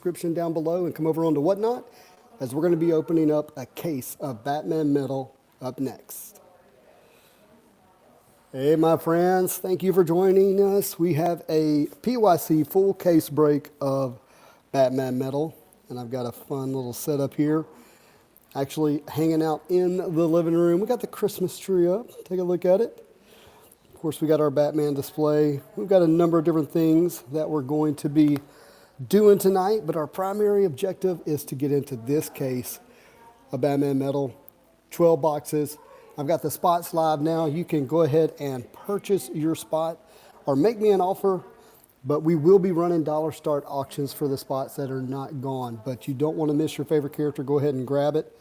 description down below and come over onto Whatnot, as we're going to be opening up a case of Batman metal up next. Hey, my friends, thank you for joining us. We have a PYC full case break of Batman metal, and I've got a fun little setup here. Actually hanging out in the living room. We got the Christmas tree up. Take a look at it. Of course, we got our Batman display. We've got a number of different things that we're going to be doing tonight, but our primary objective is to get into this case of Batman metal, 12 boxes. I've got the spots live now. You can go ahead and purchase your spot or make me an offer, but we will be running dollar start auctions for the spots that are not gone. But you don't want to miss your favorite character. Go ahead and grab it.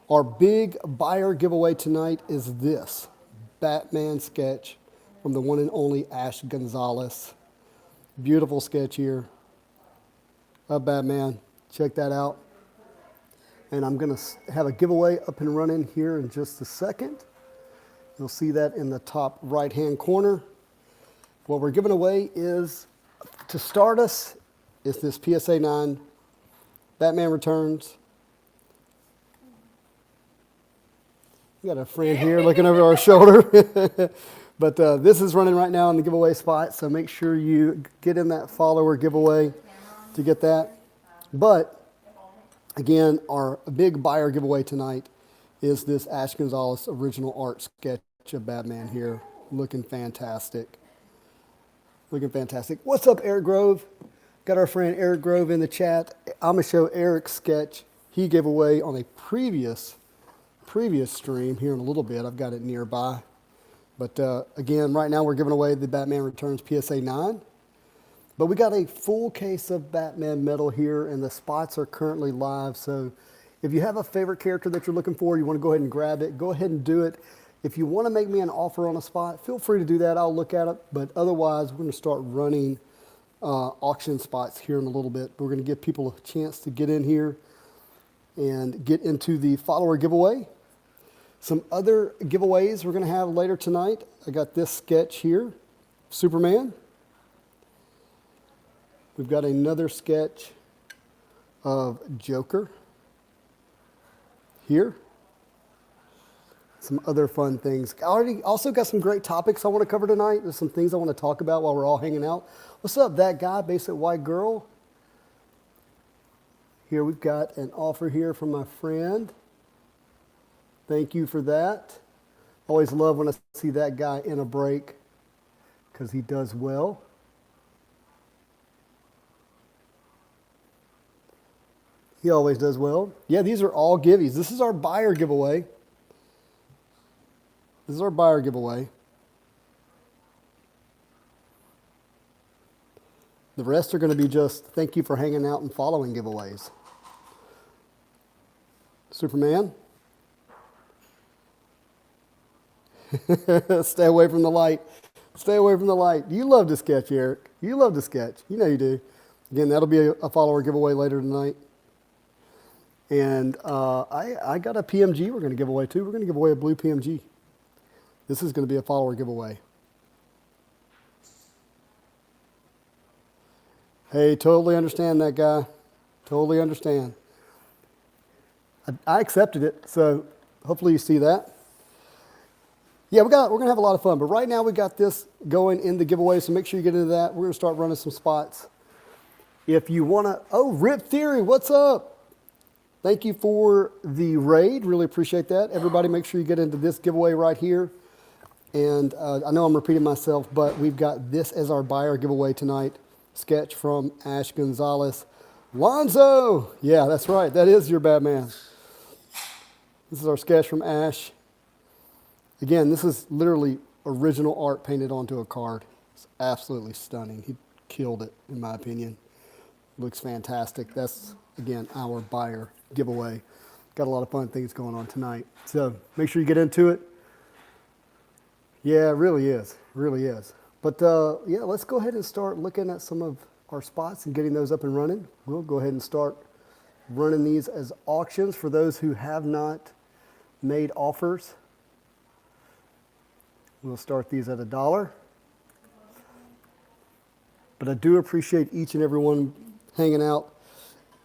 Our big buyer giveaway tonight is this Batman sketch from the one and only Ash Gonzalez. Beautiful sketch here of Batman. Check that out. And I'm going to have a giveaway up and running here in just a second. You'll see that in the top right-hand corner. What we're giving away is, to start us, is this PSA 9 Batman Returns. We got a friend here looking over our shoulder. But this is running right now in the giveaway spot, so make sure you get in that follower giveaway to get that. But again, our big buyer giveaway tonight is this Ash Gonzalez original art sketch of Batman here. Looking fantastic. Looking fantastic. What's up, Eric Grove? Got our friend Eric Grove in the chat. I'm going to show Eric's sketch he gave away on a previous stream here in a little bit. I've got it nearby. But again, right now we're giving away the Batman Returns PSA 9. But we got a full case of Batman metal here, and the spots are currently live. So if you have a favorite character that you're looking for, you want to go ahead and grab it, go ahead and do it. If you want to make me an offer on a spot, feel free to do that. I'll look at it. But otherwise, we're going to start running auction spots here in a little bit. We're going to give people a chance to get in here and get into the follower giveaway. Some other giveaways we're going to have later tonight. I got this sketch here, Superman. We've got another sketch of Joker here. Some other fun things. I already also got some great topics I want to cover tonight. There's some things I want to talk about while we're all hanging out. What's up, that guy, Basic White Girl? Here we've got an offer here from my friend. Thank you for that. Always love when I see that guy in a break because he does well. He always does well. Yeah, these are all giveaways. This is our buyer giveaway. This is our buyer giveaway. The rest are going to be just thank you for hanging out and following giveaways. Superman. Stay away from the light. Stay away from the light. You love to sketch, Eric. You love to sketch. You know you do. Again, that'll be a follower giveaway later tonight. And I got a PMG we're going to give away too. We're going to give away a blue PMG. This is going to be a follower giveaway. Hey, totally understand that guy. Totally understand. I accepted it, so hopefully you see that. Yeah, we're going to have a lot of fun. But right now we got this going in the giveaway, so make sure you get into that. We're going to start running some spots. If you want to... Oh, Rip Theory, what's up? Thank you for the raid. Really appreciate that. Everybody make sure you get into this giveaway right here. And I know I'm repeating myself, but we've got this as our buyer giveaway tonight. Sketch from Ash Gonzalez. Lonzo! Yeah, that's right. That is your Batman. This is our sketch from Ash. Again, this is literally original art painted onto a card. It's absolutely stunning. He killed it, in my opinion. Looks fantastic. That's, again, our buyer giveaway. Got a lot of fun things going on tonight. So make sure you get into it. Yeah, it really is. Really is. But yeah, let's go ahead and start looking at some of our spots and getting those up and running. We'll go ahead and start running these as auctions for those who have not made offers. We'll start these at $1. But I do appreciate each and every one hanging out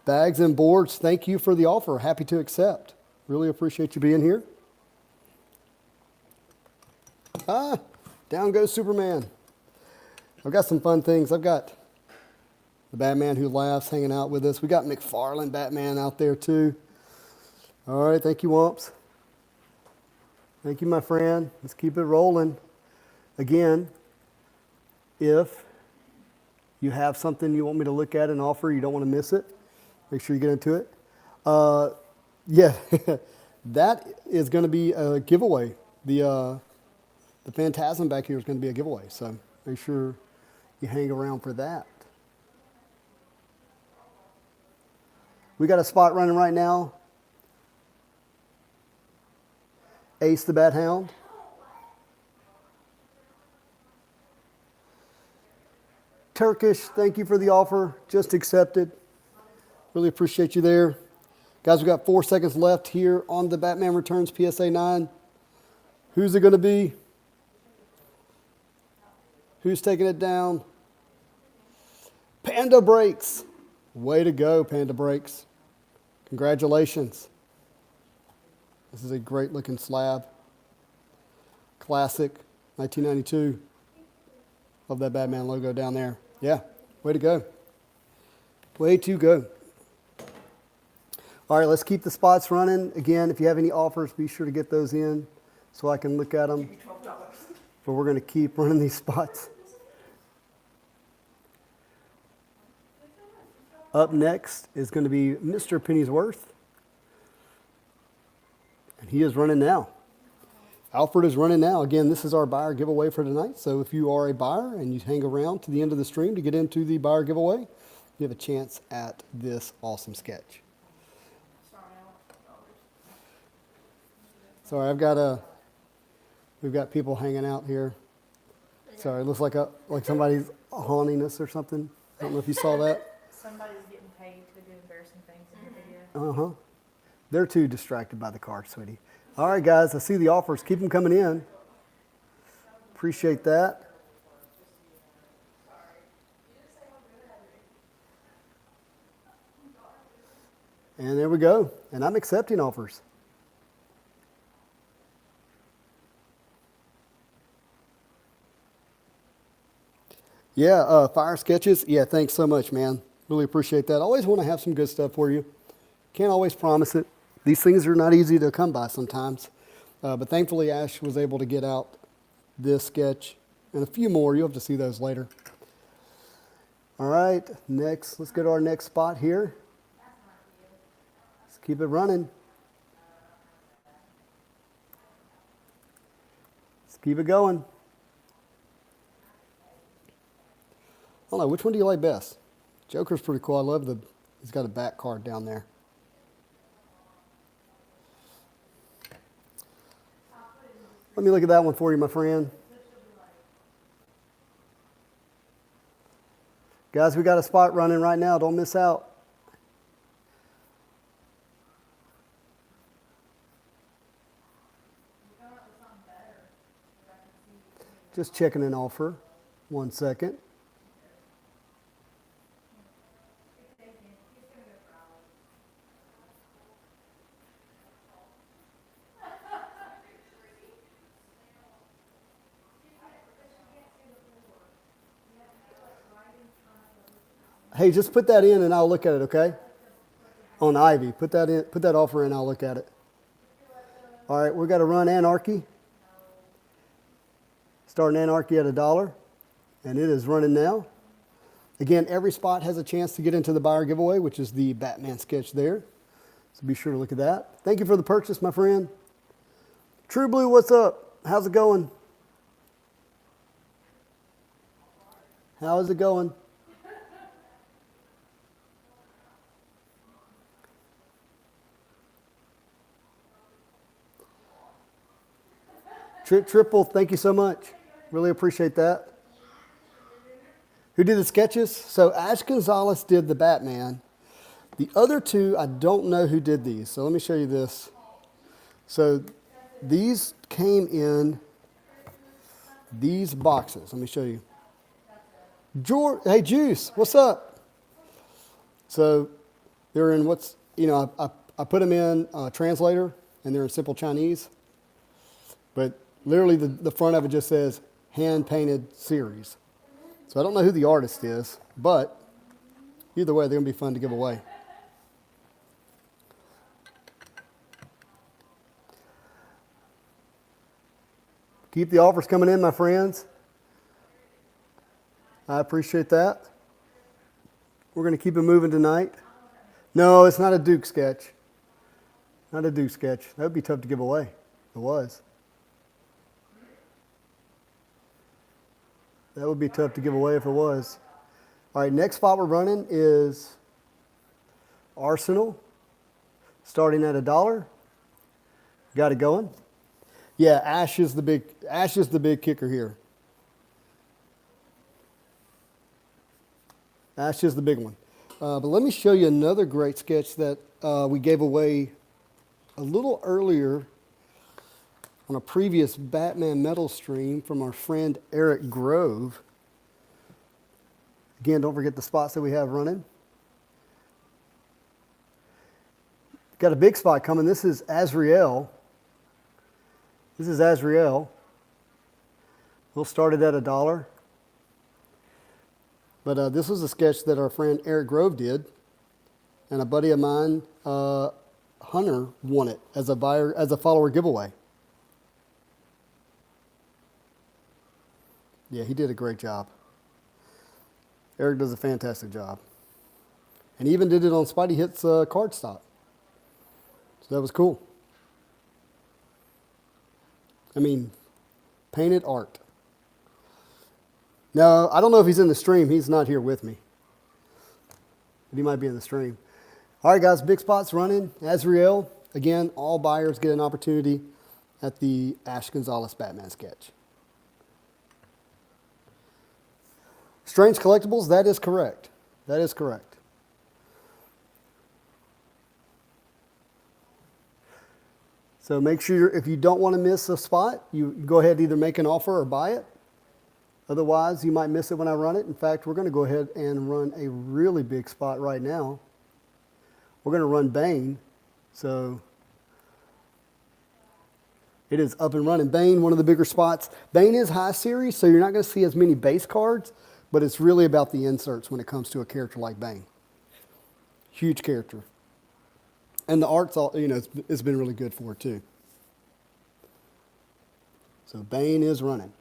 Bags and boards, thank you for the offer. Happy to accept. Really appreciate you being here. Down goes Superman. I've got some fun things. I've got the Batman Who Laughs hanging out with us. We got McFarlane Batman out there too. All right, thank you, Wumps. Thank you, my friend. Let's keep it rolling. Again, if you have something you want me to look at and offer, you don't want to miss it, make sure you get into it. Yeah, that is going to be a giveaway. The Phantasm back here is going to be a giveaway, so make sure you hang around for that. We got a spot running right now. Ace the Bat Hound. Turkish, thank you for the offer. Just accepted. Really appreciate you there. Guys, we got 4 seconds left here on the Batman Returns PSA 9. Who's it going to be? Who's taking it down? Panda Breaks. Way to go, Panda Breaks. Congratulations. This is a great looking slab. Classic, 1992. Love that Batman logo down there. Yeah, way to go. Way to go. All right, let's keep the spots running. Again, if you have any offers, be sure to get those in so I can look at them. But we're going to keep running these spots. Up next is going to be Mr. Pennyworth. And he is running now. Alfred is running now. Again, this is our buyer giveaway for tonight. So if you are a buyer and you hang around to the end of the stream to get into the buyer giveaway, you have a chance at this awesome sketch. Sorry, we've got people hanging out here. Sorry, it looks like somebody's haunting us or something. I don't know if you saw that. Somebody's getting paid to do embarrassing things in your video. Uh-huh. They're too distracted by the car, sweetie. All right, guys, I see the offers. Keep them coming in. Appreciate that. And there we go. And I'm accepting offers. Yeah, fire sketches. Yeah, thanks so much, man. Really appreciate that. Always want to have some good stuff for you. Can't always promise it. These things are not easy to come by sometimes. But thankfully, Ash was able to get out this sketch and a few more. You'll have to see those later. All right, next, let's go to our next spot here. Let's keep it running. Let's keep it going. I don't know, which one do you like best? Joker's pretty cool. I love he's got a back card down there. Let me look at that one for you, my friend. Guys, we got a spot running right now. Don't miss out. Just checking an offer. 1 second. Hey, just put that in and I'll look at it, okay? On Ivy. Put that offer in, I'll look at it. All right, we've got to run Anarchy. Starting Anarchy at $1. And it is running now. Again, every spot has a chance to get into the buyer giveaway, which is the Batman sketch there. So be sure to look at that. Thank you for the purchase, my friend. True Blue, what's up? How's it going? How is it going? Triple, thank you so much. Really appreciate that. Who did the sketches? So Ash Gonzalez did the Batman. The other two, I don't know who did these. So let me show you this. So these came in these boxes. Let me show you. Hey, Juice, what's up? So They're in what's, I put them in translator, and they're in simple Chinese. But literally the front of it just says hand-painted series. So I don't know who the artist is, but either way, they're going to be fun to give away. Keep the offers coming in, my friends. I appreciate that. We're going to keep it moving tonight. No, it's not a Duke sketch. Not a Duke sketch. That would be tough to give away. It was. That would be tough to give away if it was. All right, next spot we're running is Arsenal, starting at $1. Got it going. Yeah, Ash is the big kicker here. Ash is the big one. But let me show you another great sketch that we gave away a little earlier on a previous Batman Metal stream from our friend Eric Grove. Again, don't forget the spots that we have running. Got a big spot coming. This is Azrael. This is Azrael. We'll start it at $1. But this was a sketch that our friend Eric Grove did, and a buddy of mine, Hunter, won it as a follower giveaway. Yeah, he did a great job. Eric does a fantastic job. And he even did it on Spidey Hits cardstock. So that was cool. I mean, painted art. Now, I don't know if he's in the stream. He's not here with me. But he might be in the stream. All right, guys, big spots running. Azrael. Again, all buyers get an opportunity at the Ash Gonzalez Batman sketch. Strange Collectibles, that is correct. That is correct. So make sure, if you don't want to miss a spot, you go ahead and either make an offer or buy it. Otherwise, you might miss it when I run it. In fact, we're going to go ahead and run a really big spot right now. We're going to run Bane. So it is up and running. Bane, one of the bigger spots. Bane is high series, so you're not going to see as many base cards, but it's really about the inserts when it comes to a character like Bane. Huge character. And the art's all, it's been really good for it too. So Bane is running.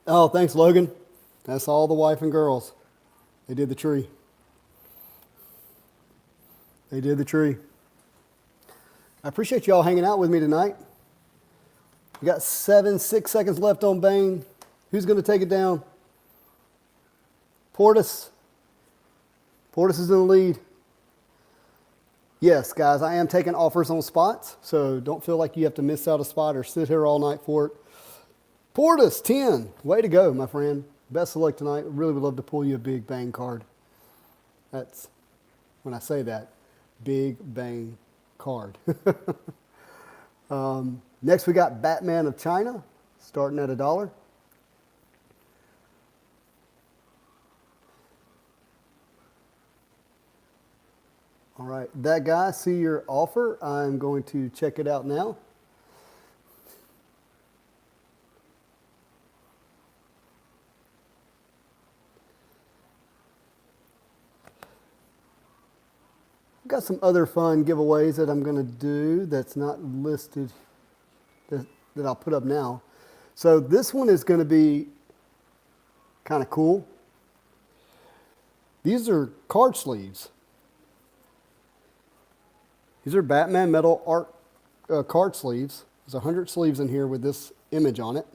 Oh, thanks, Logan. That's all the wife and girls. They did the tree. They did the tree. I appreciate you all hanging out with me tonight. We got 6 seconds left on Bane. Who's going to take it down? Portis. Portis is in the lead. Yes, guys, I am taking offers on spots, so don't feel like you have to miss out a spot or sit here all night for it. Portis, 10. Way to go, my friend. Best of luck tonight. Really would love to pull you a big Bane card. That's, when I say that, big Bane card. Next, we got Batman of China, starting at $1. All right, that guy, see your offer. I'm going to check it out now. I've got some other fun giveaways that I'm going to do that's not listed, that I'll put up now. So this one is going to be kind of cool. These are card sleeves. These are Batman Metal art card sleeves. There's 100 sleeves in here with this image on it.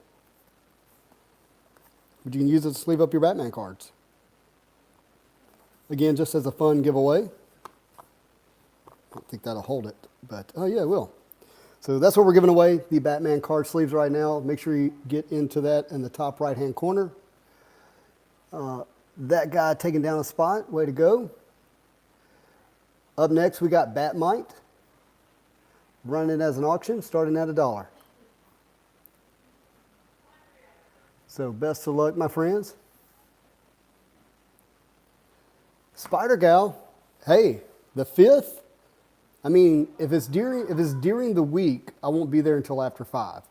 But you can use it to sleeve up your Batman cards. Again, just as a fun giveaway. I don't think that'll hold it, but oh yeah, it will. So that's what we're giving away, the Batman card sleeves right now. Make sure you get into that in the top right-hand corner. That guy taking down a spot. Way to go. Up next, we got Batmite. Running as an auction, starting at $1. So best of luck, my friends. Spider Gal, hey, the 5th. I mean, if it's during the week, I won't be there until after 5.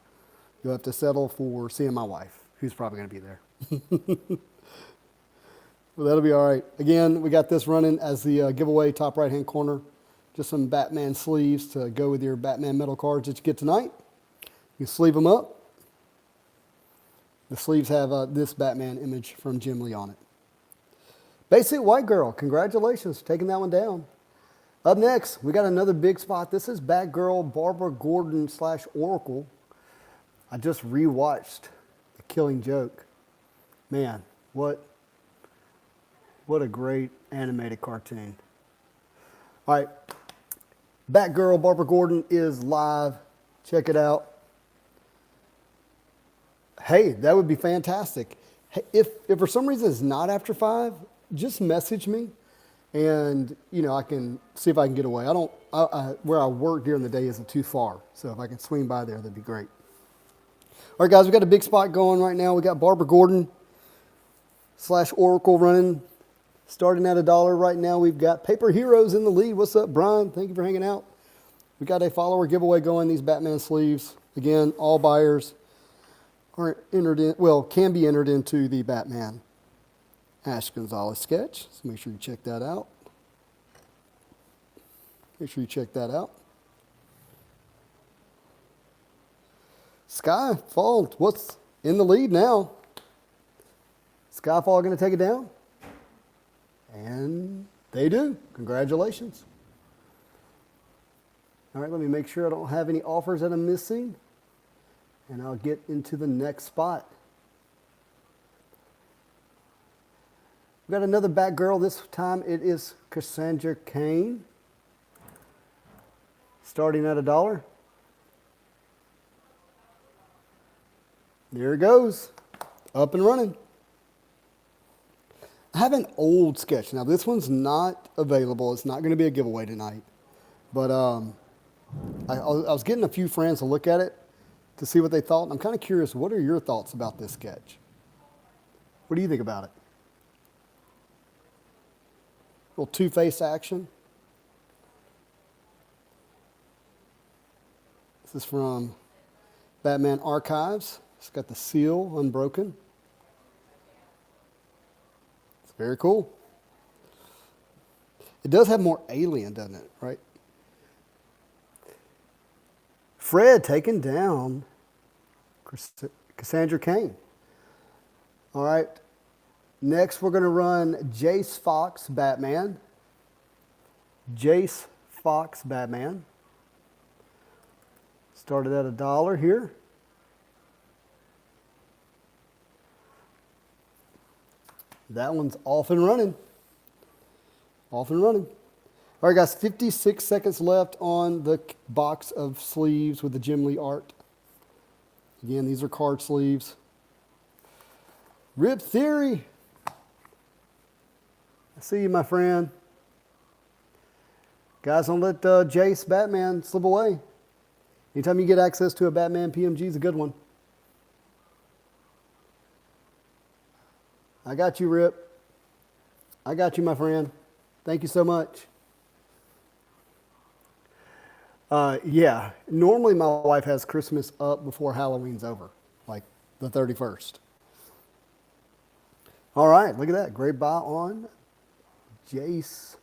You'll have to settle for seeing my wife, who's probably going to be there. Well, that'll be all right. Again, we got this running as the giveaway top right-hand corner. Just some Batman sleeves to go with your Batman metal cards that you get tonight. You sleeve them up. The sleeves have this Batman image from Jim Lee on it. Basic White Girl, congratulations for taking that one down. Up next, we got another big spot. This is Batgirl Barbara Gordon / Oracle. I just rewatched The Killing Joke. Man, what a great animated cartoon. All right, Batgirl Barbara Gordon is live. Check it out. Hey, that would be fantastic. Hey, if for some reason it's not after 5, just message me, and I can see if I can get away. Where I work during the day isn't too far, so if I can swing by there, that'd be great. All right, guys, we got a big spot going right now. We got Barbara Gordon / Oracle running, starting at $1 right now. We've got Paper Heroes in the lead. What's up, Brian? Thank you for hanging out. We got a follower giveaway going. These Batman sleeves. Again, all buyers are can be entered into the Batman Ash Gonzalez sketch. So make sure you check that out. Skyfall, what's in the lead now? Skyfall going to take it down? And they do. Congratulations. All right, let me make sure I don't have any offers that I'm missing. And I'll get into the next spot. We've got another Batgirl. This time it is Cassandra Cain. Starting at $1. There it goes. Up and running. I have an old sketch. Now, this one's not available. It's not going to be a giveaway tonight. But I was getting a few friends to look at it to see what they thought. And I'm kind of curious, what are your thoughts about this sketch? What do you think about it? A little Two-Face action. This is from Batman Archives. It's got the seal unbroken. It's very cool. It does have more alien, doesn't it? Right? Fred taking down Cassandra Cain. All right. Next, we're going to run Jace Fox Batman. Jace Fox Batman. Started at $1 here. That one's off and running. Off and running. All right, guys, 56 seconds left on the box of sleeves with the Jim Lee art. Again, these are card sleeves. Rip Theory. I see you, my friend. Guys, don't let Jace Batman slip away. Anytime you get access to a Batman PMG is a good one. I got you, Rip. I got you, my friend. Thank you so much. Yeah, normally my wife has Christmas up before Halloween's over, like the 31st. All right, look at that. Great buy on Jace.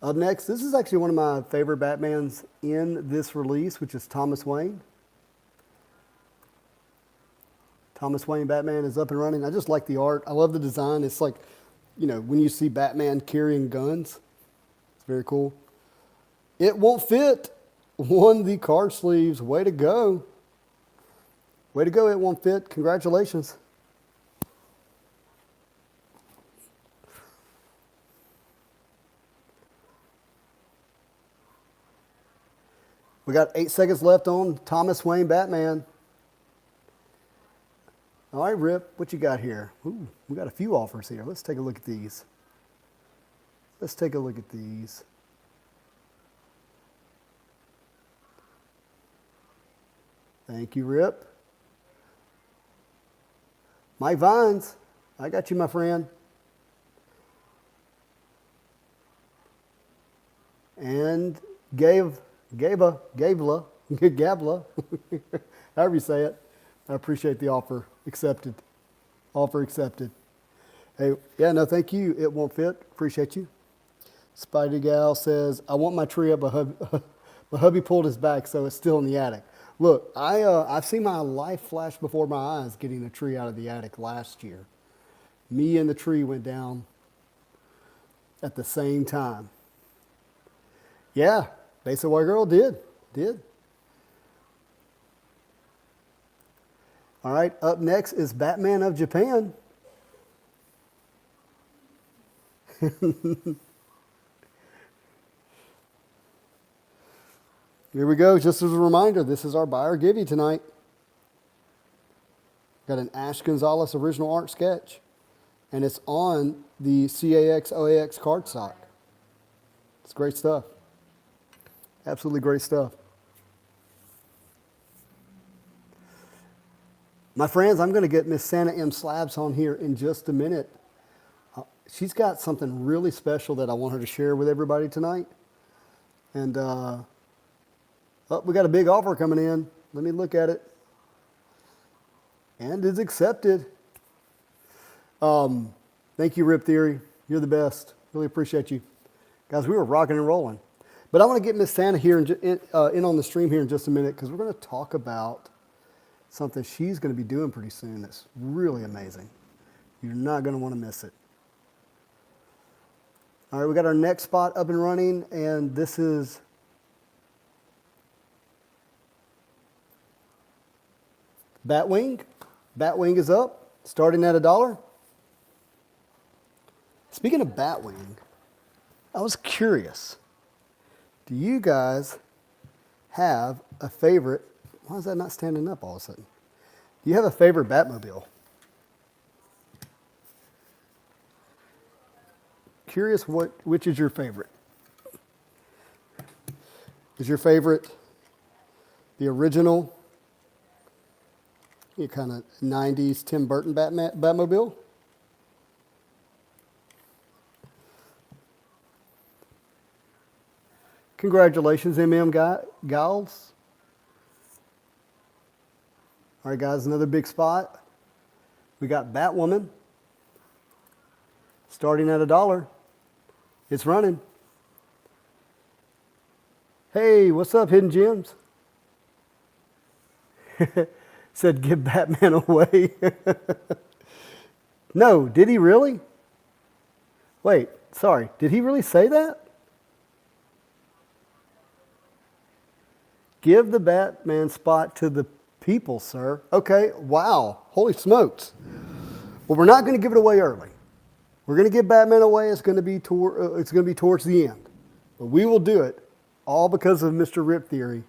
Up next, this is actually one of my favorite Batmans in this release, which is Thomas Wayne. Thomas Wayne Batman is up and running. I just like the art. I love the design. It's like, when you see Batman carrying guns, it's very cool. It Won't Fit won the card sleeves. Way to go. Way to go, It Won't Fit. Congratulations. We got 8 seconds left on Thomas Wayne Batman. All right, Rip, what you got here? Ooh, we got a few offers here. Let's take a look at these. Thank you, Rip. Mike Vines, I got you, my friend. And Gabla, Gabla, however you say it. I appreciate the offer accepted. Offer accepted. Hey, yeah, no, thank you. It won't fit. Appreciate you. Spidey Gal says, I want my tree up, but my hubby pulled his back, so it's still in the attic. Look, I've seen my life flash before my eyes getting a tree out of the attic last year. Me and the tree went down at the same time. Yeah, Basic White Girl did. All right, up next is Batman of Japan. Here we go. Just as a reminder, this is our buy or give you tonight. Got an Ash Gonzalez original art sketch, and it's on the CAX OAX cardstock. It's great stuff. Absolutely great stuff. My friends, I'm going to get Miss Santa M. Slabs on here in just a minute. She's got something really special that I want her to share with everybody tonight. And we got a big offer coming in. Let me look at it. And it's accepted. Thank you, Rip Theory. You're the best. Really appreciate you. Guys, we were rocking and rolling. But I want to get Miss Santa here in on the stream here in just a minute because we're going to talk about something she's going to be doing pretty soon that's really amazing. You're not going to want to miss it. All right, we got our next spot up and running, and this is Batwing. Batwing is up, starting at $1. Speaking of Batwing, I was curious. Do you guys have a favorite? Why is that not standing up all of a sudden? Do you have a favorite Batmobile? Curious which is your favorite? Is your favorite the original, kind of 90s Tim Burton Batmobile? Congratulations, Giles. All right, guys, another big spot. We got Batwoman starting at $1. It's running. Hey, what's up, Hidden Gems? Said give Batman away. No, did he really? Wait, sorry, did he really say that? Give the Batman spot to the people, sir. Okay, wow, holy smokes. Well, we're not going to give it away early. We're going to give Batman away. It's going to be towards the end. But we will do it all because of Mr. Rip Theory.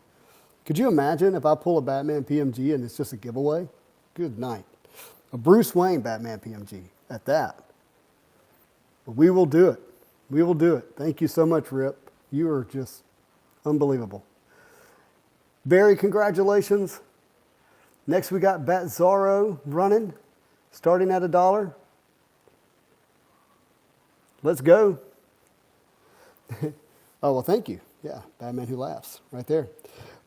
Could you imagine if I pull a Batman PMG and it's just a giveaway? Good night. A Bruce Wayne Batman PMG at that. But we will do it. We will do it. Thank you so much, Rip. You are just unbelievable. Barry, congratulations. Next we got Bat Zorro running, starting at $1. Let's go. Oh, well, thank you. Yeah, Batman Who Laughs, right there.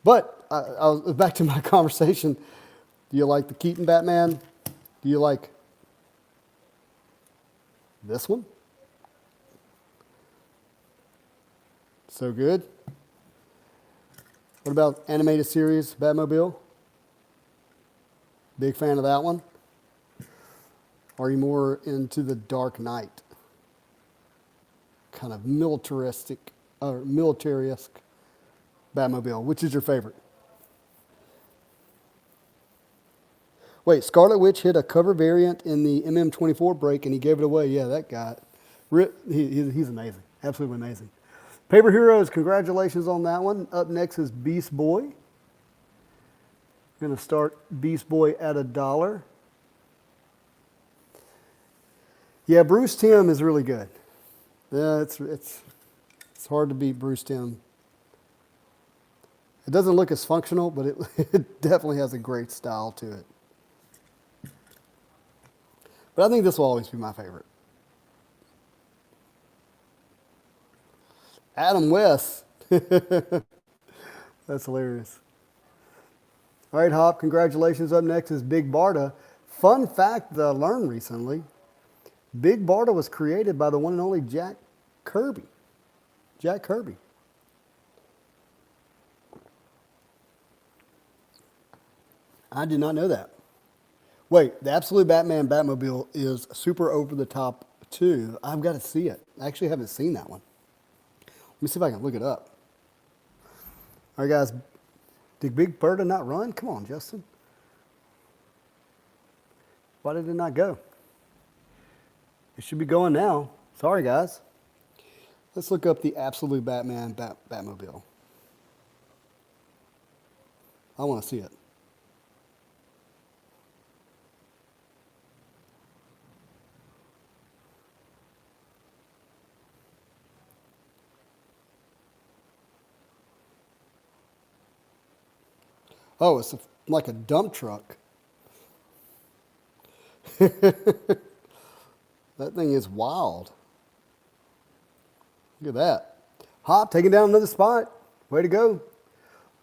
But I was back to my conversation. Do you like the Keaton Batman? Do you like this one? So good. What about animated series Batmobile? Big fan of that one? Are you more into the Dark Knight? Kind of militaristic Batmobile. Which is your favorite? Wait, Scarlet Witch hit a cover variant in the MM24 break and he gave it away. Yeah, that guy. He's amazing. Absolutely amazing. Paper Heroes, congratulations on that one. Up next is Beast Boy. Going to start Beast Boy at $1. Yeah, Bruce Timm is really good. Yeah, it's hard to beat Bruce Timm. It doesn't look as functional, but it definitely has a great style to it. But I think this will always be my favorite. Adam West. That's hilarious. All right, Hop, congratulations. Up next is Big Barda. Fun fact that I learned recently, Big Barda was created by the one and only Jack Kirby. Jack Kirby. I did not know that. Wait, the Absolute Batman Batmobile is super over the top too. I've got to see it. I actually haven't seen that one. Let me see if I can look it up. All right, guys. Did Big Barda not run? Come on, Justin. Why did it not go? It should be going now. Sorry, guys. Let's look up the Absolute Batman Batmobile. I want to see it. Oh, it's like a dump truck. That thing is wild. Look at that. Hop, taking down another spot. Way to go.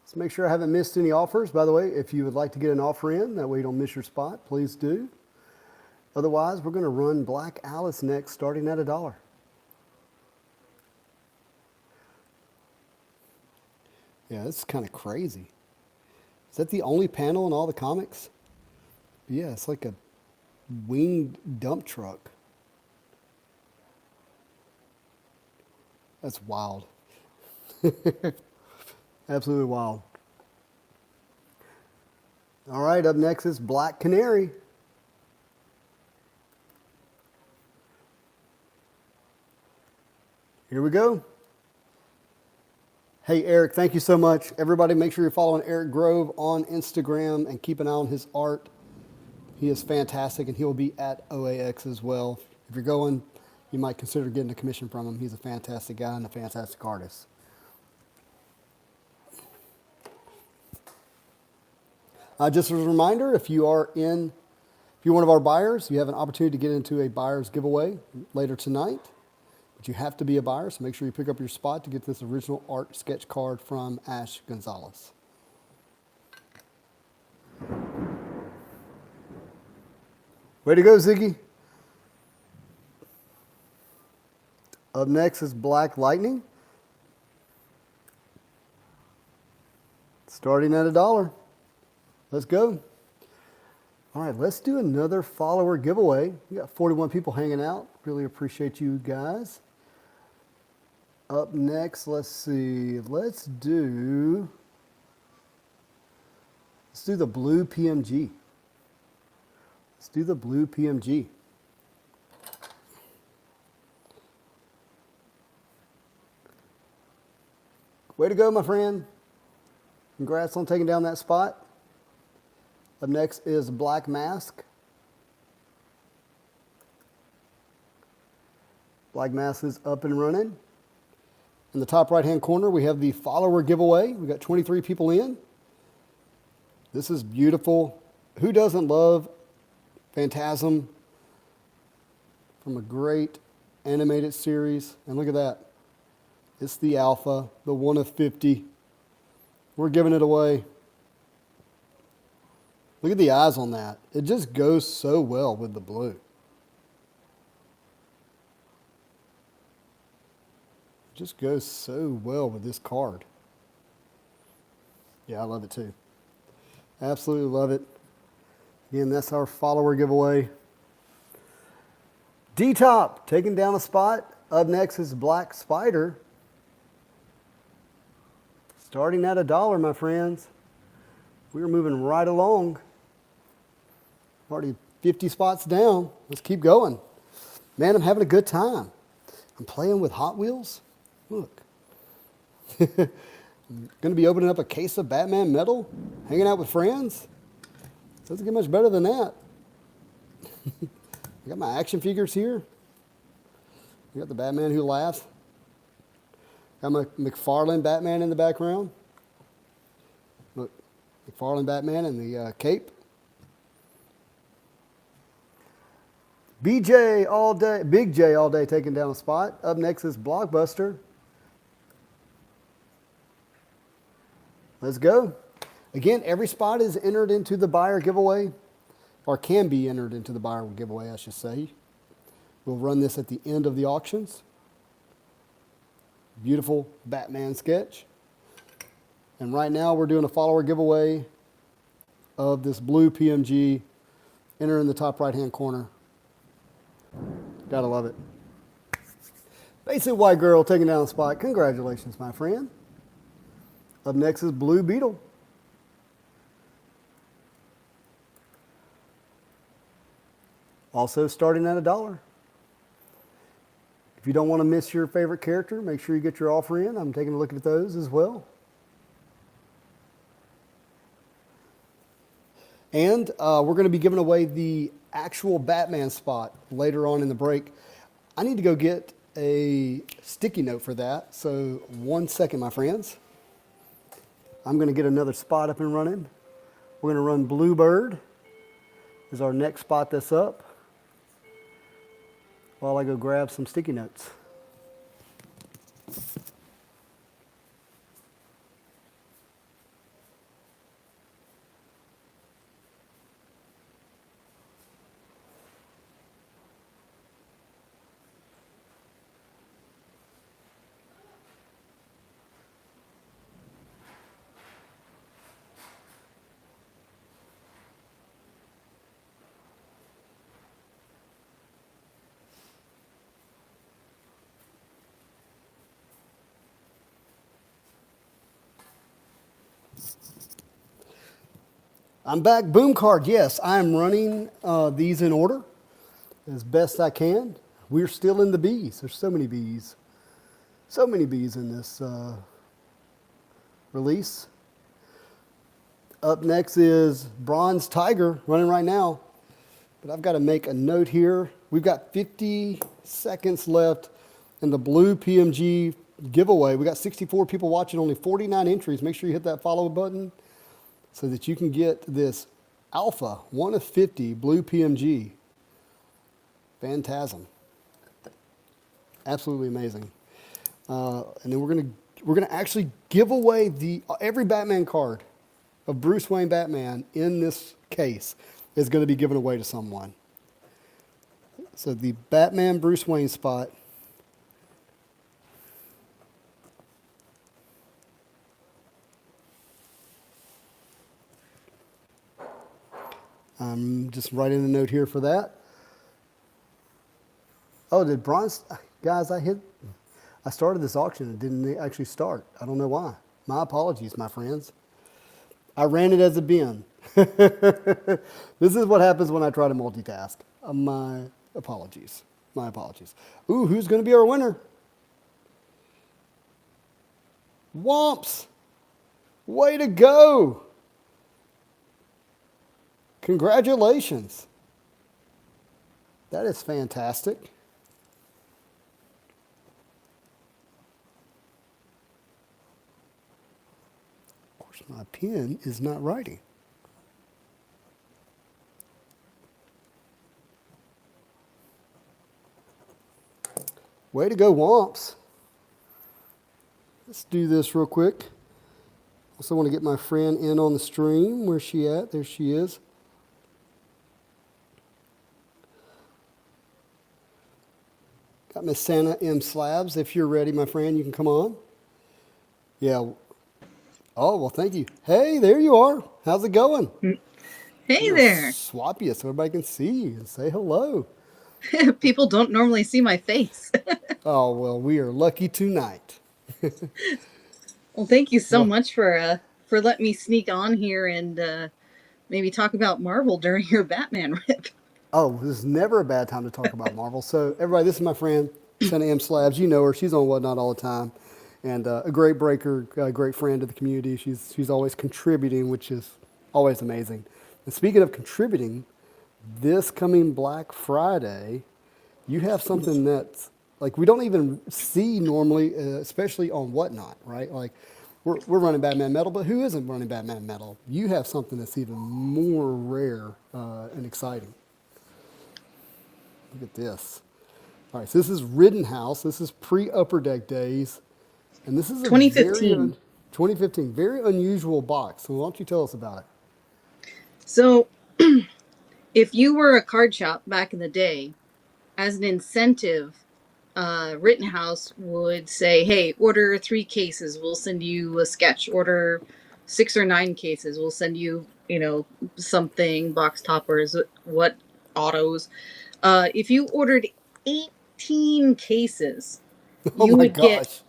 Let's make sure I haven't missed any offers. By the way, if you would like to get an offer in, that way you don't miss your spot, please do. Otherwise, we're going to run Black Alice next, starting at $1. Yeah, this is kind of crazy. Is that the only panel in all the comics? Yeah, it's like a winged dump truck. That's wild. Absolutely wild. All right, up next is Black Canary. Here we go. Hey, Eric, thank you so much. Everybody, make sure you're following Eric Grove on Instagram and keep an eye on his art. He is fantastic, and he'll be at OAX as well. If you're going, you might consider getting a commission from him. He's a fantastic guy and a fantastic artist. Just as a reminder, if you're one of our buyers, you have an opportunity to get into a buyer's giveaway later tonight. But you have to be a buyer, so make sure you pick up your spot to get this original art sketch card from Ash Gonzalez. Way to go, Ziggy. Up next is Black Lightning. Starting at $1. Let's go. All right, let's do another follower giveaway. We got 41 people hanging out. Really appreciate you guys. Up next, let's see. Let's do the blue PMG. Let's do the blue PMG. Way to go, my friend. Congrats on taking down that spot. Up next is Black Mask. Black Mask is up and running. In the top right-hand corner, we have the follower giveaway. We got 23 people in. This is beautiful. Who doesn't love Phantasm from a great animated series? And look at that. It's the alpha, the 1 of 50. We're giving it away. Look at the eyes on that. It just goes so well with the blue. Just goes so well with this card. Yeah, I love it too. Absolutely love it. Again, that's our follower giveaway. D-Top taking down a spot. Up next is Black Spider. Starting at $1, my friends. We're moving right along. Already 50 spots down. Let's keep going. Man, I'm having a good time. I'm playing with Hot Wheels. Look. I'm going to be opening up a case of Batman metal, hanging out with friends. Doesn't get much better than that. I got my action figures here. I got the Batman Who Laughs. Got my McFarlane Batman in the background. Look, McFarlane Batman in the cape. BJ all day, Big J all day taking down a spot. Up next is Blockbuster. Let's go. Again, every spot is entered into the buyer giveaway, or can be entered into the buyer giveaway, I should say. We'll run this at the end of the auctions. Beautiful Batman sketch. And right now we're doing a follower giveaway of this blue PMG. Enter in the top right-hand corner. Gotta love it. Basic white girl taking down the spot. Congratulations, my friend. Up next is Blue Beetle. Also starting at $1. If you don't want to miss your favorite character, make sure you get your offer in. I'm taking a look at those as well. And we're going to be giving away the actual Batman spot later on in the break. I need to go get a sticky note for that. So 1 second, my friends. I'm going to get another spot up and running. We're going to run Bluebird is our next spot that's up, while I go grab some sticky notes. I'm back. Boom card. Yes, I am running these in order as best I can. We're still in the bees. There's so many bees. So many bees in this release. Up next is Bronze Tiger running right now. But I've got to make a note here. We've got 50 seconds left in the blue PMG giveaway. We got 64 people watching, only 49 entries. Make sure you hit that follow button so that you can get this Alpha 1 of 50 blue PMG. Phantasm. Absolutely amazing. And then we're gonna actually give away every Batman card of Bruce Wayne Batman in this case is going to be given away to someone. So the Batman Bruce Wayne spot. I'm just writing a note here for that. Oh, did Bronze, guys, I started this auction and didn't actually start. I don't know why. My apologies, my friends. I ran it as a bin. This is what happens when I try to multitask. My apologies. My apologies. Ooh, who's going to be our winner? Womps. Way to go. Congratulations. That is fantastic. Of course, my pen is not writing. Way to go, Womps. Let's do this real quick. Also want to get my friend in on the stream. Where's she at? There she is. Got Miss Santa M. Slabs. If you're ready, my friend, you can come on. Yeah. Oh, well, thank you. Hey, there you are. How's it going? Hey there. Swap you so everybody can see you and say hello. People don't normally see my face. Oh, well, we are lucky tonight. Well, thank you so much for letting me sneak on here and maybe talk about Marvel during your Batman rip. Oh, this is never a bad time to talk about Marvel. So, everybody, this is my friend, Santa M. Slabs. You know her. She's on Whatnot all the time. And a great breaker, a great friend of the community. She's always contributing, which is always amazing. And speaking of contributing, this coming Black Friday, you have something that's like we don't even see normally, especially on Whatnot, right? Like we're running Batman Metal, but who isn't running Batman Metal? You have something that's even more rare and exciting. Look at this. All right, so this is Rittenhouse. This is pre-Upper Deck days. And this is a 2015. 2015, very unusual box. So why don't you tell us about it? So, if you were a card shop back in the day, as an incentive, Rittenhouse would say, "Hey, order 3 cases, we'll send you a sketch. Order 6 or 9 cases, we'll send you, something, box toppers, what autos." If you ordered 18 cases, Oh you my would get gosh.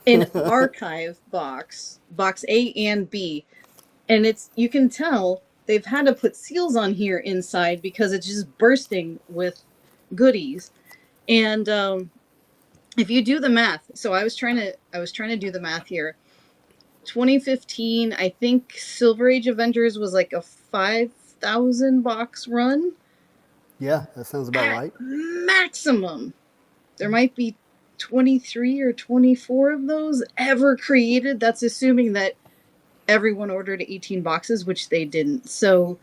an archive box, box A and B, and you can tell they've had to put seals on here inside because it's just bursting with goodies. And if you do the math, so I was trying to do the math here. 2015, I think Silver Age Avengers was like a 5,000 box run Yeah, that sounds about at right. maximum. There might be 23 or 24 of those ever created. That's assuming that everyone ordered 18 boxes, which they didn't. So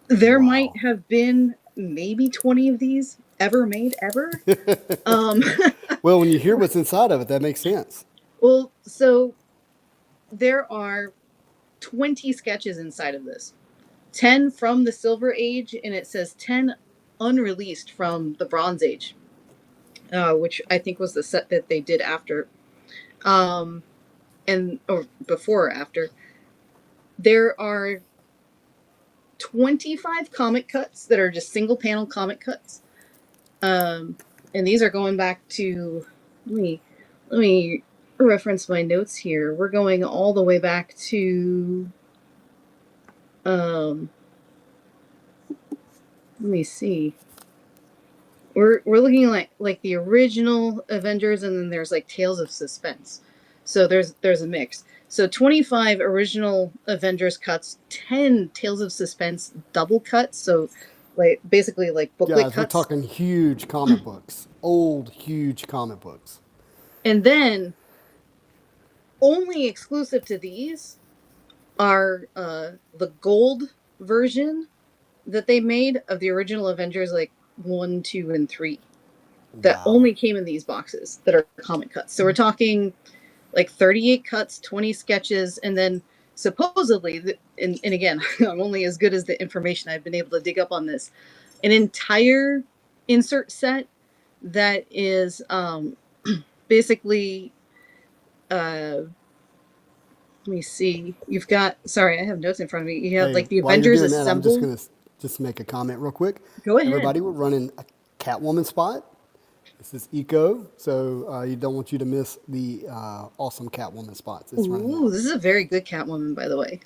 there might Wow. have been maybe 20 of these ever made ever. Um, Well, when you hear what's inside of it, that makes sense. well, so there are 20 sketches inside of this. 10 from the Silver Age, and it says 10 unreleased from the Bronze Age, which I think was the set that they did after, um, or before or after. There are 25 comic cuts that are just single panel comic cuts, and these are going back to let me reference my notes here. We're going all the way back to um, let me see. We're looking like the original Avengers, and then there's like Tales of Suspense. So there's a mix. So 25 original Avengers cuts, 10 Tales of Suspense double cuts. So like basically like booklet Guys, we're cuts. talking huge comic books, old, huge comic books. And then only exclusive to these are the gold version that they made of the original Avengers, like 1, 2, and 3, that Wow. only came in these boxes that are comic cuts. So we're talking like 38 cuts, 20 sketches, and then supposedly, and again, I'm only as good as the information I've been able to dig up on this, an entire insert set that is basically, let me see. You've got, sorry, I have notes in front of me. You have Hey, like the while you're Avengers doing that, I'm just assembled. gonna just make a comment real quick. Go ahead. Everybody, we're running a Catwoman spot. This is Eco, so you don't want you to miss the awesome Catwoman spots. It's running Ooh, now. this is a very good Catwoman, by the way.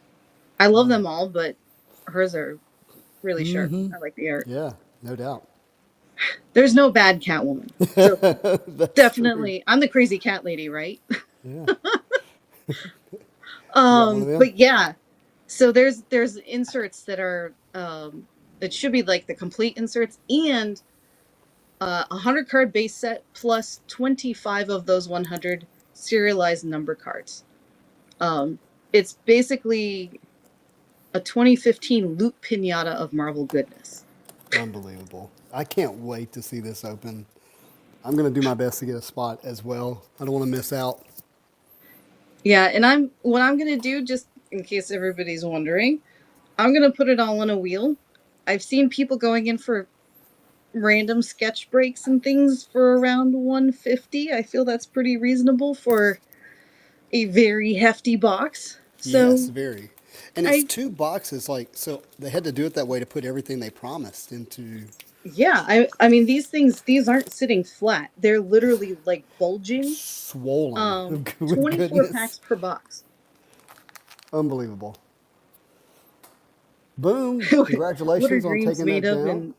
I love them all, but hers are really sharp. I like the art. Yeah, no doubt. There's no bad Catwoman. So That's true. definitely, I'm the crazy cat lady, right? Yeah. You got one of them? But yeah, so there's inserts that are it should be like the complete inserts, and 100 card base set plus 25 of those 100 serialized number cards. It's basically a 2015 loot pinata of Marvel goodness. Unbelievable. I can't wait to see this open. I'm gonna do my best to get a spot as well. I don't want to miss out. Yeah, and what I'm gonna do, just in case everybody's wondering, I'm gonna put it all on a wheel. I've seen people going in for random sketch breaks and things for around 150. I feel that's pretty reasonable for a very hefty box. Yes, So very. And it's I, 2 boxes, like, so they had to do it that way to put everything they promised into. yeah, I mean these aren't sitting flat. They're literally like bulging. Swollen with 24 goodness. packs per box. Unbelievable. Boom. What are Congratulations on dreams taking that made of? down. And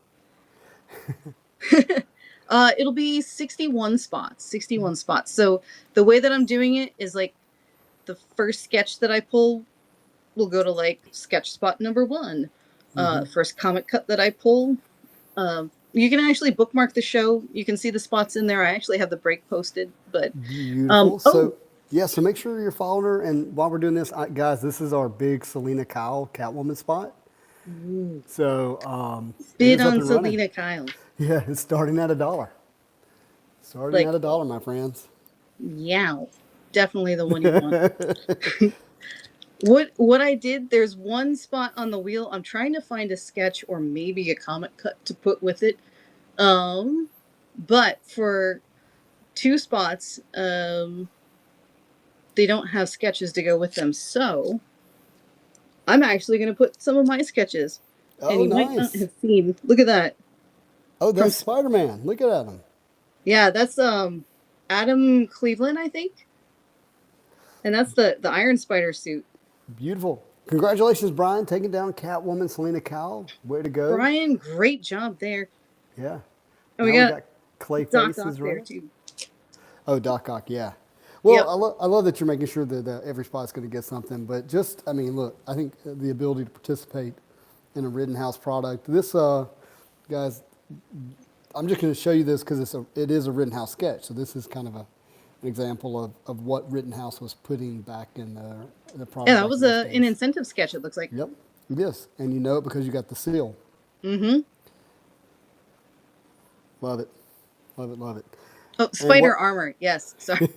it'll be 61 spots. 61 spots. So the way that I'm doing it is like the first sketch that I pull will go to like sketch spot number 1. First comic cut that I pull. You can actually bookmark the show. You can see the spots in there. I actually have the break posted, but Beautiful. oh, So, yeah, so make sure you're following her. And while we're doing this, guys, this is our big Selena Kyle Catwoman spot. So, it bid is up on and running. Selena Kyle. Yeah, it's starting at $1. Starting Like, at $1, my friends. yow. definitely the one you want. What I did, there's one spot on the wheel. I'm trying to find a sketch or maybe a comic cut to put with it. But for two spots, they don't have sketches to go with them. So I'm actually going to put some of my sketches. Oh, And you might not nice. have seen. Look at that. Oh, From that's Spider-Man. Look at him. yeah, that's Adam Cleveland, I think. And that's the Iron Spider suit. Beautiful. Congratulations, Brian, taking down Catwoman Selena Kyle. Way to go. Brian, great job there. Yeah. And we Now got Clay Doc Faces, Ock there right? too. Oh, Doc Ock, yeah. Well, Yep. I love that you're making sure that every spot's going to get something. But just, I mean, look, I think the ability to participate in a Rittenhouse product. This, guys, I'm just going to show you this because it is a Rittenhouse sketch. So this is kind of an example of what Rittenhouse was putting back in the product. Yeah, that back was in those an days. incentive sketch, it looks like. Yep, it is. And you know it because you got the seal. Mm-hmm. Love it. Love it, love it. Oh, spider what- armor. Yes. Sorry.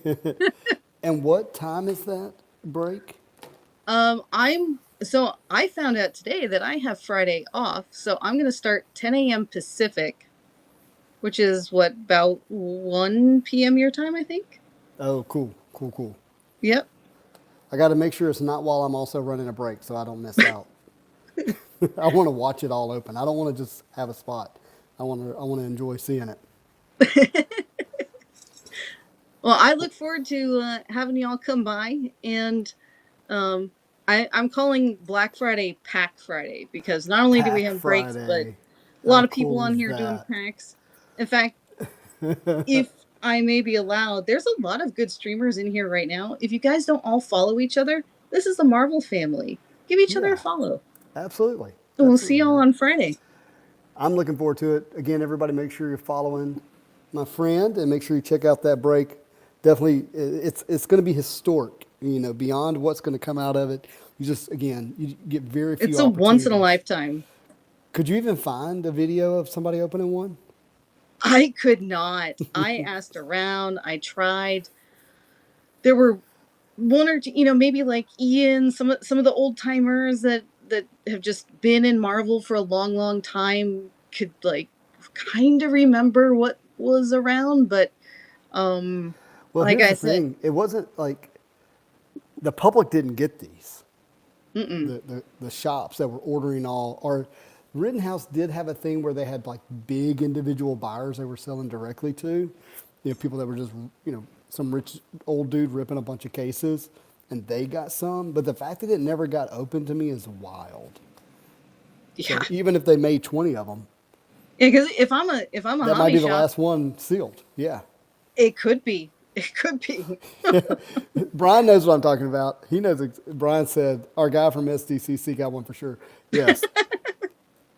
And what time is that break? I found out today that I have Friday off, so I'm gonna start 10 a.m. Pacific, which is what, about 1 p.m. your time, I think. Oh, cool, cool, cool. Yep. I got to make sure it's not while I'm also running a break so I don't miss out. I want to watch it all open. I don't want to just have a spot. I want to enjoy seeing it. Well, I look forward to having y'all come by, and I'm calling Black Friday Pack Friday because not only do we Pack have breaks, but Friday. a lot How of people cool on is here doing that? packs. In fact, if I may be allowed, there's a lot of good streamers in here right now. If you guys don't all follow each other, this is the Marvel family. Give each other Yeah. a follow. Absolutely. And we'll Absolutely, see y'all man. on Friday. I'm looking forward to it. Again, everybody make sure you're following my friend and make sure you check out that break. Definitely, it's going to be historic, you know, beyond what's going to come out of it. You just, again, you get very few It's a once in a opportunities. lifetime. Could you even find a video of somebody opening one? I could not. I asked around. I tried. There were one or two, maybe like Ian, some of the old timers that have just been in Marvel for a long, long time could like kind of remember what was around, but Well, like here's I the said, thing. It wasn't like the public didn't get these. mm-mm. The shops that were ordering all, or Rittenhouse did have a thing where they had like big individual buyers they were selling directly to. You know, people that were just, some rich old dude ripping a bunch of cases and they got some. But the fact that it never got open to me is wild. Yeah, So even if they made 20 of them, because if I'm a that might hobby be the shop, last one sealed. Yeah. it could be. It could be. Brian knows what I'm talking about. He knows. Brian said, our guy from SDCC got one for sure. Yes.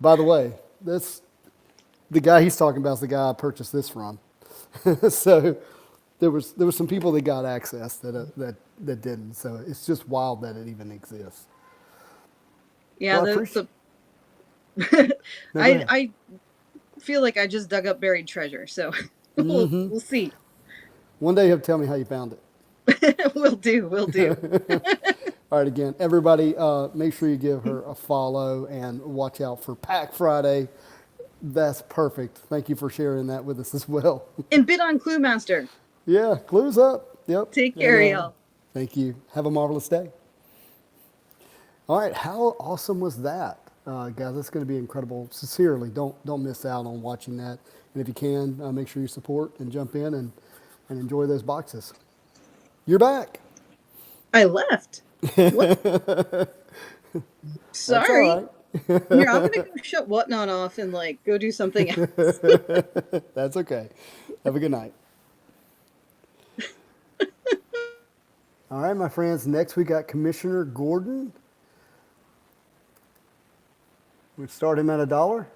By the way, the guy he's talking about is the guy I purchased this from. So there was some people that got access that didn't. So it's just wild that it even exists. Yeah, Well, I the appreciate- No, go ahead. I feel like I just dug up buried treasure, so we'll see. One day you have to tell me how you found it. We'll do. All right, again, everybody, make sure you give her a follow and watch out for Pack Friday. That's perfect. Thank you for sharing that with us as well. And bid on Clue Master. Yeah, clues up. Yep. Take care, And, y'all. Thank you. Have a marvelous day. All right, how awesome was that? Guys, that's going to be incredible. Sincerely, don't miss out on watching that. And if you can, make sure you support and jump in and enjoy those boxes. You're back. I left. What? That's Sorry. all right. Here, I'm gonna go shut Whatnot off and like go do something else. That's okay. Have a good night. All right, my friends. Next, we got Commissioner Gordon. We start him at $1.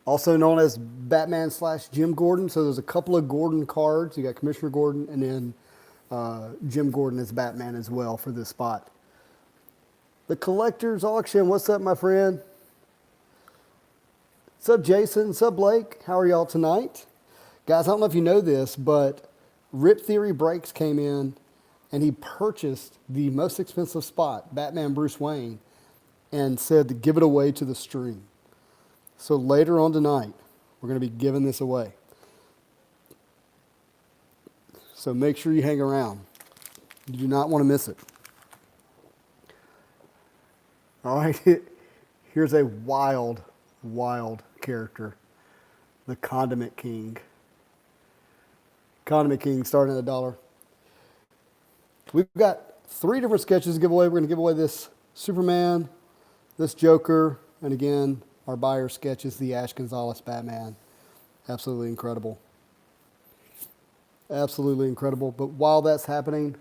Also known as Batman / Jim Gordon. So there's a couple of Gordon cards. You got Commissioner Gordon and then Jim Gordon as Batman as well for this spot. The collector's auction. What's up, my friend? What's up, Jason? What's up, Blake? How are y'all tonight? Guys, I don't know if you know this, but Rip Theory Breaks came in and he purchased the most expensive spot, Batman Bruce Wayne, and said to give it away to the stream. So later on tonight, we're going to be giving this away. So make sure you hang around. You do not want to miss it. All right, here's a wild, wild character, the Condiment King. Condiment King starting at $1. We've got 3 different sketches to give away. We're going to give away this Superman, this Joker, and again, our buyer sketch is the Ash Gonzalez Batman. Absolutely incredible. Absolutely incredible. But while that's happening,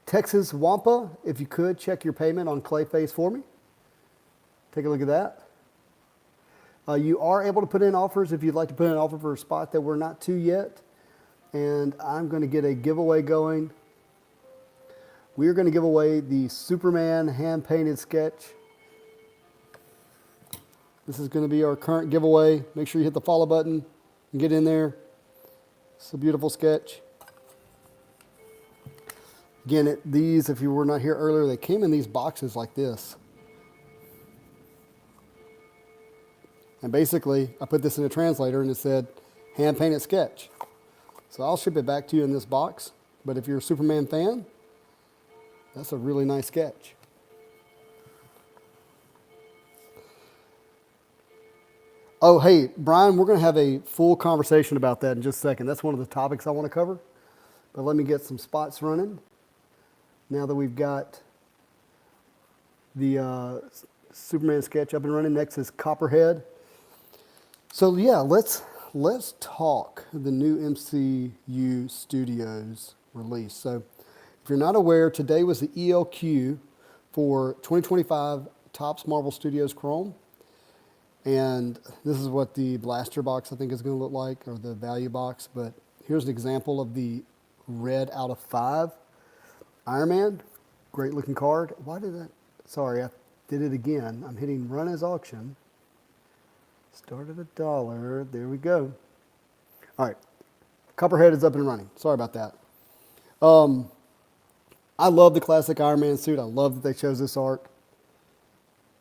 Texas Wampa, if you could, check your payment on Clayface for me. Take a look at that. You are able to put in offers if you'd like to put in an offer for a spot that we're not to yet. And I'm going to get a giveaway going. We're going to give away the Superman hand-painted sketch. This is going to be our current giveaway. Make sure you hit the follow button and get in there. It's a beautiful sketch. Again, these, if you were not here earlier, they came in these boxes like this. And basically, I put this in a translator and it said, hand-painted sketch. So I'll ship it back to you in this box. But if you're a Superman fan, that's a really nice sketch. Oh, hey, Brian, we're going to have a full conversation about that in just a second. That's one of the topics I want to cover. But let me get some spots running. Now that we've got the Superman sketch up and running, next is Copperhead. So yeah, let's talk the new MCU Studios release. So if you're not aware, today was the ELQ for 2025 Topps Marvel Studios Chrome. And this is what the blaster box I think is going to look like, or the value box. But here's an example of the red out of 5 Iron Man. Great looking card. Why did that? Sorry, I did it again. I'm hitting run as auction. Start at $1. There we go. All right. Copperhead is up and running. Sorry about that. I love the classic Iron Man suit. I love that they chose this art.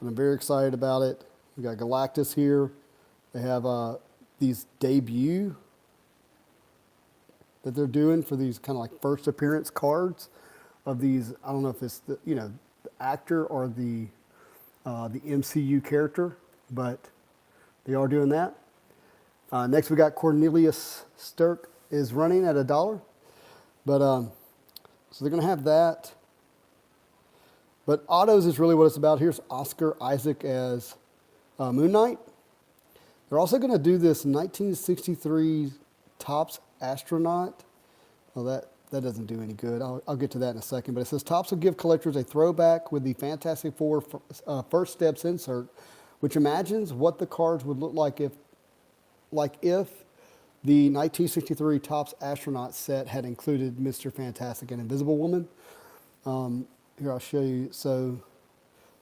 And I'm very excited about it. We got Galactus here. They have these debut that they're doing for these kind of like first appearance cards of these. I don't know if it's the actor or the MCU character, but they are doing that. Next we got Cornelius Stirk is running at $1. But so they're going to have that. But autos is really what it's about. Here's Oscar Isaac as Moon Knight. They're also going to do this 1963 Topps Astronaut. Well, that doesn't do any good. I'll get to that in a second. But it says Topps will give collectors a throwback with the Fantastic Four First Steps insert, which imagines what the cards would look like if the 1963 Topps Astronaut set had included Mr. Fantastic and Invisible Woman. Here, I'll show you. So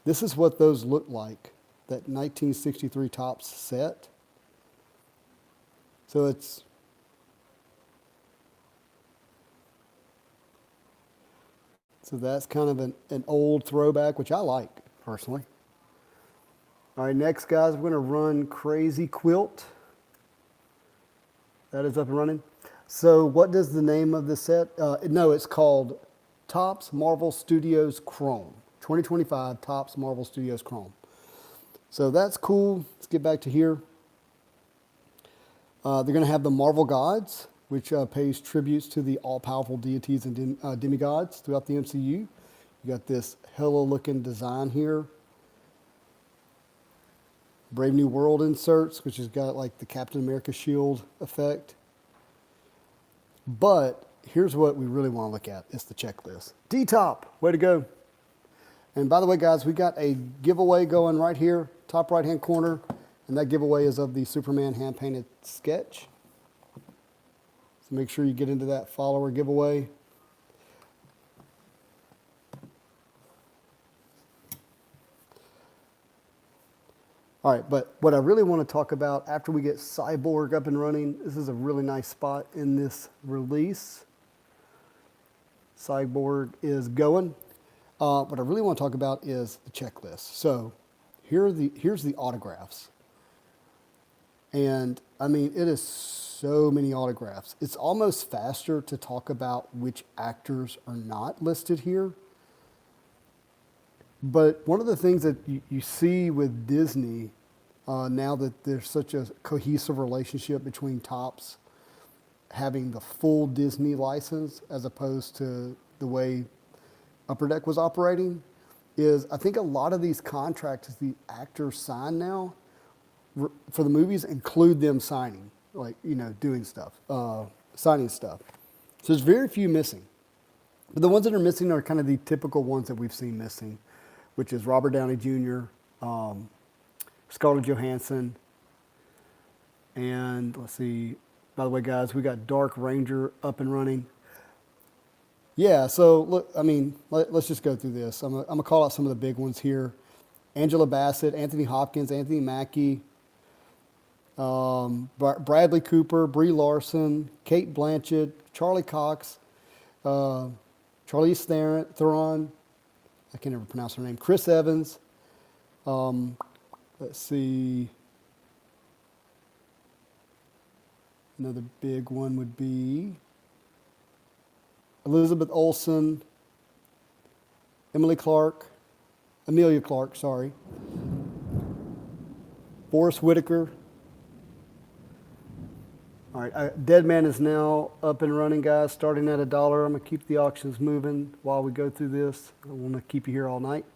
this is what those look like, that 1963 Topps set. So that's kind of an old throwback, which I like, personally. All right, next, guys, we're going to run Crazy Quilt. That is up and running. So what does the name of the set? No, it's called Topps Marvel Studios Chrome. 2025 Topps Marvel Studios Chrome. So that's cool. Let's get back to here. They're going to have the Marvel Gods, which pays tributes to the all-powerful deities and demigods throughout the MCU. You got this hella-looking design here. Brave New World inserts, which has got like the Captain America shield effect. But here's what we really want to look at. It's the checklist. D-Top, way to go. And by the way, guys, we got a giveaway going right here, top right-hand corner. And that giveaway is of the Superman hand-painted sketch. So make sure you get into that follower giveaway. All right, but what I really want to talk about after we get Cyborg up and running, this is a really nice spot in this release. Cyborg is going. What I really want to talk about is the checklist. So here's the autographs. And I mean, it is so many autographs. It's almost faster to talk about which actors are not listed here. But one of the things that you see with Disney, now that there's such a cohesive relationship between Topps having the full Disney license as opposed to the way Upper Deck was operating, is I think a lot of these contracts the actors sign now for the movies include them signing, like, doing stuff, signing stuff. So there's very few missing. But the ones that are missing are kind of the typical ones that we've seen missing, which is Robert Downey Jr., Scarlett Johansson, and let's see, by the way, guys, we got Dark Ranger up and running. Yeah, so look, I mean, let's just go through this. I'm gonna call out some of the big ones here. Angela Bassett, Anthony Hopkins, Anthony Mackie, Bradley Cooper, Brie Larson, Kate Blanchett, Charlie Cox, Charlize Theron, I can never pronounce her name, Chris Evans, let's see, another big one would be Elizabeth Olsen, Emilia Clarke, sorry, Forrest Whitaker. All right, Dead Man is now up and running, guys, starting at $1. I'm going to keep the auctions moving while we go through this. I don't want to keep you here all night.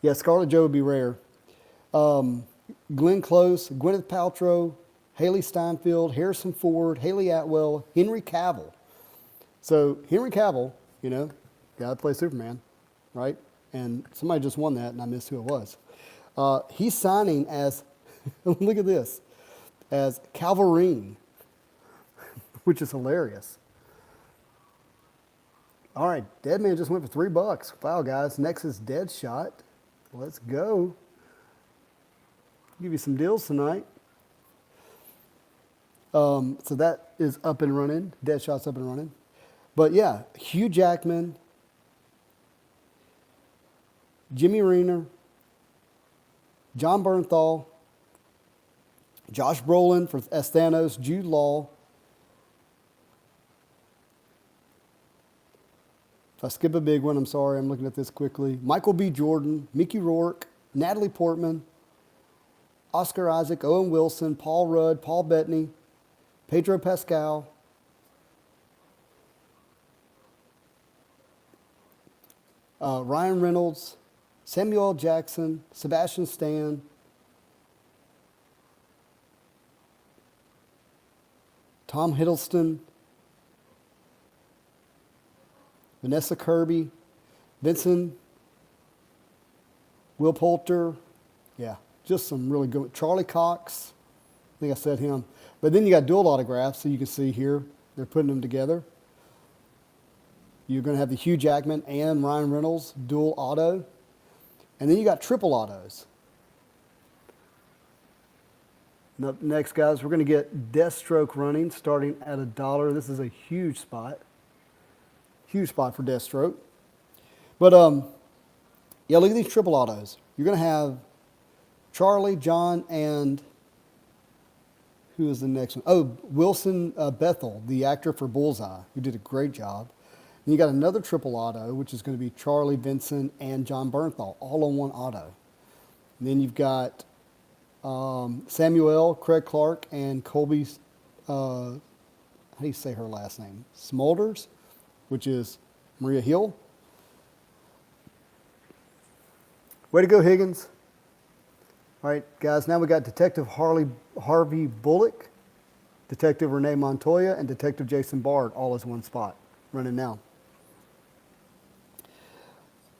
Yeah, Scarlett Jo would be rare. Glenn Close, Gwyneth Paltrow, Haley Steinfeld, Harrison Ford, Haley Atwell, Henry Cavill. So Henry Cavill, guy that plays Superman, right? And somebody just won that, and I missed who it was. He's signing as, look at this, as Calverine, which is hilarious. All right, Dead Man just went for $3. Wow, guys, next is Deadshot. Let's go. Give you some deals tonight. So that is up and running. Deadshot's up and running. But yeah, Hugh Jackman, Jimmy Renner, John Bernthal, Josh Brolin for Thanos, Jude Law. If I skip a big one, I'm sorry, I'm looking at this quickly. Michael B. Jordan, Mickey Rourke, Natalie Portman, Oscar Isaac, Owen Wilson, Paul Rudd, Paul Bettany, Pedro Pascal, Ryan Reynolds, Samuel L. Jackson, Sebastian Stan, Tom Hiddleston, Vanessa Kirby, Vincent, Will Poulter, yeah, just some really good. Charlie Cox, I think I said him. But then you got dual autographs, so you can see here, they're putting them together. You're going to have the Hugh Jackman and Ryan Reynolds dual auto. And then you got triple autos. Up next, guys, we're going to get Deathstroke running, starting at $1. This is a huge spot. Huge spot for Deathstroke. But, yeah, look at these triple autos. You're going to have Charlie, John, and who is the next one? Oh, Wilson Bethel, the actor for Bullseye, who did a great job. And you got another triple auto, which is going to be Charlie, Vincent, and John Bernthal, all on one auto. And then you've got Samuel, Craig Clark, and Colby, how do you say her last name? Smulders, which is Maria Hill. Way to go, Higgins. All right, guys, now we got Detective Harvey Bullock, Detective Renee Montoya, and Detective Jason Bard, all as one spot, running now.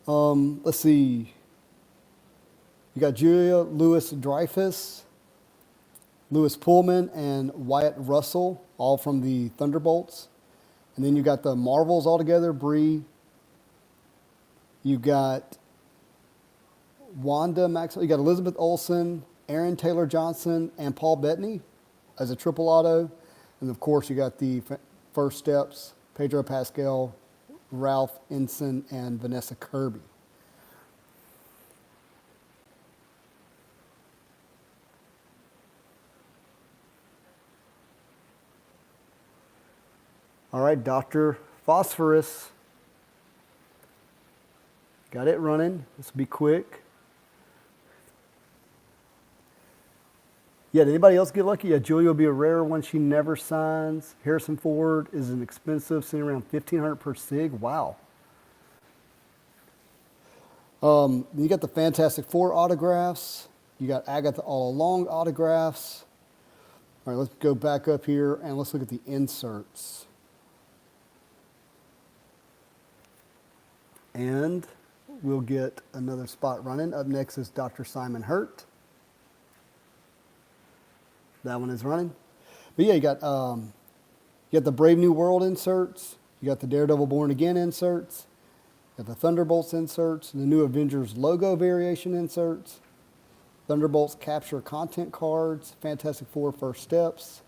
Let's see. You got Julia Louis-Dreyfus, Lewis Pullman, and Wyatt Russell, all from the Thunderbolts. And then you got the Marvels all together, Brie. You got Wanda Maxwell. You got Elizabeth Olsen, Aaron Taylor Johnson and Paul Bettany as a triple auto. And of course, you got the first steps, Pedro Pascal, Ralph Ensign, and Vanessa Kirby. All right, Dr. Phosphorus. Got it running. This will be quick. Yeah, did anybody else get lucky? Yeah, Julia will be a rare one. She never signs. Harrison Ford is an expensive, sitting around $1,500 per sig. Wow. You got the Fantastic Four autographs. You got Agatha All Along autographs. All right, let's go back up here and let's look at the inserts. And we'll get another spot running. Up next is Dr. Simon Hurt. That one is running. But yeah, you got the Brave New World inserts. You got the Daredevil Born Again inserts. You got the Thunderbolts inserts. The new Avengers logo variation inserts. Thunderbolts capture content cards. Fantastic Four first steps.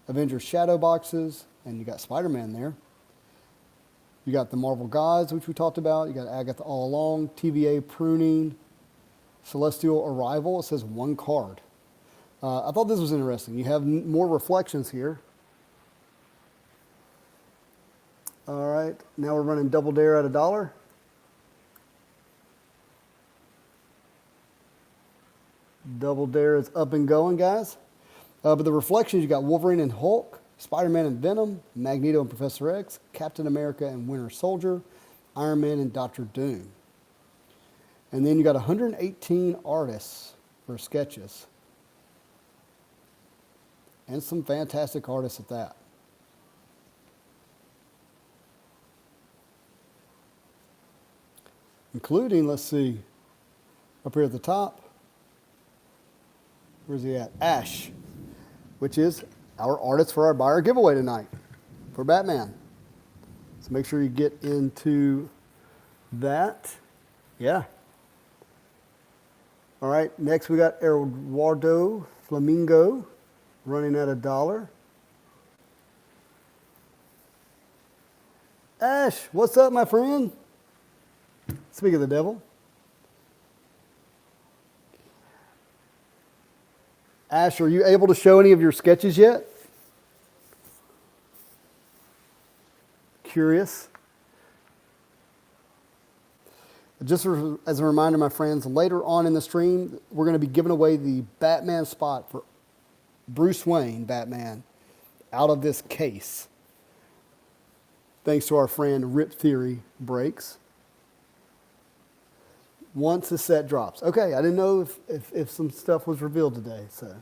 Avengers shadow boxes. And you got Spider-Man there. You got the Marvel Gods, which we talked about. You got Agatha All Along. TVA pruning. Celestial Arrival. It says one card. I thought this was interesting. You have more reflections here. All right, now we're running Double Dare at $1. Double Dare is up and going, guys. But the reflections, you got Wolverine and Hulk, Spider-Man and Venom, Magneto and Professor X, Captain America and Winter Soldier, Iron Man and Doctor Doom. And then you got 118 artists for sketches. And some fantastic artists at that. Including, let's see, up here at the top, where's he at? Ash, which is our artist for our buyer giveaway tonight for Batman. So make sure you get into that. Yeah. All right, next we got Eduardo Flamingo running at $1. Ash, what's up, my friend? Speak of the devil. Ash, are you able to show any of your sketches yet? Curious. Just as a reminder, my friends, later on in the stream, we're going to be giving away the Batman spot for Bruce Wayne, Batman, out of this case. Thanks to our friend Rip Theory Breaks. Once the set drops. Okay, I didn't know if some stuff was revealed today, so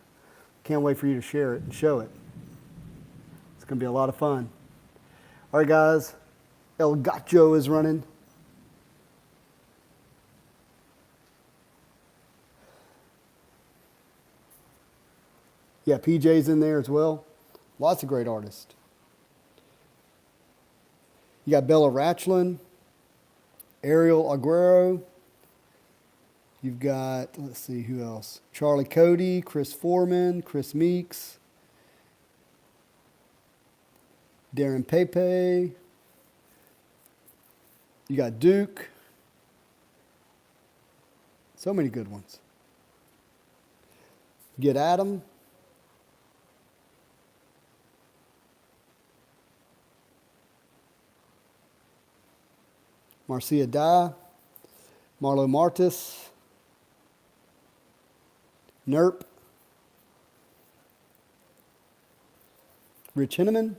can't wait for you to share it and show it. It's going to be a lot of fun. All right, guys, El Gacho is running. Yeah, PJ's in there as well. Lots of great artists. You got Bella Ratchlin, Ariel Aguero. You've got, let's see, who else? Charlie Cody, Chris Foreman, Chris Meeks, Darren Pepe. You got Duke. So many good ones. Get Adam. Marcia Dye, Marlo Martis, Nerp, Rich Hinneman.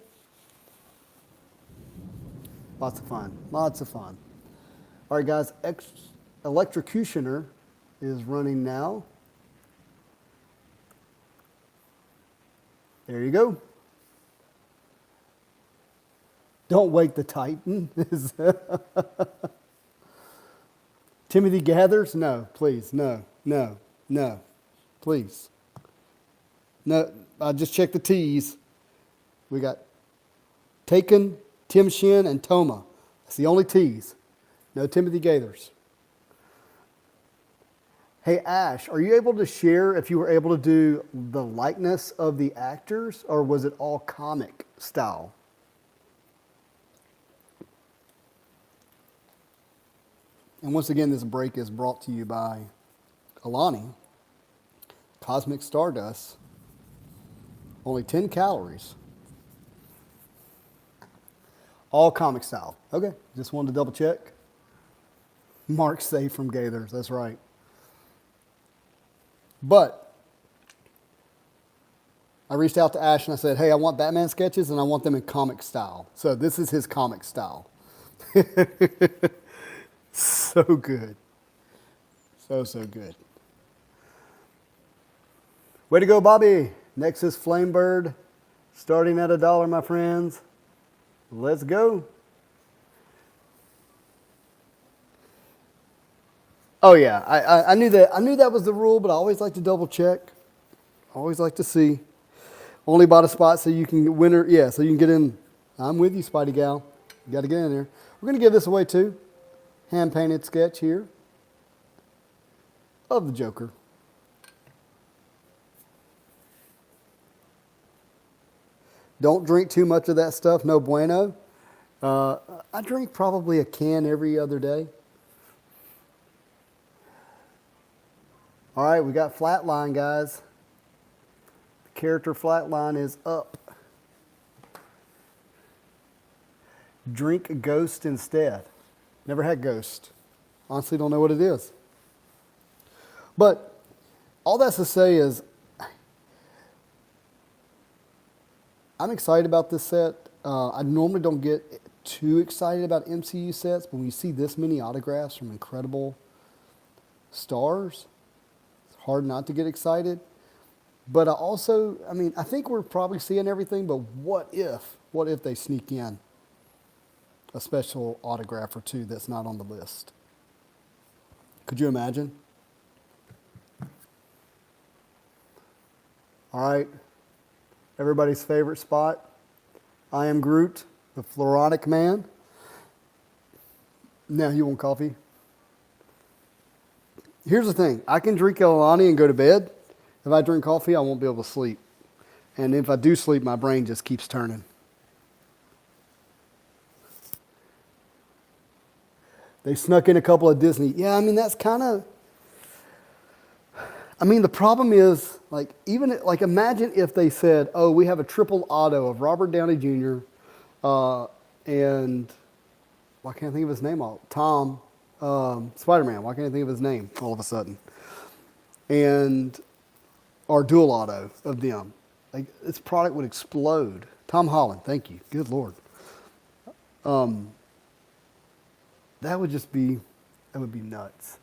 Lots of fun. Lots of fun. All right, guys, Electrocutioner is running now. There you go. Don't wake the Titan. Timothy Gathers? No, please. No, no, no. Please. No, I just checked the T's. We got Taken, Tim Shin, and Toma. That's the only T's. No Timothy Gathers. Hey, Ash, are you able to share if you were able to do the likeness of the actors, or was it all comic style? And once again, this break is brought to you by Alani Cosmic Stardust. Only 10 calories. All comic style. Okay, just wanted to double check. Mark safe from Gaithers, that's right. But I reached out to Ash and I said, hey, I want Batman sketches and I want them in comic style. So this is his comic style. So good. So good. Way to go, Bobby. Nexus Flamebird, starting at $1, my friends. Let's go. Oh yeah, I knew that. I knew that was the rule, but I always like to double check. Always like to see. Only bought a spot so you can winner. Yeah, so you can get in. I'm with you, Spidey gal. You got to get in there. We're gonna give this away too. Hand painted sketch here of the Joker. Don't drink too much of that stuff. No bueno. I drink probably a can every other day. All right, we got Flatline, guys. The character Flatline is up. Drink Ghost instead. Never had Ghost. Honestly, don't know what it is. But all that's to say is, I'm excited about this set. I normally don't get too excited about MCU sets, but when you see this many autographs from incredible stars, it's hard not to get excited. But I think we're probably seeing everything, but what if they sneak in a special autograph or two that's not on the list? Could you imagine? All right. Everybody's favorite spot. I am Groot, the Floronic Man. Now you want coffee? Here's the thing. I can drink Alani and go to bed. If I drink coffee, I won't be able to sleep. And if I do sleep, my brain just keeps turning. They snuck in a couple of Disney. Yeah, that's kind of... the problem is, imagine if they said, oh, we have a triple auto of Robert Downey Jr. And, I can't think of his name. Tom, Spider-Man. Why can't I think of his name all of a sudden? And our dual auto of them. This product would explode. Tom Holland, thank you. Good Lord. That would be nuts.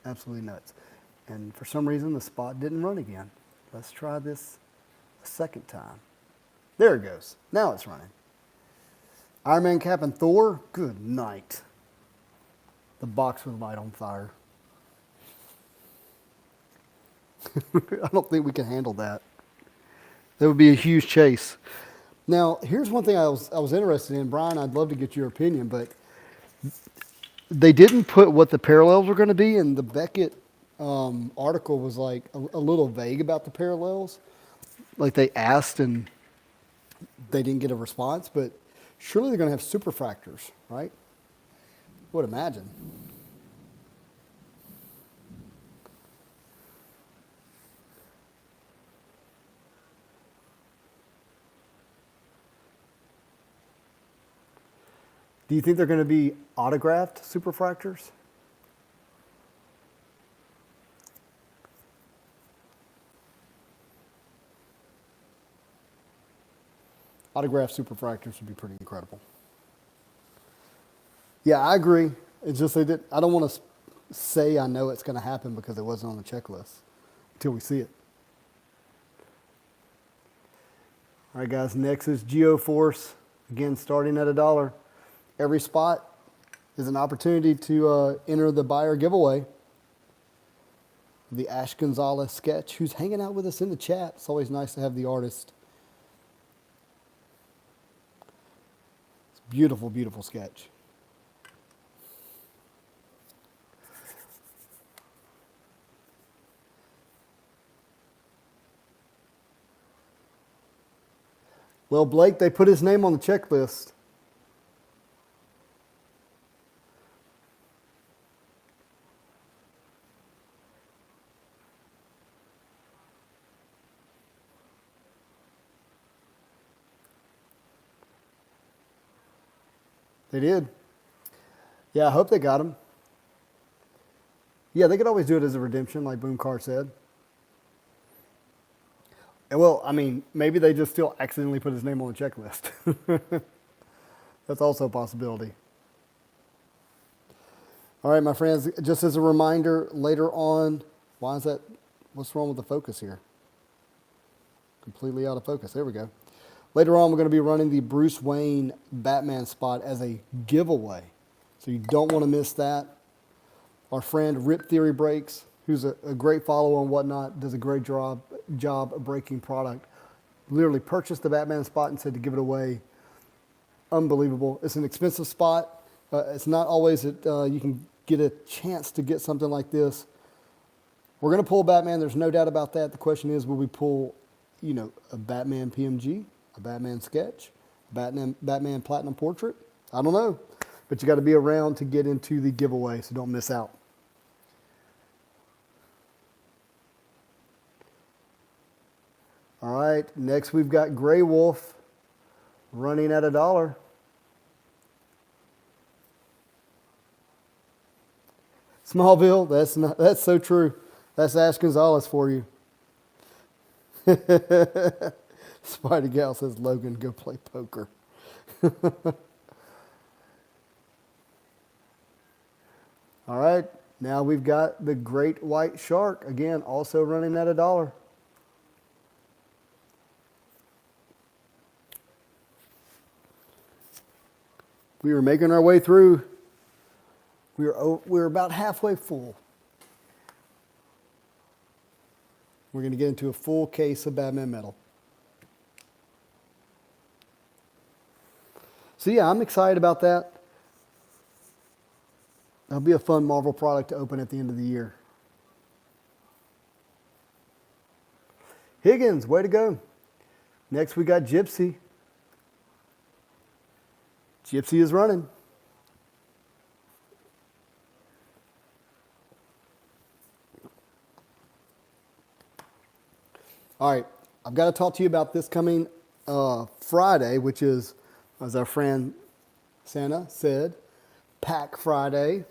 Absolutely nuts. And for some reason, the spot didn't run again. Let's try this a second time. There it goes. Now it's running. Iron Man, Cap, and Thor. Good night. The box was light on fire. I don't think we can handle that. That would be a huge chase. Now, here's one thing I was interested in. Brian, I'd love to get your opinion, but they didn't put what the parallels were going to be, and the Beckett article was a little vague about the parallels. They asked and they didn't get a response, but surely they're going to have superfractors, right? I would imagine. Do you think they're going to be autographed superfractors? Autographed superfractors would be pretty incredible. Yeah, I agree. It's just I don't want to say I know it's going to happen because it wasn't on the checklist until we see it. All right, guys. Next is Geoforce. Again, starting at $1. Every spot is an opportunity to enter the buyer giveaway. The Ash Gonzalez sketch, who's hanging out with us in the chat. It's always nice to have the artist. It's a beautiful, beautiful sketch. Well, Blake, they put his name on the checklist. They did. Yeah, I hope they got him. Yeah, they could always do it as a redemption, like Boom Car said. Well, I mean, maybe they just still accidentally put his name on the checklist. That's also a possibility. All right, my friends, just as a reminder, later on, why is that? What's wrong with the focus here? Completely out of focus. There we go. Later on, we're going to be running the Bruce Wayne Batman spot as a giveaway. So you don't want to miss that. Our friend Rip Theory Brakes, who's a great follower and whatnot, does a great job of breaking product. Literally purchased the Batman spot and said to give it away. Unbelievable. It's an expensive spot. It's not always that you can get a chance to get something like this. We're going to pull Batman. There's no doubt about that. The question is, will we pull, a Batman PMG, a Batman sketch, a Batman Platinum Portrait? I don't know. But you got to be around to get into the giveaway, so don't miss out. All right, next we've got Grey Wolf running at $1. Smallville, that's so true. That's Ash Gonzalez for you. Spider Gal says, Logan, go play poker. All right, now we've got the Great White Shark, again, also running at $1. We were making our way through. We were about halfway full. We're going to get into a full case of Batman metal. So yeah, I'm excited about that. That'll be a fun Marvel product to open at the end of the year. Higgins, way to go. Next we got Gypsy. Gypsy is running. All right, I've got to talk to you about this coming Friday, which is, as our friend Santa said, Pack Friday.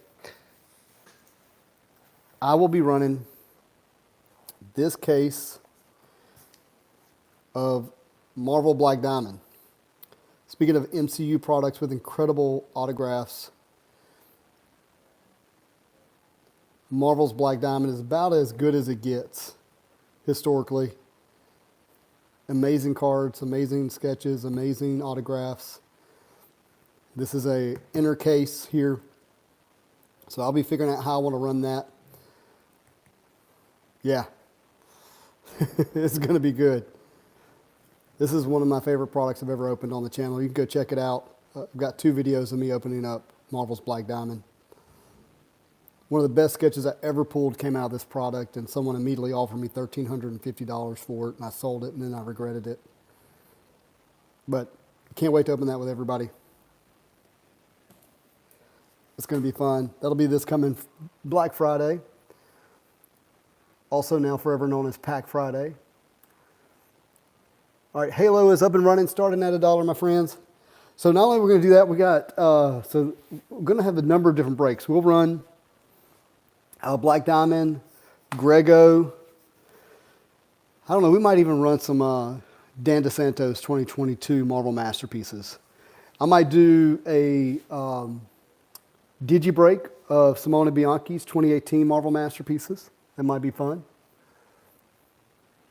I will be running this case of Marvel Black Diamond. Speaking of MCU products with incredible autographs, Marvel's Black Diamond is about as good as it gets historically. Amazing cards, amazing sketches, amazing autographs. This is a inner case here. So I'll be figuring out how I want to run that. Yeah. It's going to be good. This is one of my favorite products I've ever opened on the channel. You can go check it out. I've got 2 videos of me opening up Marvel's Black Diamond. One of the best sketches I ever pulled came out of this product, and someone immediately offered me $1,350 for it, and I sold it, and then I regretted it. But I can't wait to open that with everybody. It's going to be fun. That'll be this coming Black Friday, also now forever known as Pack Friday. All right, Halo is up and running, starting at $1, my friends. So not only are we going to do that, we got, so we're going to have a number of different breaks. We'll run Black Diamond, Grego. I don't know, we might even run some Dan DeSantos 2022 Marvel Masterpieces. I might do a Digi break of Simone Bianchi's 2018 Marvel Masterpieces. That might be fun.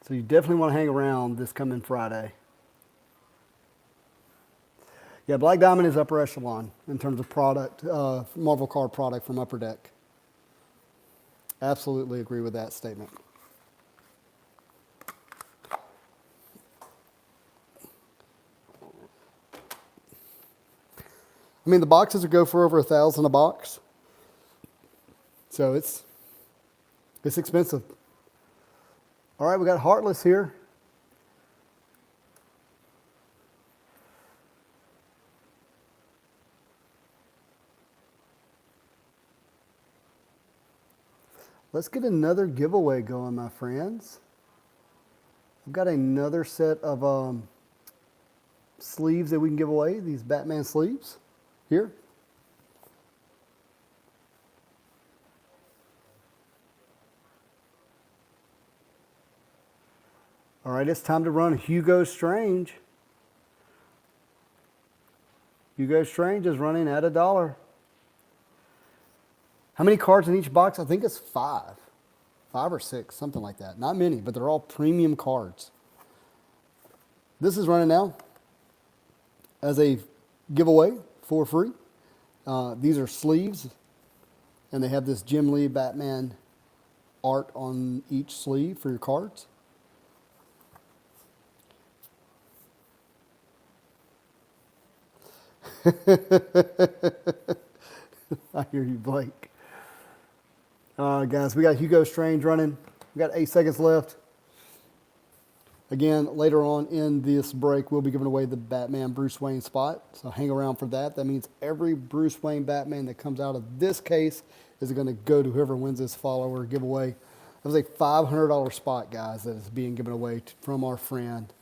So you definitely want to hang around this coming Friday. Yeah, Black Diamond is upper echelon in terms of product, Marvel card product from Upper Deck. Absolutely agree with that statement. I mean, the boxes go for over $1,000 a box. So it's expensive. All right, we got Heartless here. let's get another giveaway going, my friends. I've got another set of sleeves that we can give away, these Batman sleeves here. All right, it's time to run Hugo Strange. Hugo Strange is running at $1. How many cards in each box? I think it's 5. 5 or 6, something like that. Not many, but they're all premium cards. This is running now as a giveaway for free. These are sleeves, and they have this Jim Lee Batman art on each sleeve for your cards. I hear you, Blake. Guys, we got Hugo Strange running. We got 8 seconds left. Again, later on in this break, we'll be giving away the Batman Bruce Wayne spot. So hang around for that. That means every Bruce Wayne Batman that comes out of this case is going to go to whoever wins this follower giveaway. That was a $500 spot, guys, that is being given away from our friend,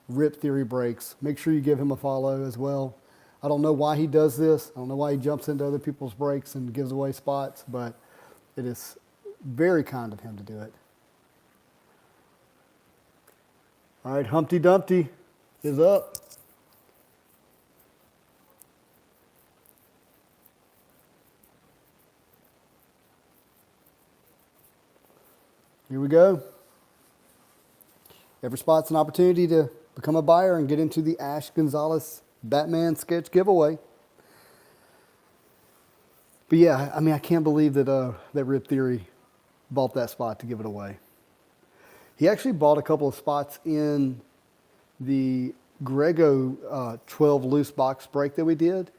Rip Theory Breaks. Make sure you give him a follow as well. I don't know why he does this. I don't know why he jumps into other people's breaks and gives away spots, but it is very kind of him to do it. All right, Humpty Dumpty is up. Here we go. Every spot's an opportunity to become a buyer and get into the Ash Gonzalez Batman sketch giveaway. But yeah, I mean, I can't believe that that Rip Theory bought that spot to give it away. He actually bought a couple of spots in the Grego 12 loose box break that we did.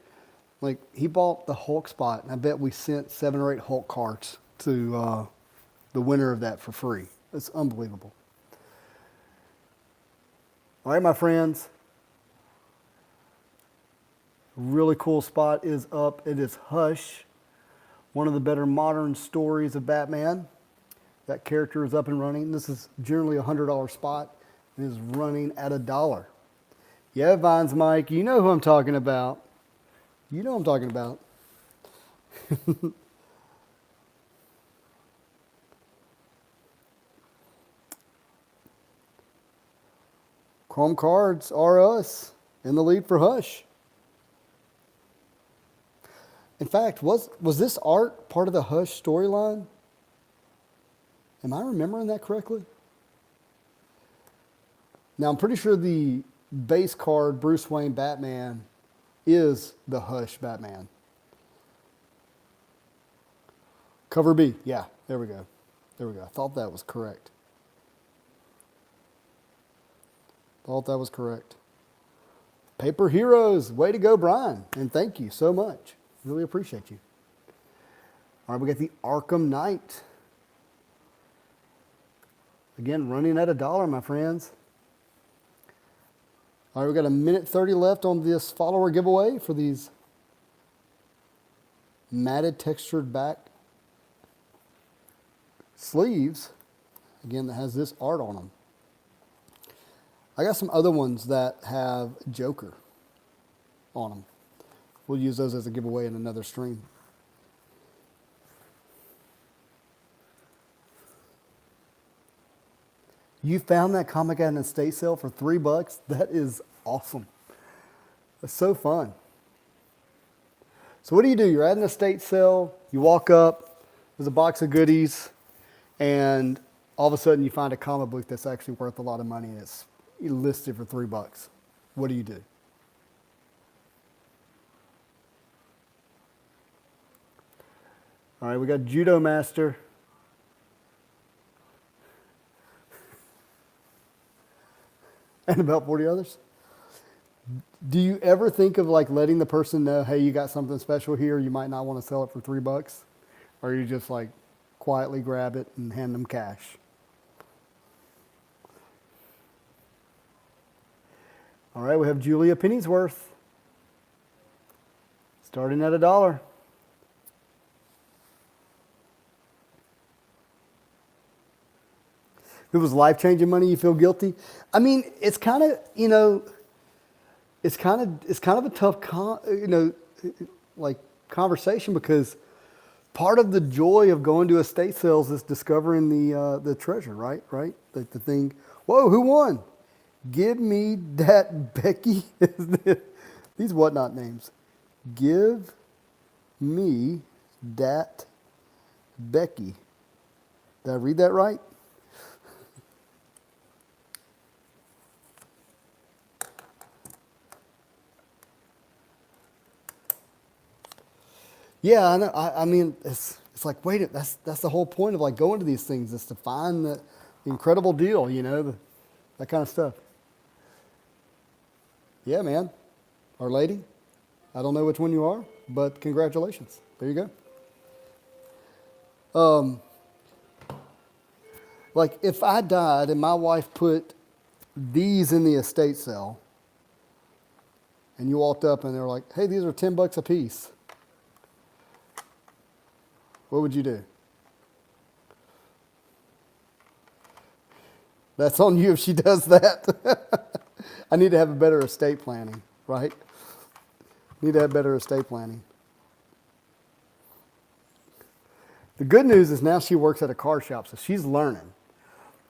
Like, he bought the Hulk spot, and I bet we sent 7 or 8 Hulk cards to the winner of that for free. It's unbelievable. All right, my friends. Really cool spot is up. It is Hush, one of the better modern stories of Batman. That character is up and running. This is generally a $100 spot. It is running at $1. Yeah, Vines Mike, you know who I'm talking about. You know what I'm talking about. Chrome cards are us in the lead for Hush. In fact, was this art part of the Hush storyline? Am I remembering that correctly? Now, I'm pretty sure the base card, Bruce Wayne Batman, is the Hush Batman. Cover B. Yeah, there we go. There we go. I thought that was correct. Thought that was correct. Paper Heroes. Way to go, Brian. And thank you so much. Really appreciate you. All right, we got the Arkham Knight. Again, running at $1, my friends. All right, we got a minute 30 left on this follower giveaway for these matted textured back sleeves. Again, that has this art on them. I got some other ones that have Joker on them. We'll use those as a giveaway in another stream. You found that comic at an estate sale for $3? That is awesome. That's so fun. So what do? You're at an estate sale, you walk up, there's a box of goodies, and all of a sudden you find a comic book that's actually worth a lot of money and it's listed for $3. What do you do? All right, we got Judo Master. And about 40 others. Do you ever think of like letting the person know, hey, you got something special here, you might not want to sell it for $3? Or you just like quietly grab it and hand them cash? All right, we have Julia Pennyworth. Starting at $1. it was life-changing money, you feel guilty. I mean, it's kind of, it's kind of a tough, like conversation, because part of the joy of going to estate sales is discovering the treasure, right? Right? The thing. Whoa, who won? Give me that Becky. These whatnot names. Give me that Becky. Did I read that right? Yeah, I know. I mean, it's like, wait, that's the whole point of like going to these things, is to find the incredible deal, that kind of stuff. Yeah, man. Our Lady. I don't know which one you are, but congratulations. There you go. Like if I died and my wife put these in the estate sale, and you walked up and they were like, "Hey, these are $10 a piece," what would you do? That's on you if she does that. I need to have a better estate planning, right? Need to have better estate planning. The good news is now she works at a car shop, so she's learning.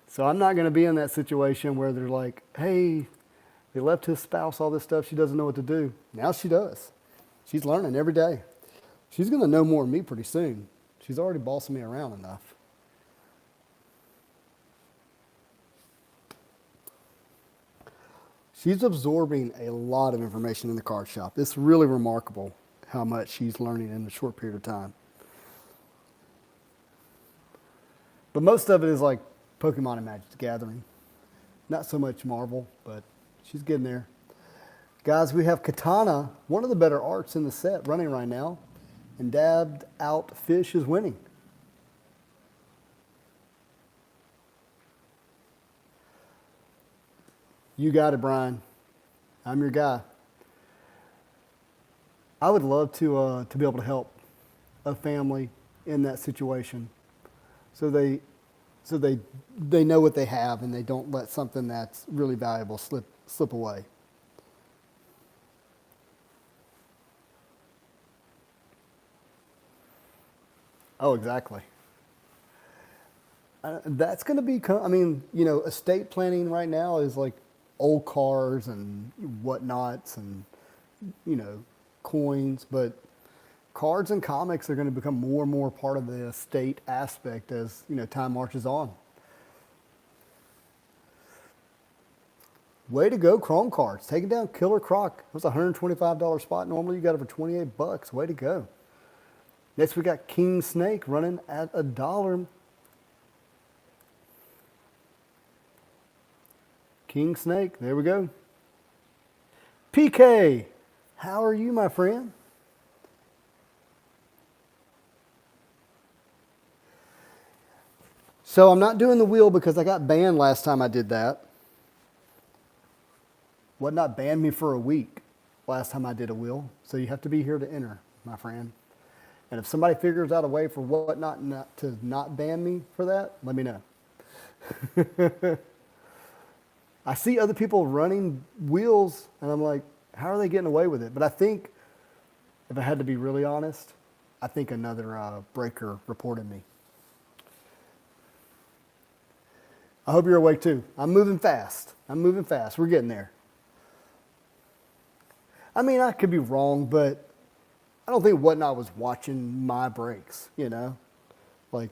So I'm not going to be in that situation where they're like, "Hey, they left his spouse all this stuff. She doesn't know what to do." Now she does. She's learning every day. She's going to know more than me pretty soon. She's already bossing me around enough. She's absorbing a lot of information in the car shop. It's really remarkable how much she's learning in a short period of time. But most of it is like Pokemon and Magic the Gathering. Not so much Marvel, but she's getting there. Guys, we have Katana, one of the better arts in the set, running right now. And Dabbed Out Fish is winning. You got it, Brian. I'm your guy. I would love to be able to help a family in that situation, so they know what they have and they don't let something that's really valuable slip away. Oh, exactly. That's going to be, I mean, estate planning right now is like old cars and whatnots and, coins, but cards and comics are going to become more and more part of the estate aspect as, time marches on. Way to go, Chrome Cards. Taking down Killer Croc. It was a $125 spot. Normally you got it for $28. Way to go. Next we got King Snake running at $1. King Snake, there we go. PK, how are you, my friend? So I'm not doing the wheel because I got banned last time I did that. Whatnot banned me for a week last time I did a wheel. So you have to be here to enter, my friend. And if somebody figures out a way for Whatnot to not ban me for that, let me know. I see other people running wheels, and I'm like, how are they getting away with it? But I think, if I had to be really honest, I think another breaker reported me. I hope you're awake too. I'm moving fast. We're getting there. I mean, I could be wrong, but I don't think Whatnot was watching my breaks, Like,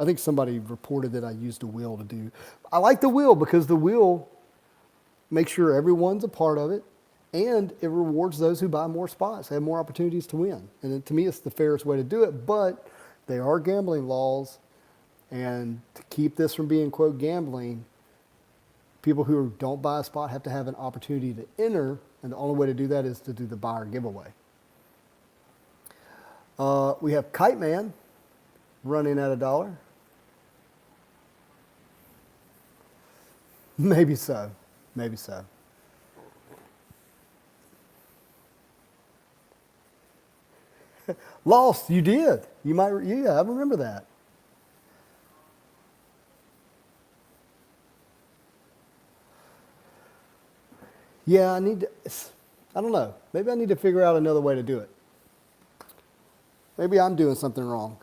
I think somebody reported that I used a wheel to do. I like the wheel because the wheel makes sure everyone's a part of it, and it rewards those who buy more spots. They have more opportunities to win. And to me, it's the fairest way to do it, but they are gambling laws. And to keep this from being, quote, gambling, people who don't buy a spot have to have an opportunity to enter, and the only way to do that is to do the buyer giveaway. We have Kite Man running at $1. Maybe so. Lost, you did. Yeah, I remember that. Yeah, I don't know. Maybe I need to figure out another way to do it. Maybe I'm doing something wrong.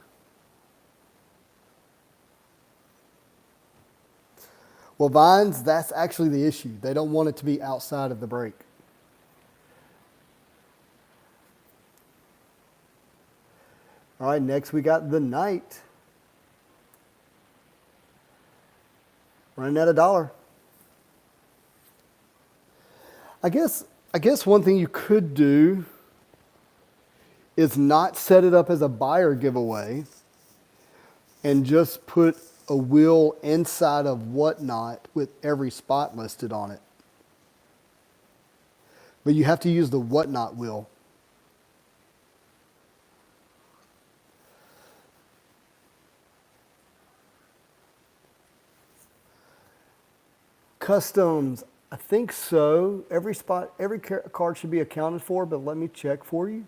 Well, vines, that's actually the issue. They don't want it to be outside of the break. All right, next we got the night. Running at $1. I guess one thing you could do is not set it up as a buyer giveaway and just put a wheel inside of Whatnot with every spot listed on it. But you have to use the Whatnot wheel. Customs, I think so. Every card should be accounted for, but let me check for you.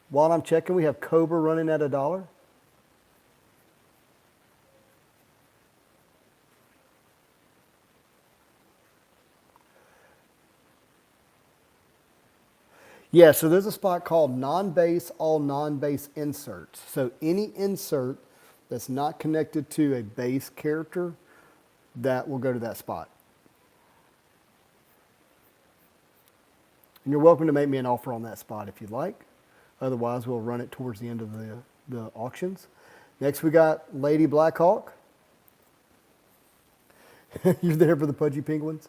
While I'm checking, we have Cobra running at $1. Yeah, so there's a spot called non-base, all non-base inserts. So any insert that's not connected to a base character, that will go to that spot. And you're welcome to make me an offer on that spot if you'd like. Otherwise, we'll run it towards the end of the auctions. Next, we got Lady Blackhawk. You're there for the Pudgy Penguins?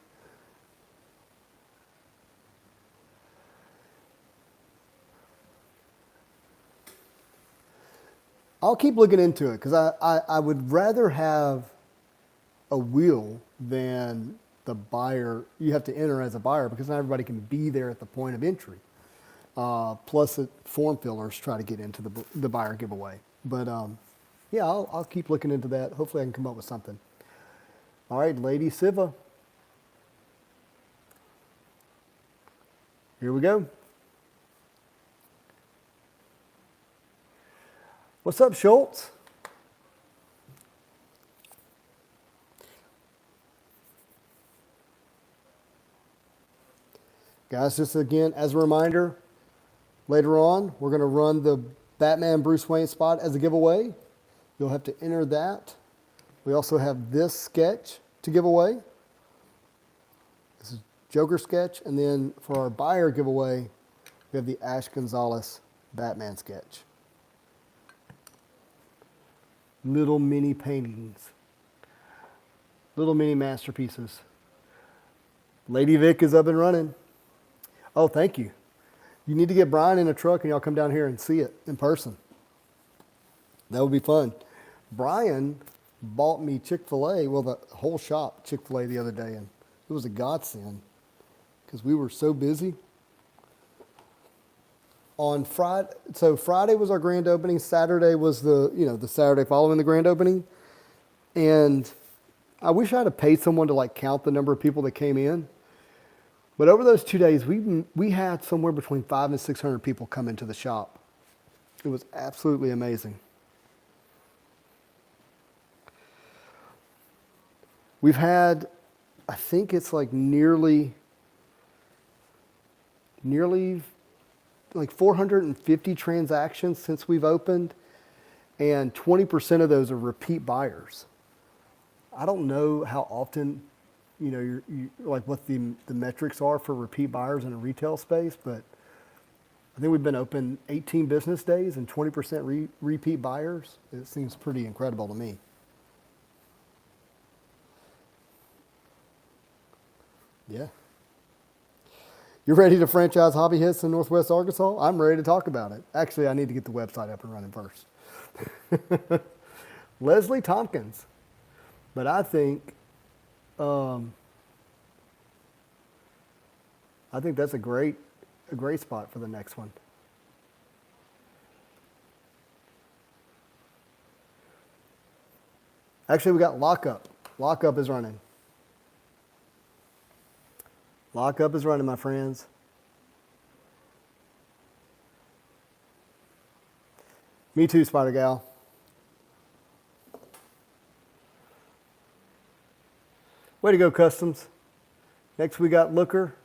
I'll keep looking into it because I would rather have a wheel than the buyer. You have to enter as a buyer because not everybody can be there at the point of entry. Plus, the form fillers try to get into the buyer giveaway. But yeah, I'll keep looking into that. Hopefully, I can come up with something. All right, Lady Siva. Here we go. What's up, Schultz? Guys, just again, as a reminder, later on, we're going to run the Batman Bruce Wayne spot as a giveaway. You'll have to enter that. We also have this sketch to give away. This is Joker sketch. And then for our buyer giveaway, we have the Ash Gonzalez Batman sketch. Little mini paintings. Little mini masterpieces. Lady Vic is up and running. Oh, thank you. You need to get Brian in a truck and y'all come down here and see it in person. That would be fun. Brian bought me Chick-fil-A, well, the whole shop Chick-fil-A the other day, and it was a godsend because we were so busy. On Friday, so Friday was our grand opening. Saturday was the Saturday following the grand opening. And I wish I had paid someone to count the number of people that came in. But over those 2 days, we had somewhere between 500 and 600 people come into the shop. It was absolutely amazing. We've had, I think it's nearly 450 transactions since we've opened, and 20% of those are repeat buyers. I don't know how often, what the metrics are for repeat buyers in a retail space, but I think we've been open 18 business days and 20% repeat buyers. It seems pretty incredible to me. Yeah. You're ready to franchise Hobby Hits in Northwest Arkansas? I'm ready to talk about it. Actually, I need to get the website up and running first. Leslie Tompkins. But I think that's a great spot for the next one. Actually, we got Lockup. Lockup is running. Lockup is running, my friends. Me too, Spider Gal. Way to go, Customs. Next we got Looker.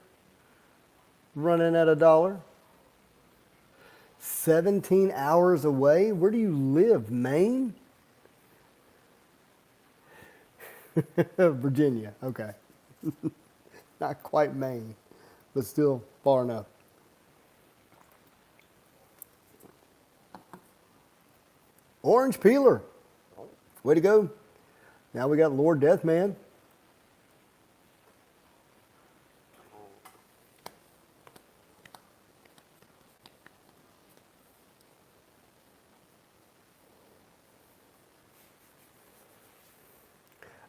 running at $1. 17 hours away? Where do you live, Maine? Virginia, okay. Not quite Maine, but still far enough. Orange peeler. Way to go. Now we got Lord Deathman.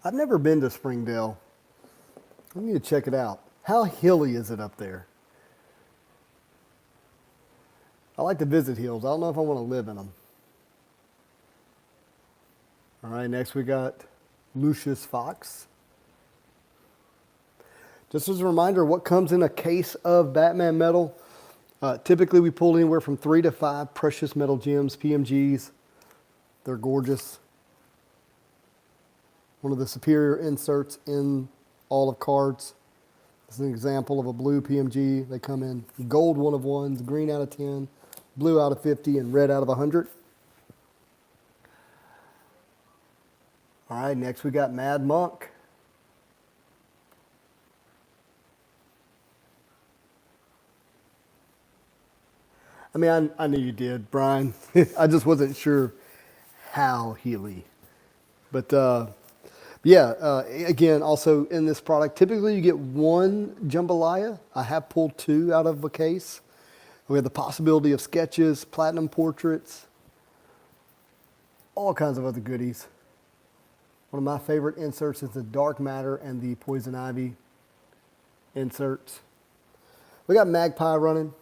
I've never been to Springdale. I need to check it out. How hilly is it up there? I like to visit hills. I don't know if I want to live in them. All right, next we got Lucius Fox. Just as a reminder, what comes in a case of Batman metal? Typically, we pull anywhere from 3 to 5 precious metal gems, PMGs. They're gorgeous. One of the superior inserts in all of cards. This is an example of a blue PMG. They come in gold 1 of 1s, green out of 10, blue out of 50, and red out of 100. All right, next we got Mad Monk. I mean, I knew you did, Brian. I just wasn't sure how Healy. But again, also in this product, typically you get 1 jambalaya. I have pulled 2 out of a case. We have the possibility of sketches, platinum portraits, all kinds of other goodies. One of my favorite inserts is the Dark Matter and the Poison Ivy inserts. We got Magpie running.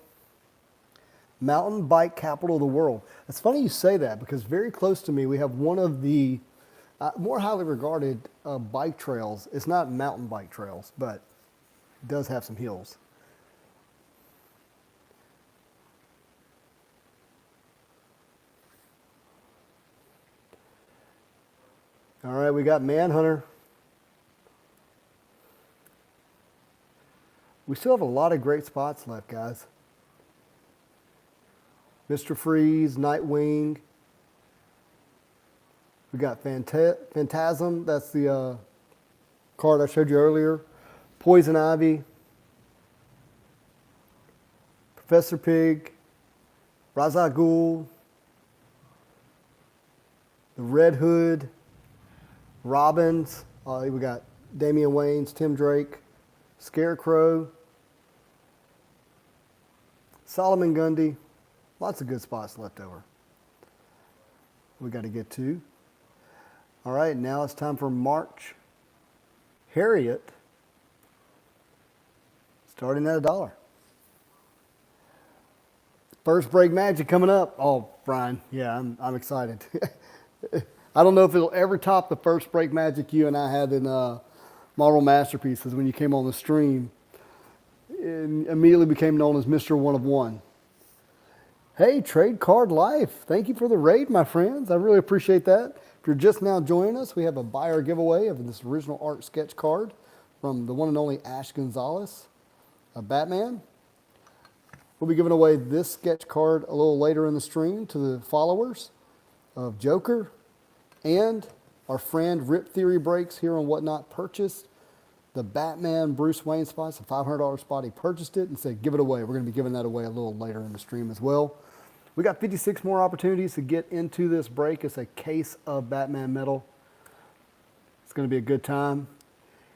Mountain bike capital of the world. It's funny you say that because very close to me we have one of the more highly regarded bike trails. It's not mountain bike trails, but it does have some hills. All right, we got Manhunter. We still have a lot of great spots left, guys. Mr. Freeze, Nightwing. We got Phantasm. That's the card I showed you earlier. Poison Ivy. Professor Pig. Ra's al Ghul. The Red Hood. Robins. We got Damian Wayans, Tim Drake. Scarecrow. Solomon Grundy. Lots of good spots left over. We got to get to. All right, now it's time for March. Harriet, starting at $1. First break magic coming up. Oh, Brian, yeah, I'm excited. I don't know if it'll ever top the first break magic you and I had in Marvel Masterpieces when you came on the stream. It immediately became known as Mr. One of One. Hey, Trade Card Life. Thank you for the raid, my friends. I really appreciate that. If you're just now joining us, we have a buyer giveaway of this original art sketch card from the one and only Ash Gonzalez, a Batman. We'll be giving away this sketch card a little later in the stream to the followers of Joker and our friend Rip Theory Breaks here on Whatnot purchased the Batman Bruce Wayne spots, a $500 spot. He purchased it and said, give it away. We're going to be giving that away a little later in the stream as well. We got 56 more opportunities to get into this break. It's a case of Batman metal. It's going to be a good time.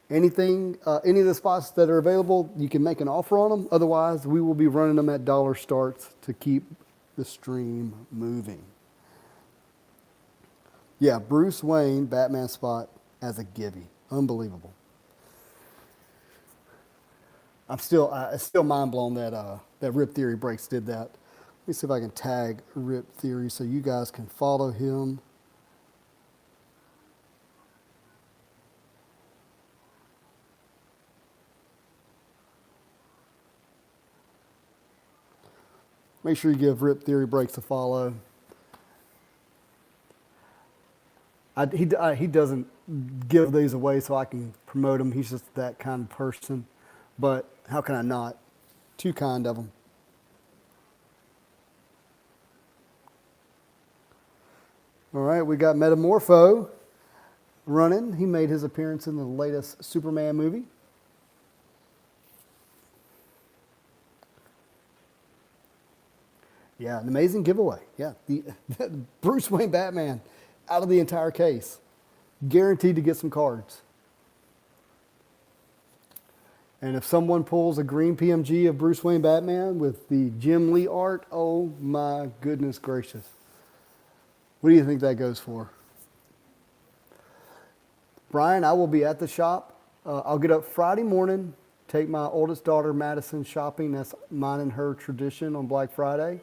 Any of the spots that are available, you can make an offer on them. Otherwise, we will be running them at dollar starts to keep the stream moving. Yeah, Bruce Wayne, Batman spot as a givey. Unbelievable. It's still mind blown that Rip Theory Breaks did that. Let me see if I can tag Rip Theory so you guys can follow him. Make sure you give Rip Theory Breaks a follow. He doesn't give these away so I can promote him. He's just that kind of person. But how can I not? Too kind of them. All right, we got Metamorpho running. He made his appearance in the latest Superman movie. Yeah, an amazing giveaway. Yeah, the Bruce Wayne Batman out of the entire case. Guaranteed to get some cards. And if someone pulls a green PMG of Bruce Wayne Batman with the Jim Lee art, oh my goodness gracious. What do you think that goes for? Brian, I will be at the shop. I'll get up Friday morning, take my oldest daughter, Madison, shopping. That's mine and her tradition on Black Friday.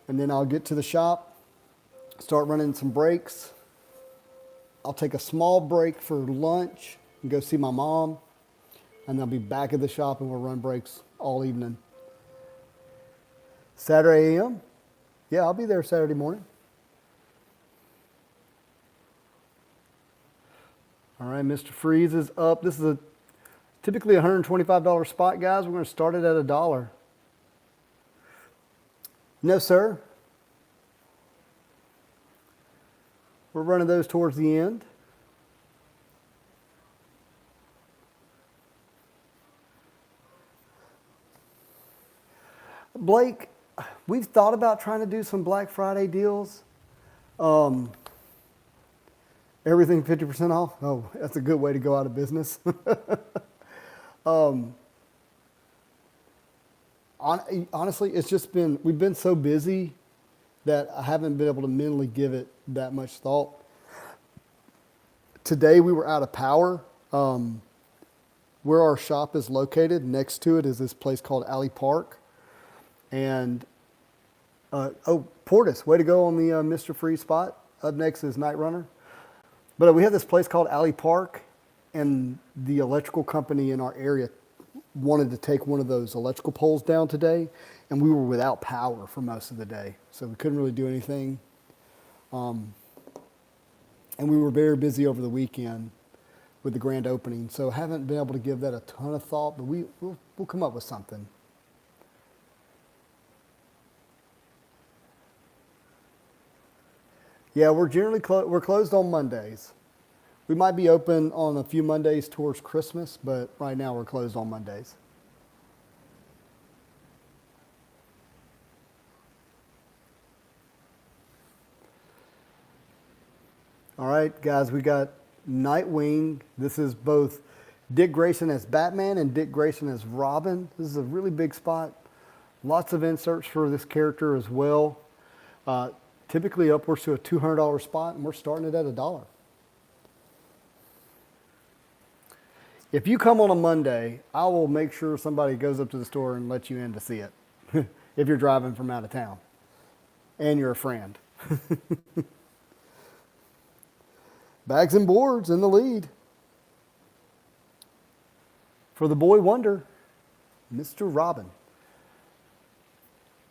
And then I'll get to the shop, start running some breaks. I'll take a small break for lunch and go see my mom. And I'll be back at the shop and we'll run breaks all evening. Saturday a.m.? Yeah, I'll be there Saturday morning. All right, Mr. Freeze is up. This is a typically $125 spot, guys. We're going to start it at $1. No, sir. We're running those towards the end. Blake, we've thought about trying to do some Black Friday deals. Everything 50% off? Oh, that's a good way to go out of business. Honestly, it's just been, we've been so busy that I haven't been able to mentally give it that much thought. Today we were out of power. Where our shop is located, next to it is this place called Alley Park. And, Portis, way to go on the Mr. Freeze spot. Up next is Night Runner. But we have this place called Alley Park, and the electrical company in our area wanted to take one of those electrical poles down today, and we were without power for most of the day, so we couldn't really do anything. And we were very busy over the weekend with the grand opening, so haven't been able to give that a ton of thought, but we'll come up with something. Yeah, we're generally we're closed on Mondays. We might be open on a few Mondays towards Christmas, but right now we're closed on Mondays. All right, guys, we got Nightwing. This is both Dick Grayson as Batman and Dick Grayson as Robin. This is a really big spot. Lots of inserts for this character as well. Typically upwards to a $200 spot, and we're starting it at $1. If you come on a Monday, I will make sure somebody goes up to the store and lets you in to see it if you're driving from out of town and you're a friend. Bags and Boards in the lead. For the Boy Wonder, Mr. Robin.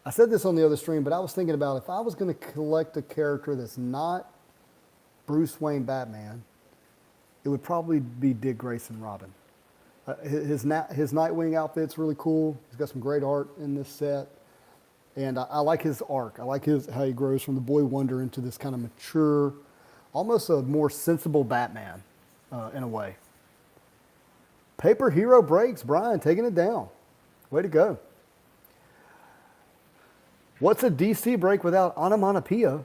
I said this on the other stream, but I was thinking about if I was going to collect a character that's not Bruce Wayne Batman, it would probably be Dick Grayson Robin. His Nightwing outfit's really cool. He's got some great art in this set. And I like his arc. I like how he grows from the Boy Wonder into this kind of mature, almost a more sensible Batman in a way. Paper Hero Breaks, Brian taking it down. Way to go. What's a DC break without onomatopoeia?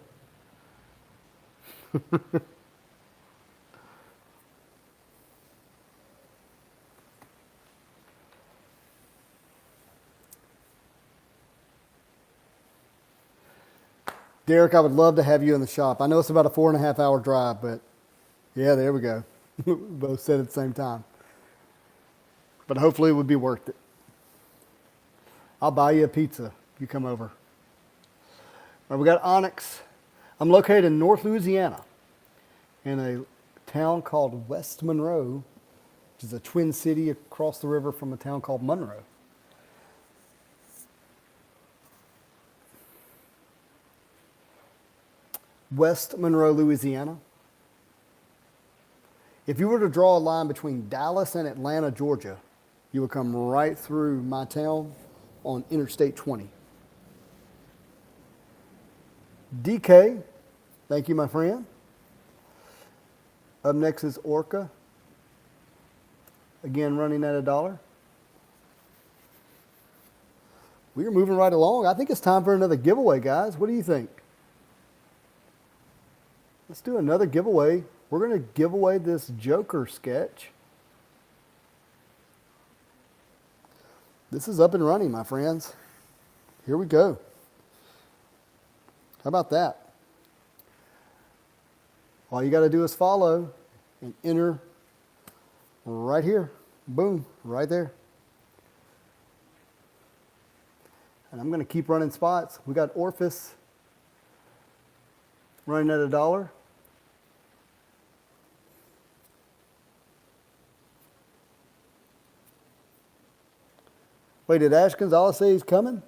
Derek, I would love to have you in the shop. I know it's about a 4.5 hour drive, but yeah, there we go. We both said at the same time. But hopefully it would be worth it. I'll buy you a pizza if you come over. All right, we got Onyx. I'm located in North Louisiana in a town called West Monroe, which is a twin city across the river from a town called Monroe. West Monroe, Louisiana. If you were to draw a line between Dallas and Atlanta, Georgia, you would come right through my town on Interstate 20. DK, thank you, my friend. Up next is Orca. Again, running at $1. We are moving right along. I think it's time for another giveaway, guys. What do you think? Let's do another giveaway. We're going to give away this Joker sketch. This is up and running, my friends. Here we go. How about that? All you got to do is follow and enter right here. Boom, right there. And I'm going to keep running spots. We got Orpheus running at $1. Wait, did Ash Gonzalez say he's coming?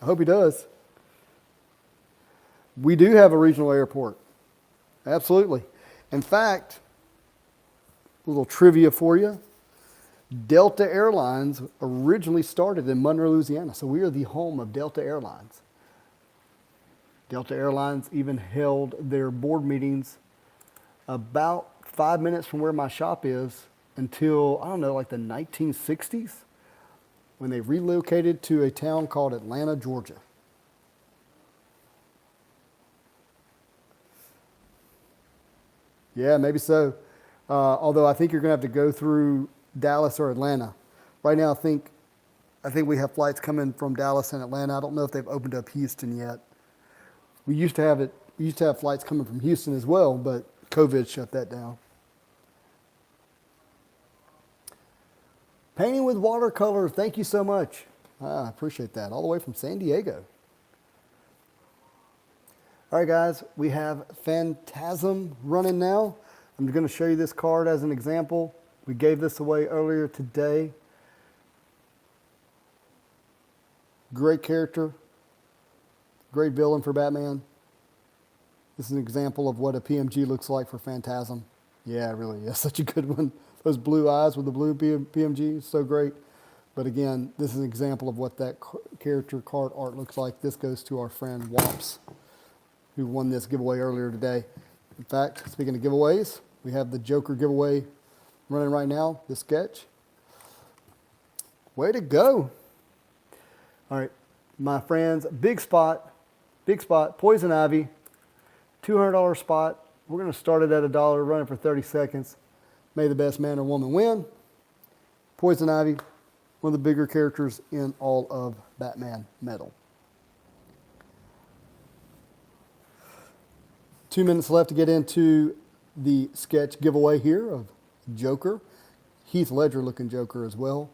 I hope he does. We do have a regional airport. Absolutely. In fact, a little trivia for you. Delta Airlines originally started in Monroe, Louisiana, so we are the home of Delta Airlines. Delta Airlines even held their board meetings about 5 minutes from where my shop is until, I don't know, like the 1960s, when they relocated to a town called Atlanta, Georgia. Yeah, maybe so. Although I think you're going to have to go through Dallas or Atlanta. Right now, I think we have flights coming from Dallas and Atlanta. I don't know if they've opened up Houston yet. We used to have flights coming from Houston as well, but COVID shut that down. Painting with watercolor, thank you so much. I appreciate that. All the way from San Diego. All right, guys, we have Phantasm running now. I'm going to show you this card as an example. We gave this away earlier today. Great character. Great villain for Batman. This is an example of what a PMG looks like for Phantasm. Yeah, really, yeah, such a good one. Those blue eyes with the blue PMG, so great. But again, this is an example of what that character card art looks like. This goes to our friend Wops, who won this giveaway earlier today. In fact, speaking of giveaways, we have the Joker giveaway running right now, this sketch. Way to go. All right, my friends, big spot, Poison Ivy, $200 spot. We're going to start it at $1, running for 30 seconds. May the best man or woman win. Poison Ivy, one of the bigger characters in all of Batman Metal. 2 minutes left to get into the sketch giveaway here of Joker. Heath Ledger looking Joker as well.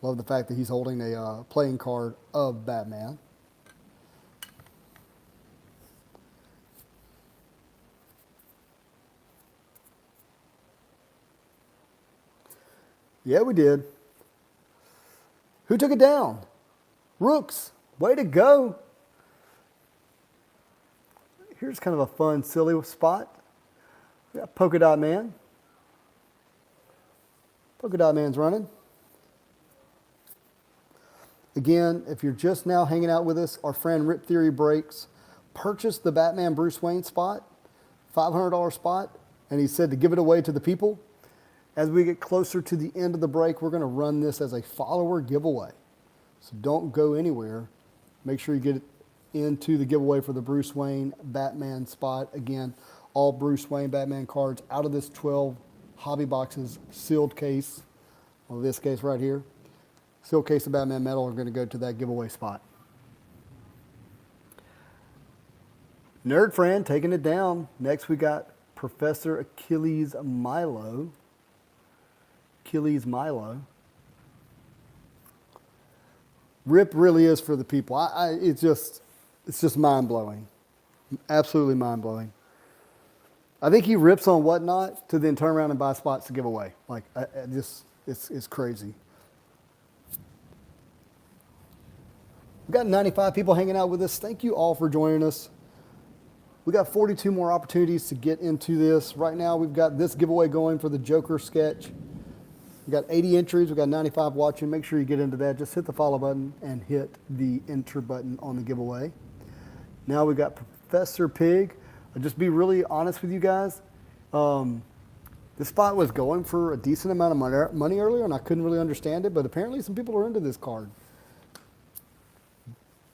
Love the fact that he's holding a playing card of Batman. Yeah, we did. Who took it down? Rooks. Way to go. Here's kind of a fun, silly spot. We got Polka Dot Man. Polka Dot Man's running. Again, if you're just now hanging out with us, our friend Rip Theory Breaks purchased the Batman Bruce Wayne spot, $500 spot, and he said to give it away to the people. As we get closer to the end of the break, we're going to run this as a follower giveaway. So don't go anywhere. Make sure you get into the giveaway for the Bruce Wayne Batman spot. Again, all Bruce Wayne Batman cards out of this 12 hobby boxes sealed case, or this case right here. Sealed case of Batman Metal are going to go to that giveaway spot. Nerd Friend taking it down. Next we got Professor Achilles Milo. Rip really is for the people. It's just mind-blowing. Absolutely mind-blowing. I think he rips on Whatnot to then turn around and buy spots to give away. Like, it's crazy. We've got 95 people hanging out with us. Thank you all for joining us. We got 42 more opportunities to get into this. Right now, we've got this giveaway going for the Joker sketch. We got 80 entries. We got 95 watching. Make sure you get into that. Just hit the follow button and hit the enter button on the giveaway. Now we got Professor Pig. I'll just be really honest with you guys. This spot was going for a decent amount of money earlier, and I couldn't really understand it, but apparently some people are into this card.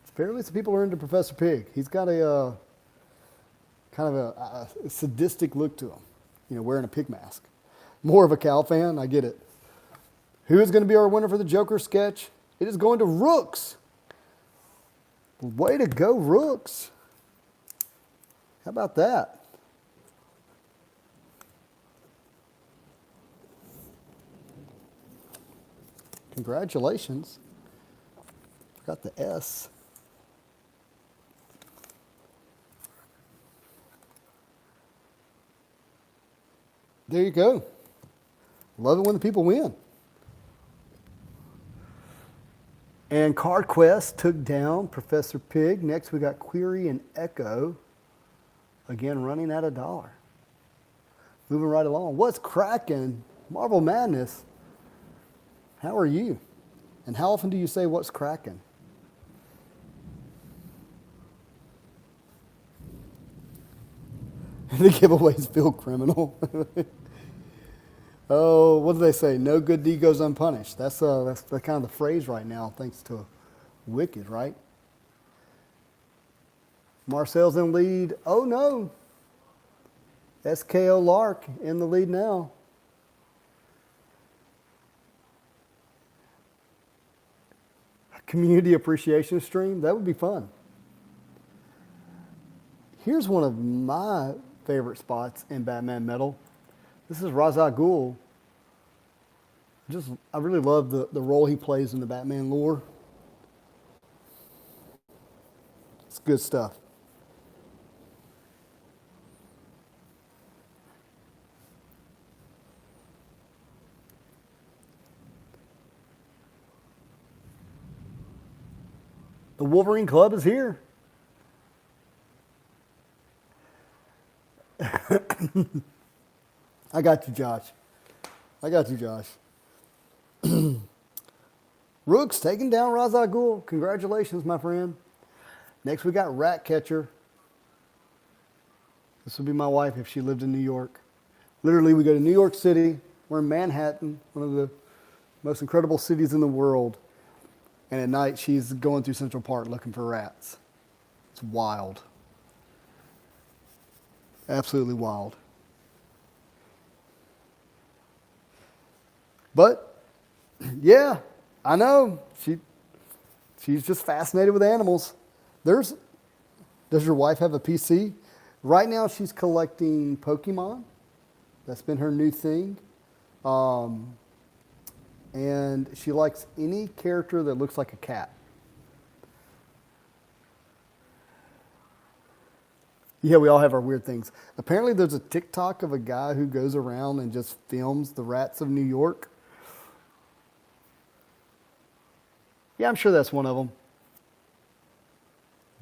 Apparently some people are into Professor Pig. He's got a kind of a sadistic look to him, you know, wearing a pig mask. More of a Cal fan, I get it. Who is going to be our winner for the Joker sketch? It is going to Rooks. Way to go, Rooks. How about that? Congratulations. Got the S. There you go. Love it when the people win. And Card Quest took down Professor Pig. Next we got Query and Echo. Again, running at $1. Moving right along. What's cracking? Marvel Madness. How are you? And how often do you say what's cracking? The giveaways feel criminal. Oh, what do they say? No good deed goes unpunished. That's the kind of the phrase right now, thanks to Wicked, right? Marcel's in lead. Oh no. SKO Lark in the lead now. Community appreciation stream, that would be fun. Here's one of my favorite spots in Batman Metal. This is Ra's al Ghul. I really love the role he plays in the Batman lore. It's good stuff. The Wolverine Club is here. I got you, Josh. I got you, Josh. Rooks taking down Ra's al Ghul. Congratulations, my friend. Next, we got Ratcatcher. This would be my wife if she lived in New York. Literally, we go to New York City. We're in Manhattan, one of the most incredible cities in the world. And at night, she's going through Central Park looking for rats. It's wild. Absolutely wild. But, yeah, I know. She's just fascinated with animals. Does your wife have a PC? Right now, she's collecting Pokemon. That's been her new thing. And she likes any character that looks like a cat. Yeah, we all have our weird things. Apparently there's a TikTok of a guy who goes around and just films the rats of New York. Yeah, I'm sure that's one of them.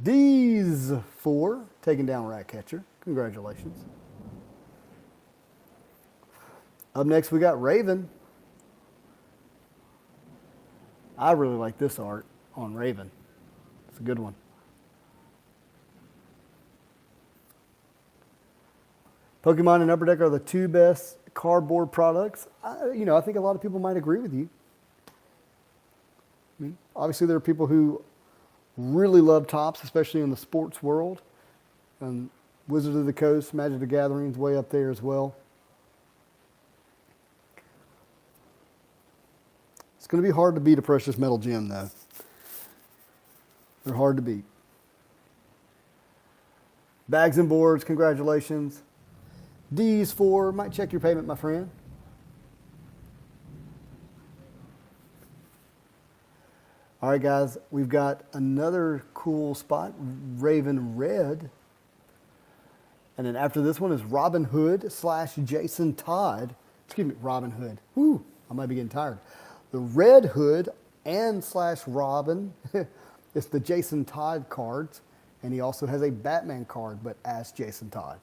These 4 taking down Ratcatcher. Congratulations. Up next we got Raven. I really like this art on Raven. It's a good one. Pokemon and Upper Deck are the 2 best cardboard products. I think a lot of people might agree with you. Obviously, there are people who really love Topps, especially in the sports world. And Wizards of the Coast, Magic the Gathering's way up there as well. It's going to be hard to beat a Precious Metal Gem, though. They're hard to beat. Bags and boards, congratulations. D's 4, might check your payment, my friend. All right, guys, we've got another cool spot, Raven Red. And then after this one is Robin Hood / Jason Todd. Excuse me, Robin Hood. Whew, I might be getting tired. The Red Hood and / Robin. It's the Jason Todd cards. And he also has a Batman card, but as Jason Todd.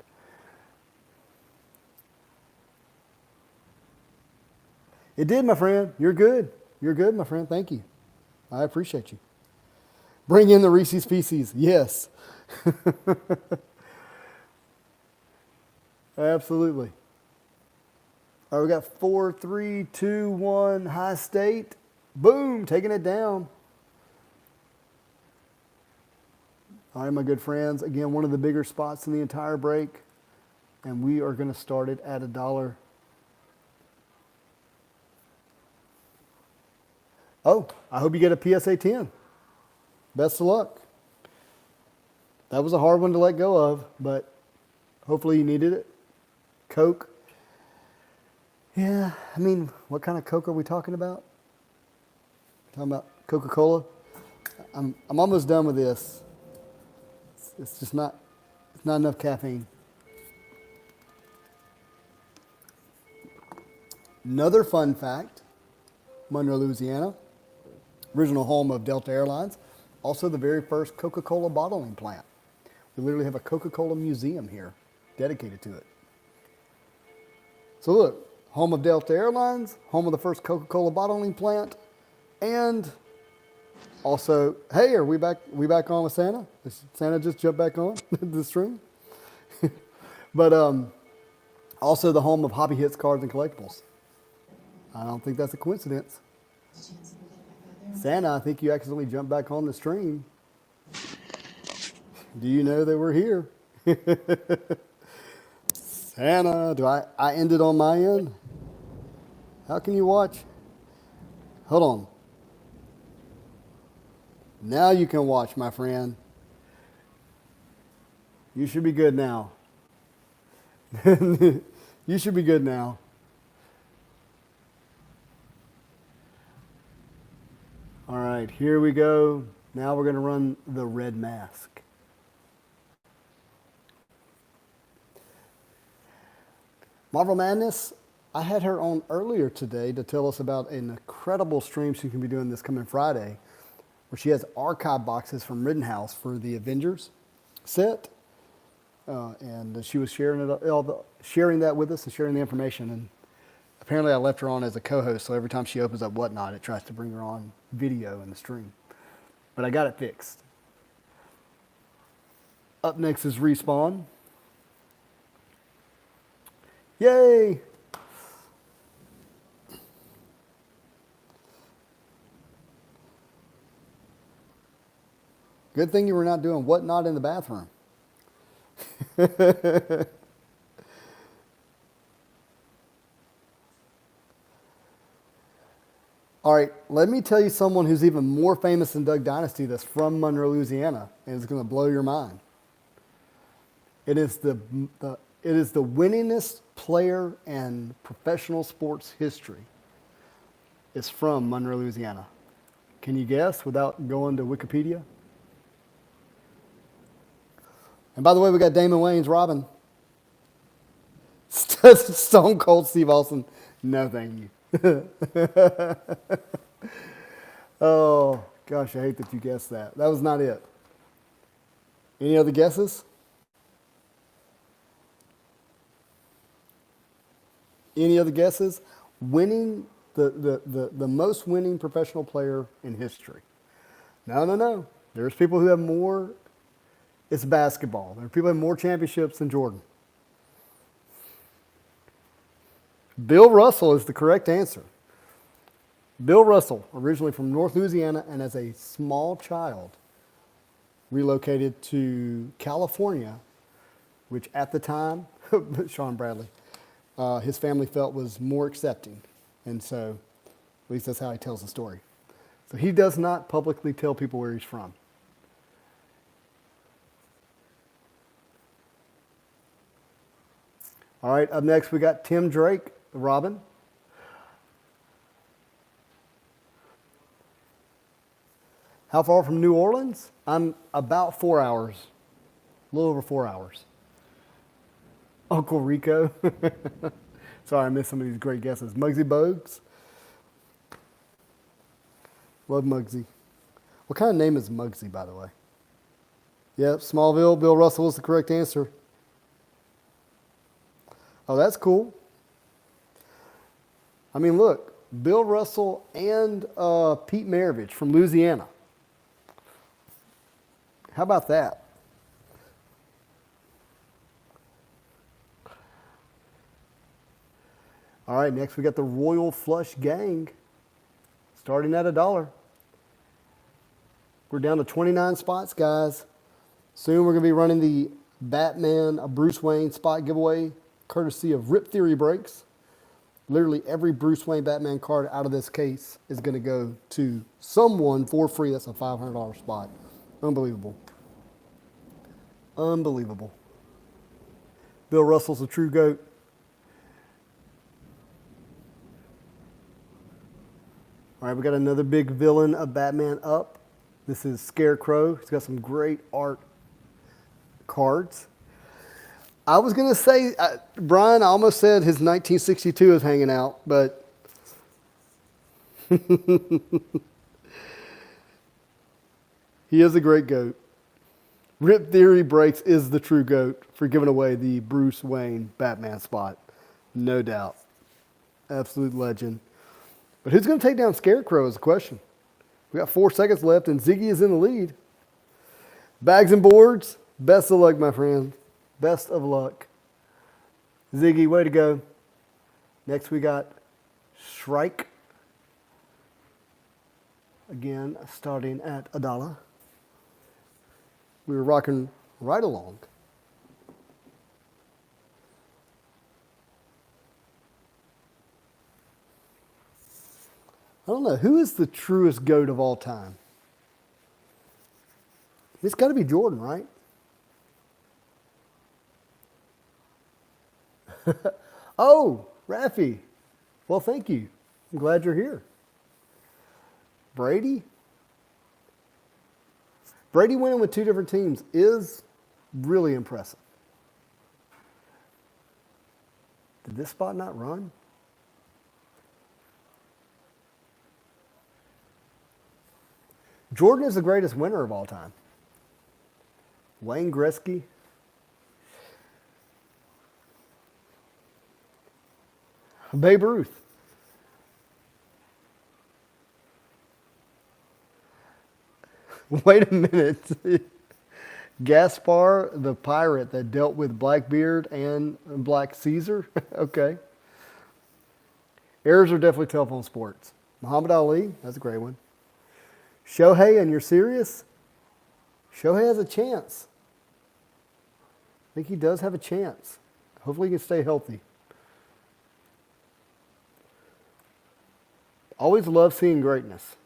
It did, my friend. You're good. You're good, my friend. Thank you. I appreciate you. Bring in the Reese's Pieces. Yes. Absolutely. All right, we got 4, 3, 2, 1, High State. Boom, taking it down. All right, my good friends. Again, one of the bigger spots in the entire break. And we are going to start it at $1. Oh, I hope you get a PSA 10. Best of luck. That was a hard one to let go of, but hopefully you needed it. Coke. Yeah, I mean, what kind of Coke are we talking about? Talking about Coca-Cola? I'm almost done with this. It's just not, it's not enough caffeine. Another fun fact, Monroe, Louisiana, original home of Delta Airlines, also the very first Coca-Cola bottling plant. We literally have a Coca-Cola museum here dedicated to it. So look, home of Delta Airlines, home of the first Coca-Cola bottling plant, and also, hey, are we back on with Santa? Did Santa just jump back on the stream? But also the home of Hobby Hits Cards and Collectibles. I don't think that's a coincidence. Santa, I think you accidentally jumped back on the stream. Do you know that we're here? Santa, do I end it on my end? How can you watch? Hold on. Now you can watch, my friend. You should be good now. You should be good now. All right, here we go. Now we're going to run the red mask. Marvel Madness, I had her on earlier today to tell us about an incredible stream she can be doing this coming Friday, where she has archive boxes from Rittenhouse for the Avengers set. And she was sharing that with us and sharing the information. And apparently I left her on as a co-host, so every time she opens up Whatnot, it tries to bring her on video in the stream. But I got it fixed. Up next is Respawn. Yay! Good thing you were not doing Whatnot in the bathroom. All right, let me tell you someone who's even more famous than Doug Dynasty that's from Monroe, Louisiana, and it's going to blow your mind. It is the winningest player in professional sports history. It's from Monroe, Louisiana. Can you guess without going to Wikipedia? And by the way, we got Damon Wayans, Robin. Stone Cold Steve Austin. No, thank you. Oh, gosh, I hate that you guessed that. That was not it. Any other guesses? Any other guesses? Winning, the most winning professional player in history. No. There's people who have more. It's basketball. There are people who have more championships than Jordan. Bill Russell is the correct answer. Bill Russell, originally from North Louisiana, and as a small child, relocated to California, which at the time, Sean Bradley, his family felt was more accepting. And so, at least that's how he tells the story. So he does not publicly tell people where he's from. All right, up next we got Tim Drake, Robin. How far from New Orleans? I'm about 4 hours, a little over 4 hours. Uncle Rico. Sorry, I missed some of these great guesses. Muggsy Bogues. Love Muggsy. What kind of name is Muggsy, by the way? Yep, Smallville. Bill Russell is the correct answer. Oh, that's cool. I mean, look, Bill Russell and Pete Maravich from Louisiana. How about that? All right, next we got the Royal Flush Gang, starting at $1. We're down to 29 spots, guys. Soon we're going to be running the Batman Bruce Wayne spot giveaway, courtesy of Rip Theory Breaks. Literally every Bruce Wayne Batman card out of this case is going to go to someone for free. That's a $500 spot. Unbelievable. Unbelievable. Bill Russell's a true GOAT. All right, we got another big villain of Batman up. This is Scarecrow. He's got some great art cards. I was going to say, Brian, I almost said his 1962 is hanging out, but he is a great GOAT. Rip Theory Breaks is the true GOAT for giving away the Bruce Wayne Batman spot. No doubt. Absolute legend. But who's going to take down Scarecrow is the question. We got 4 seconds left, and Ziggy is in the lead. Bags and boards, best of luck, my friend. Best of luck. Ziggy, way to go. Next we got Shrike. Again, starting at $1. We were rocking right along. I don't know, who is the truest GOAT of all time? It's got to be Jordan, right? Oh, Rafi. Well, thank you. I'm glad you're here. Brady? Brady winning with 2 different teams is really impressive. Did this spot not run? Jordan is the greatest winner of all time. Wayne Gretzky. Babe Ruth. Wait a minute. Gaspar the pirate that dealt with Blackbeard and Black Caesar. Okay. Errors are definitely tough on sports. Muhammad Ali, that's a great one. Shohei, and you're serious? Shohei has a chance. I think he does have a chance. Hopefully he can stay healthy. Always love seeing greatness.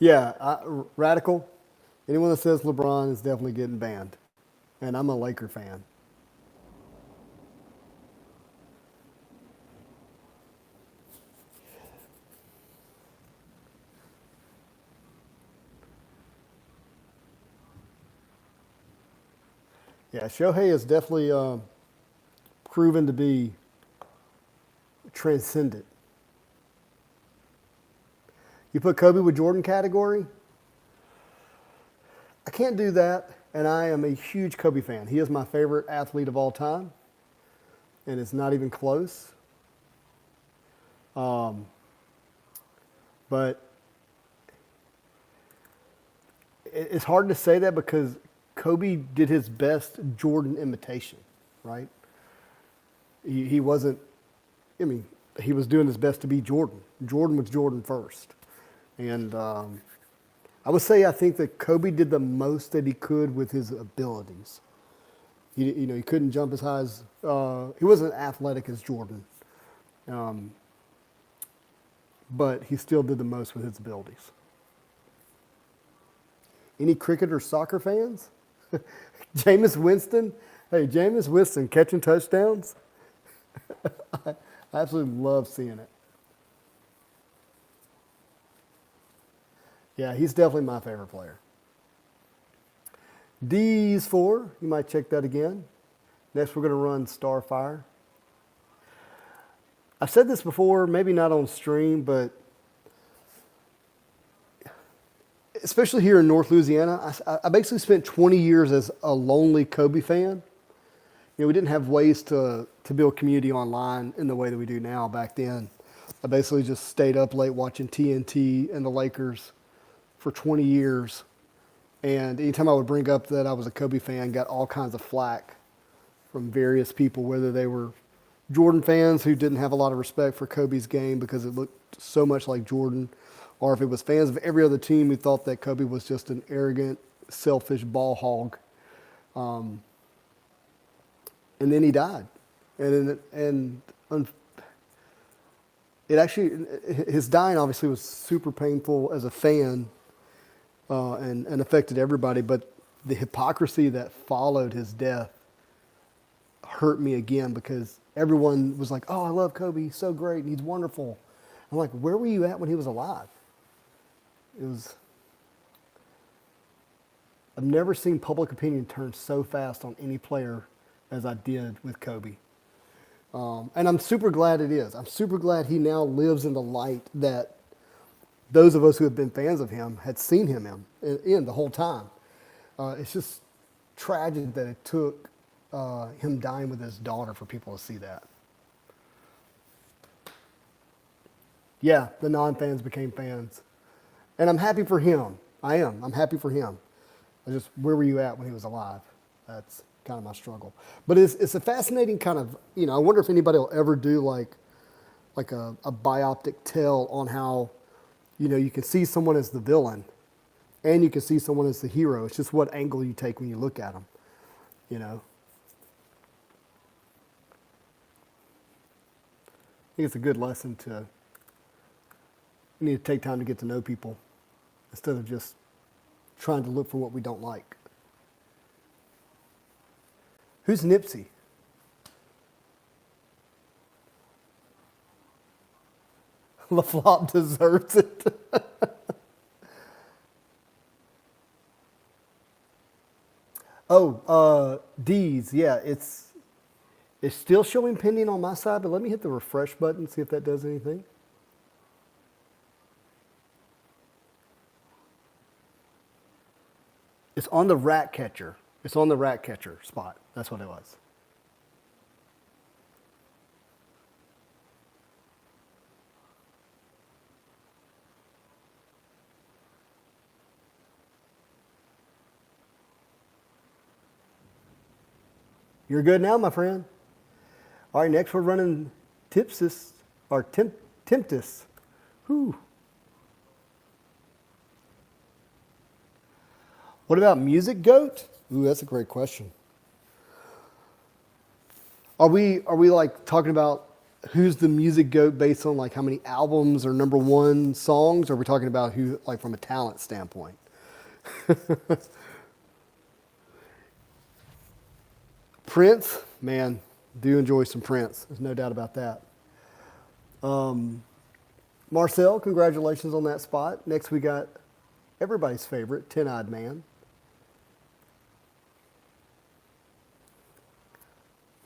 Yeah, Radical. Anyone that says LeBron is definitely getting banned. And I'm a Laker fan. Yeah, Shohei is definitely proven to be transcendent. You put Kobe with Jordan category? I can't do that, and I am a huge Kobe fan. He is my favorite athlete of all time, and it's not even close. But it's hard to say that because Kobe did his best Jordan imitation, right? He wasn't, I mean, he was doing his best to be Jordan. Jordan was Jordan first. And I would say I think that Kobe did the most that he could with his abilities. He couldn't jump as high as, he wasn't athletic as Jordan. But he still did the most with his abilities. Any cricket or soccer fans? Jameis Winston? Hey, Jameis Winston catching touchdowns? I absolutely love seeing it. Yeah, he's definitely my favorite player. D's 4, you might check that again. Next, we're going to run Starfire. I've said this before, maybe not on stream, but especially here in North Louisiana, I basically spent 20 years as a lonely Kobe fan. we didn't have ways to build community online in the way that we do now. Back then, I basically just stayed up late watching TNT and the Lakers for 20 years. And anytime I would bring up that I was a Kobe fan, got all kinds of flack from various people, whether they were Jordan fans who didn't have a lot of respect for Kobe's game because it looked so much like Jordan, or if it was fans of every other team who thought that Kobe was just an arrogant, selfish ball hog. And then he died. It actually, his dying obviously was super painful as a fan and affected everybody, but the hypocrisy that followed his death hurt me again because everyone was like, oh, I love Kobe, he's so great, and he's wonderful. I'm like, where were you at when he was alive? I've never seen public opinion turn so fast on any player as I did with Kobe. And I'm super glad it is. I'm super glad he now lives in the light that those of us who have been fans of him had seen him in the whole time. It's just tragic that it took him dying with his daughter for people to see that. Yeah, the non-fans became fans. And I'm happy for him. I am. I'm happy for him. Where were you at when he was alive? That's kind of my struggle. But it's a fascinating kind of, I wonder if anybody will ever do like a bioptic tell on how, you can see someone as the villain and you can see someone as the hero. It's just what angle you take when you look at them, I think it's a good lesson we need to take time to get to know people instead of just trying to look for what we don't like. Who's Nipsey? LaFlop deserves it. D's, yeah, it's still showing pending on my side, but let me hit the refresh button, see if that does anything. It's on the rat catcher. It's on the rat catcher spot. That's what it was. You're good now, my friend. All right, next we're running Temptus. Whew. What about Music Goat? Ooh, that's a great question. Are we like talking about who's the music goat based on like how many albums or number one songs? Or are we talking about who, like from a talent standpoint? Prince, man, do enjoy some Prince. There's no doubt about that. Marcel, congratulations on that spot. Next we got everybody's favorite, Tin-Eyed Man.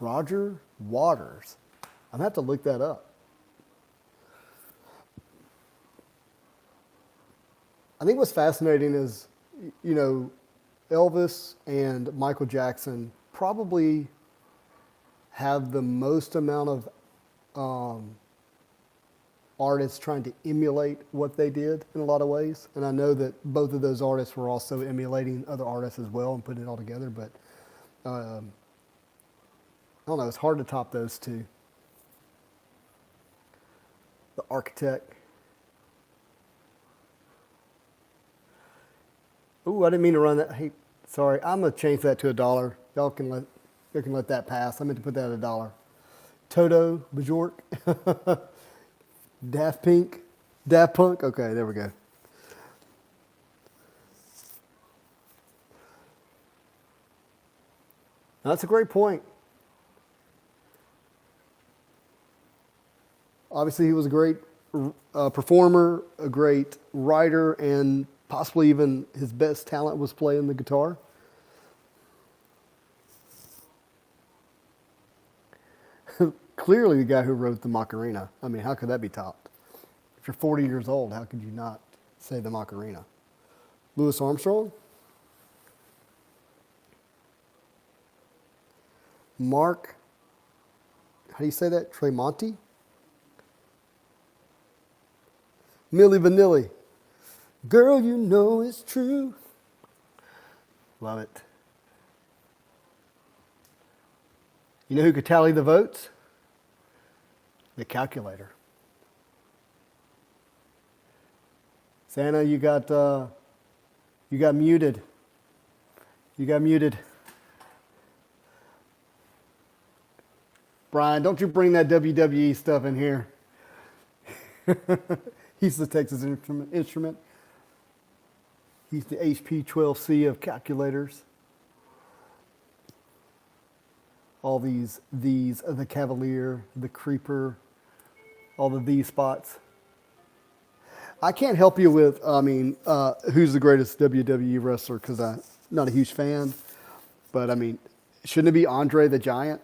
Roger Waters. I'm going to have to look that up. I think what's fascinating is, Elvis and Michael Jackson probably have the most amount of artists trying to emulate what they did in a lot of ways. And I know that both of those artists were also emulating other artists as well and putting it all together. But I don't know, it's hard to top those two. The Architect. Ooh, I didn't mean to run that. Hey, sorry, I'm gonna change that to $1. Y'all can let that pass. I meant to put that at $1. Toto, Bjork, Daft Punk. Okay, there we go. Now, that's a great point. Obviously, he was a great performer, a great writer, and possibly even his best talent was playing the guitar. Clearly the guy who wrote the Macarena. I mean, how could that be topped? If you're 40 years old, how could you not say the Macarena? Louis Armstrong? Mark, how do you say that? Tremonti? Milli Vanilli. Girl, you know it's true. Love it. You know who could tally the votes? The calculator. Santa, you got muted. You got muted. Brian, don't you bring that WWE stuff in here. He's the Texas Instrument. He's the HP 12C of calculators. All these are the Cavalier, the Creeper, all the these spots. I can't help you with, who's the greatest WWE wrestler, because I'm not a huge fan. But, shouldn't it be Andre the Giant?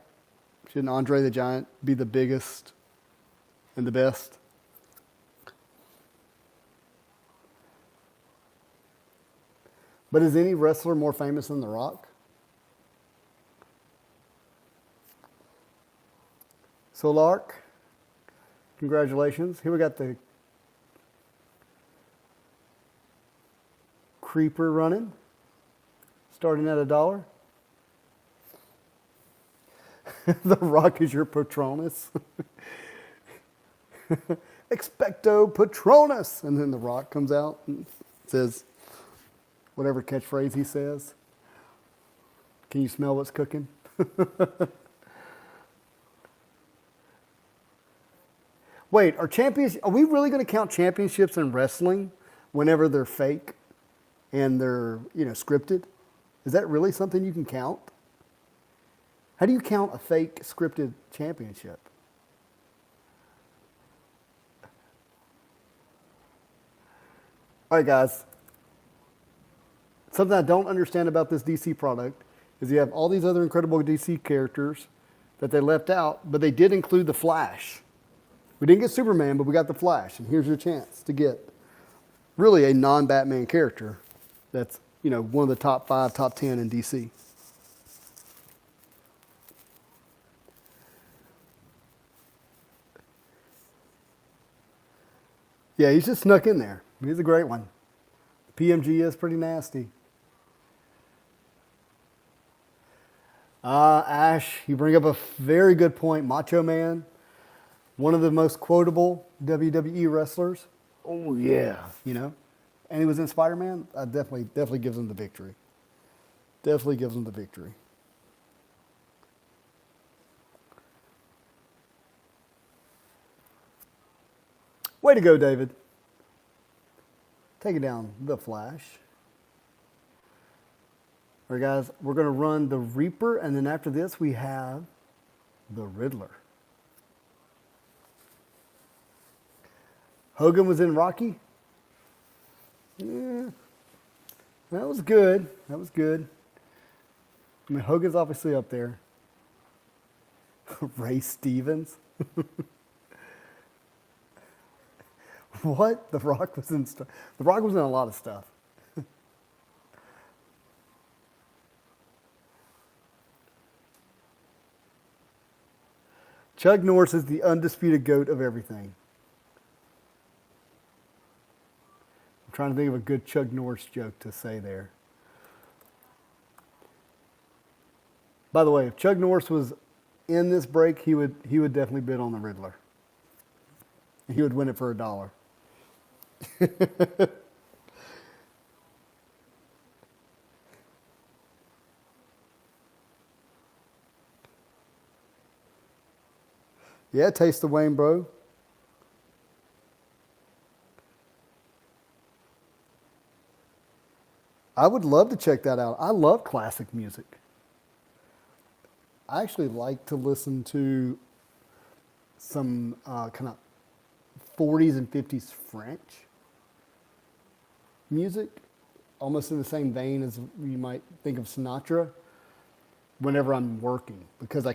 Shouldn't Andre the Giant be the biggest and the best? But is any wrestler more famous than The Rock? So, Lark, congratulations. Here we got the Creeper running, starting at $1. The Rock is your Patronus. Expecto Patronus. And then The Rock comes out and says whatever catchphrase he says. Can you smell what's cooking? Wait, are we really going to count championships in wrestling whenever they're fake and they're, scripted? Is that really something you can count? How do you count a fake scripted championship? All right, guys. Something I don't understand about this DC product is you have all these other incredible DC characters that they left out, but they did include the Flash. We didn't get Superman, but we got the Flash, and here's your chance to get really a non-Batman character that's, one of the top 5, top 10 in DC. Yeah, he's just snuck in there. He's a great one. PMG is pretty nasty. Ash, you bring up a very good point. Macho Man, one of the most quotable WWE wrestlers. Oh, yeah. And he was in Spider-Man. I definitely gives him the victory. Definitely gives him the victory. Way to go, David. Take it down, the Flash. All right, guys, we're going to run the Reaper, and then after this, we have the Riddler. Hogan was in Rocky. Yeah, that was good. That was good. Hogan's obviously up there. Ray Stevens. What? The Rock was in a lot of stuff. Chuck Norris is the undisputed GOAT of everything. I'm trying to think of a good Chuck Norris joke to say there. By the way, if Chuck Norris was in this break, he would definitely bid on the Riddler. He would win it for $1. Yeah, taste the Wayne, bro. I would love to check that out. I love classic music. I actually like to listen to some kind of 40s and 50s French music, almost in the same vein as you might think of Sinatra, whenever I'm working, because I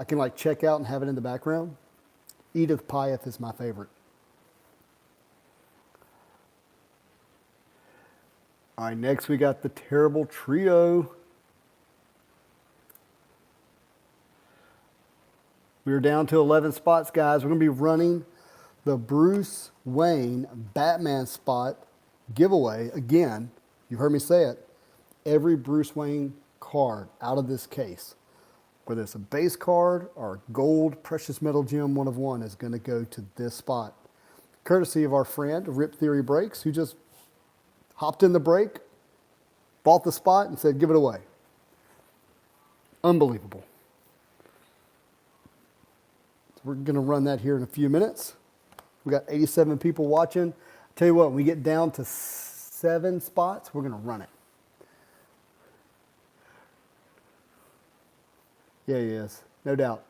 can like check out and have it in the background. Edith Piaf is my favorite. All right, next we got the Terrible Trio. We're down to 11 spots, guys. We're going to be running the Bruce Wayne Batman spot giveaway again. You've heard me say it. Every Bruce Wayne card out of this case, whether it's a base card or a gold precious metal gem 1 of 1, is going to go to this spot. Courtesy of our friend, Rip Theory Breaks, who just hopped in the break, bought the spot, and said, give it away. Unbelievable. So we're going to run that here in a few minutes. We got 87 people watching. Tell you what, when we get down to 7 spots, we're going to run it. Yeah, he is. No doubt.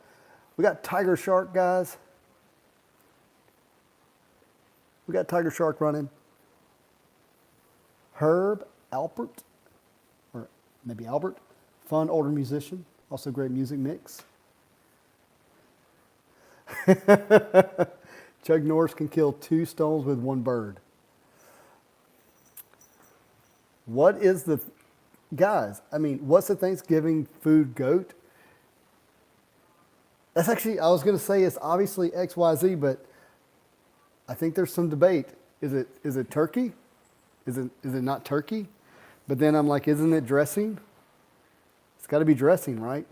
We got Tiger Shark, guys. We got Tiger Shark running. Herb Alpert, or maybe Albert, fun older musician, also great music mix. Chuck Norris can kill 2 stones with 1 bird. What is the, guys, I mean, what's the Thanksgiving food goat? That's actually, I was going to say it's obviously XYZ, but I think there's some debate. Is it turkey? Is it not turkey? But then I'm like, isn't it dressing? It's got to be dressing, right?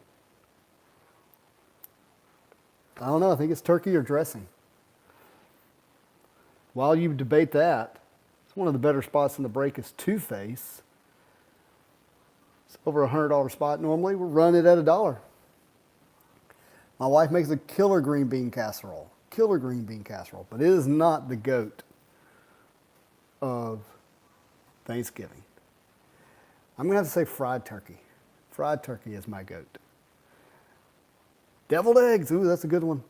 I don't know. I think it's turkey or dressing. While you debate that, it's one of the better spots in the break is Two-Face. It's over $100 spot normally. We're running it at $1. My wife makes a killer green bean casserole. Killer green bean casserole. But it is not the goat of Thanksgiving. I'm going to have to say fried turkey. Fried turkey is my goat. Deviled eggs. Ooh, that's a good one.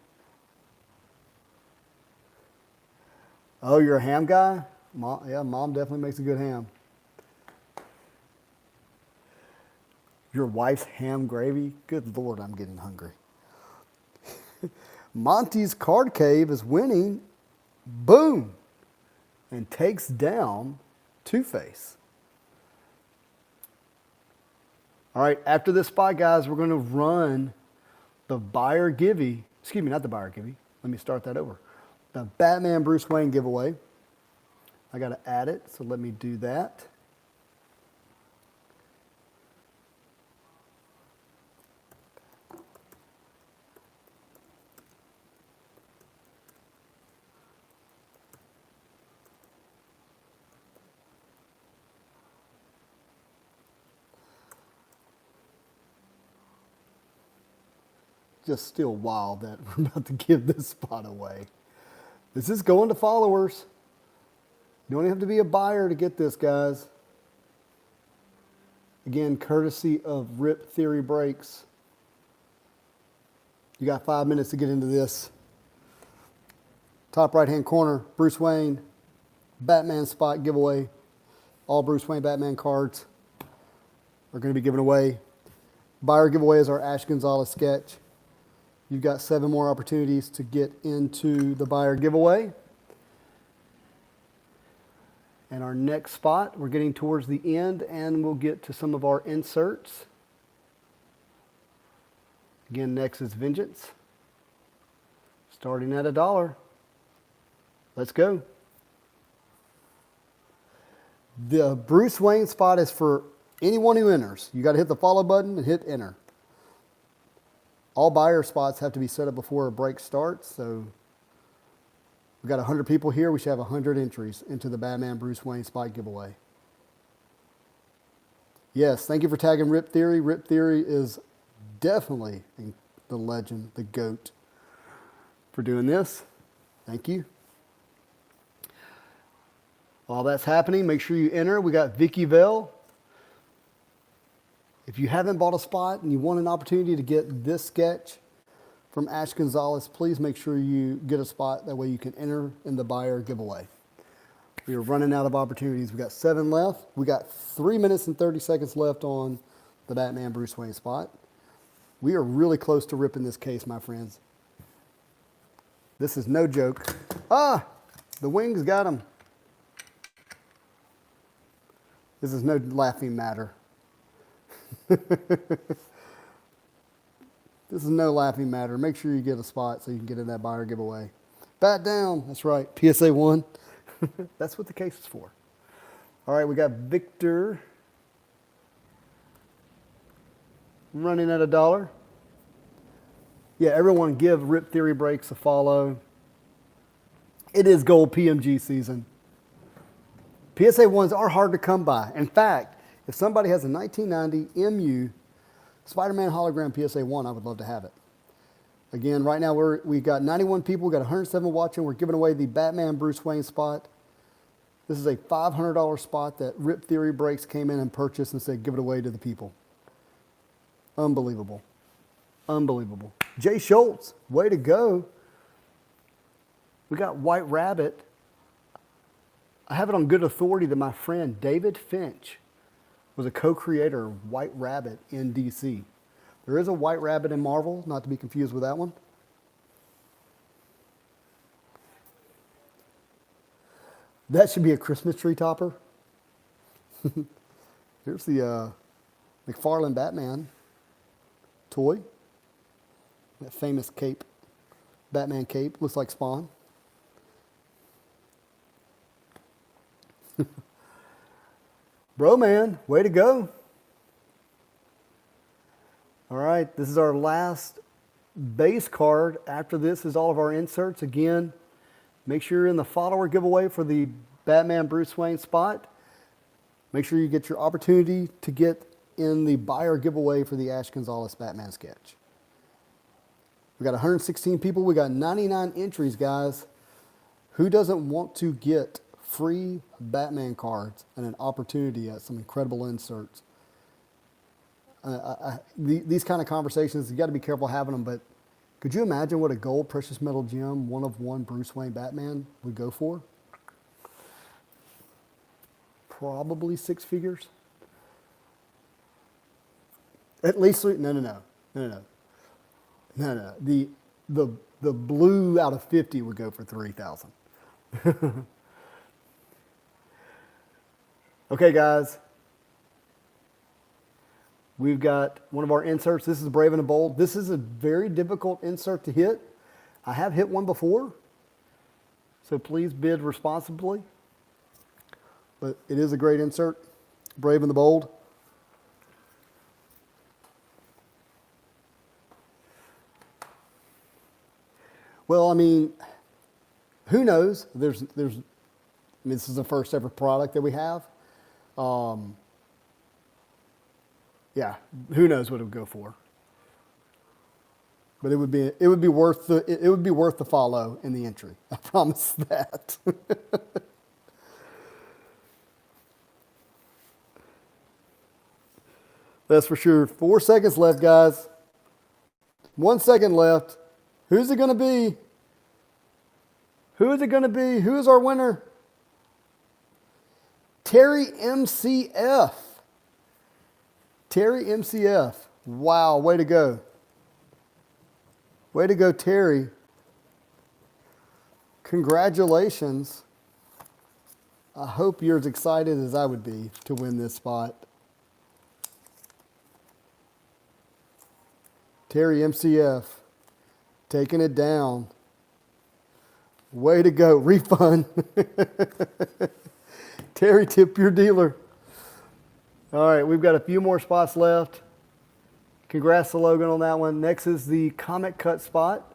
Oh, you're a ham guy? Mom, yeah, Mom definitely makes a good ham. Your wife's ham gravy? Good Lord, I'm getting hungry. Monty's Card Cave is winning. Boom. And takes down Two-Face. All right, after this spot, guys, we're going to run the buyer givey. Excuse me, not the buyer givey. Let me start that over. The Batman Bruce Wayne giveaway. I got to add it, so let me do that. Just still wild that we're about to give this spot away. This is going to followers. You don't have to be a buyer to get this, guys. Again, courtesy of Rip Theory Breaks. You got 5 minutes to get into this. Top right-hand corner, Bruce Wayne, Batman spot giveaway. All Bruce Wayne Batman cards are going to be given away. Buyer giveaway is our Ash Gonzalez sketch. You've got 7 more opportunities to get into the buyer giveaway. And our next spot, we're getting towards the end, and we'll get to some of our inserts. Again, next is Vengeance. Starting at $1. Let's go. The Bruce Wayne spot is for anyone who enters. You got to hit the follow button and hit enter. All buyer spots have to be set up before a break starts, so we've got 100 people here. We should have 100 entries into the Batman Bruce Wayne spot giveaway. Yes, thank you for tagging Rip Theory. Rip Theory is definitely the legend, the GOAT, for doing this. Thank you. While that's happening, make sure you enter. We got Vicky Vale. If you haven't bought a spot and you want an opportunity to get this sketch from Ash Gonzalez, please make sure you get a spot. That way you can enter in the buyer giveaway. We are running out of opportunities. We got 7 left. We got 3 minutes and 30 seconds left on the Batman Bruce Wayne spot. We are really close to ripping this case, my friends. This is no joke. Ah, the wings got him. This is no laughing matter. This is no laughing matter. Make sure you get a spot so you can get in that buyer giveaway. Bat down. That's right. PSA 1. That's what the case is for. All right, we got Victor running at $1. Yeah, everyone give Rip Theory Breaks a follow. It is gold PMG season. PSA 1s are hard to come by. In fact, if somebody has a 1990 MU Spider-Man hologram PSA 1, I would love to have it. Again, right now we got 91 people. We got 107 watching. We're giving away the Batman Bruce Wayne spot. This is a $500 spot that Rip Theory Breaks came in and purchased and said, give it away to the people. Unbelievable. Unbelievable. Jay Schultz, way to go. We got White Rabbit. I have it on good authority that my friend David Finch was a co-creator of White Rabbit in DC. There is a White Rabbit in Marvel, not to be confused with that one. That should be a Christmas tree topper. Here's the McFarlane Batman toy. That famous cape, Batman cape, looks like Spawn. Bro, man, way to go. All right, this is our last base card. After this is all of our inserts. Again, make sure you're in the follower giveaway for the Batman Bruce Wayne spot. Make sure you get your opportunity to get in the buyer giveaway for the Ash Gonzalez Batman sketch. We got 116 people. We got 99 entries, guys. Who doesn't want to get free Batman cards and an opportunity at some incredible inserts? These kind of conversations, you got to be careful having them, but could you imagine what a gold precious metal gem, one of one Bruce Wayne Batman would go for? Probably six figures. At least, no. The blue out of 50 would go for 3,000. Okay, guys. We've got one of our inserts. This is Brave and the Bold. This is a very difficult insert to hit. I have hit one before, so please bid responsibly. But it is a great insert, Brave and the Bold. Well, I mean, who knows? This is the first ever product that we have. Yeah, who knows what it would go for? But it would be worth the follow in the entry. I promise that. That's for sure. 4 seconds left, guys. 1 second left. Who's it going to be? Who is it going to be? Who is our winner? Terry MCF. Terry MCF. Wow, way to go. Way to go, Terry. Congratulations. I hope you're as excited as I would be to win this spot. Terry MCF. Taking it down. Way to go. Refund. Terry, tip your dealer. All right, we've got a few more spots left. Congrats to Logan on that one. Next is the Comic Cut spot.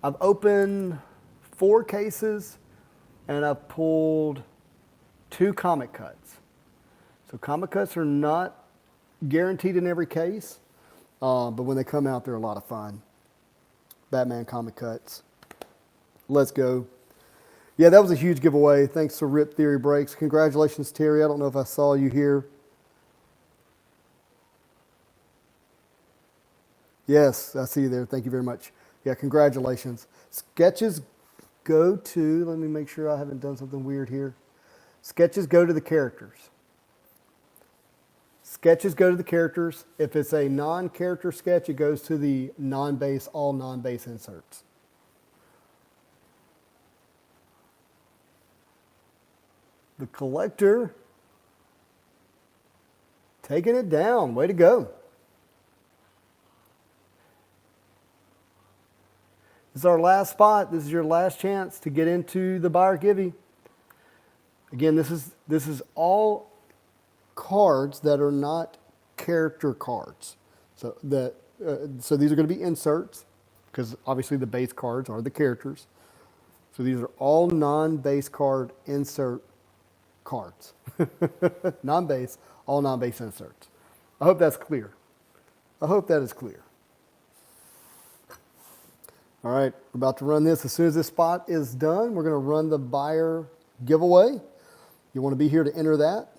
I've opened 4 cases and I've pulled 2 Comic Cuts. So Comic Cuts are not guaranteed in every case, but when they come out, they're a lot of fun. Batman Comic Cuts. Let's go. Yeah, that was a huge giveaway. Thanks to Rip Theory Breaks. Congratulations, Terry. I don't know if I saw you here. Yes, I see you there. Thank you very much. Yeah, congratulations. Sketches go to, let me make sure I haven't done something weird here. Sketches go to the characters. Sketches go to the characters. If it's a non-character sketch, it goes to the non-base, all non-base inserts. The Collector, taking it down. Way to go. This is our last spot. This is your last chance to get into the buyer givey. Again, this is all cards that are not character cards. So these are going to be inserts because obviously the base cards are the characters. So these are all non-base card insert cards. Non-base, all non-base inserts. I hope that's clear. I hope that is clear. All right, we're about to run this. As soon as this spot is done, we're going to run the buyer giveaway. You want to be here to enter that.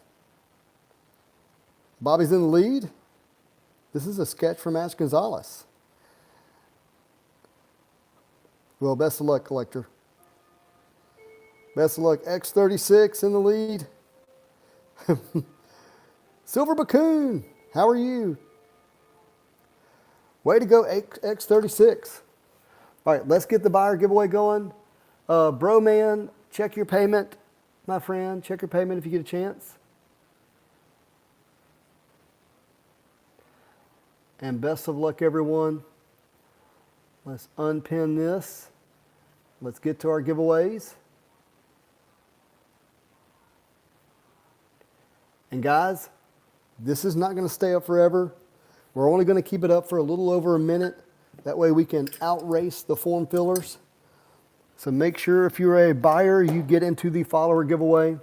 Bobby's in the lead. This is a sketch from Ash Gonzalez. Well, best of luck, collector. Best of luck. X36 in the lead. Silver Bacoon, how are you? Way to go, X36. All right, let's get the buyer giveaway going. Bro man, check your payment. My friend, check your payment if you get a chance. And best of luck, everyone. Let's unpin this. Let's get to our giveaways. And guys, this is not going to stay up forever. We're only going to keep it up for a little over a minute. That way we can outrace the form fillers. So make sure if you're a buyer, you get into the follower giveaway.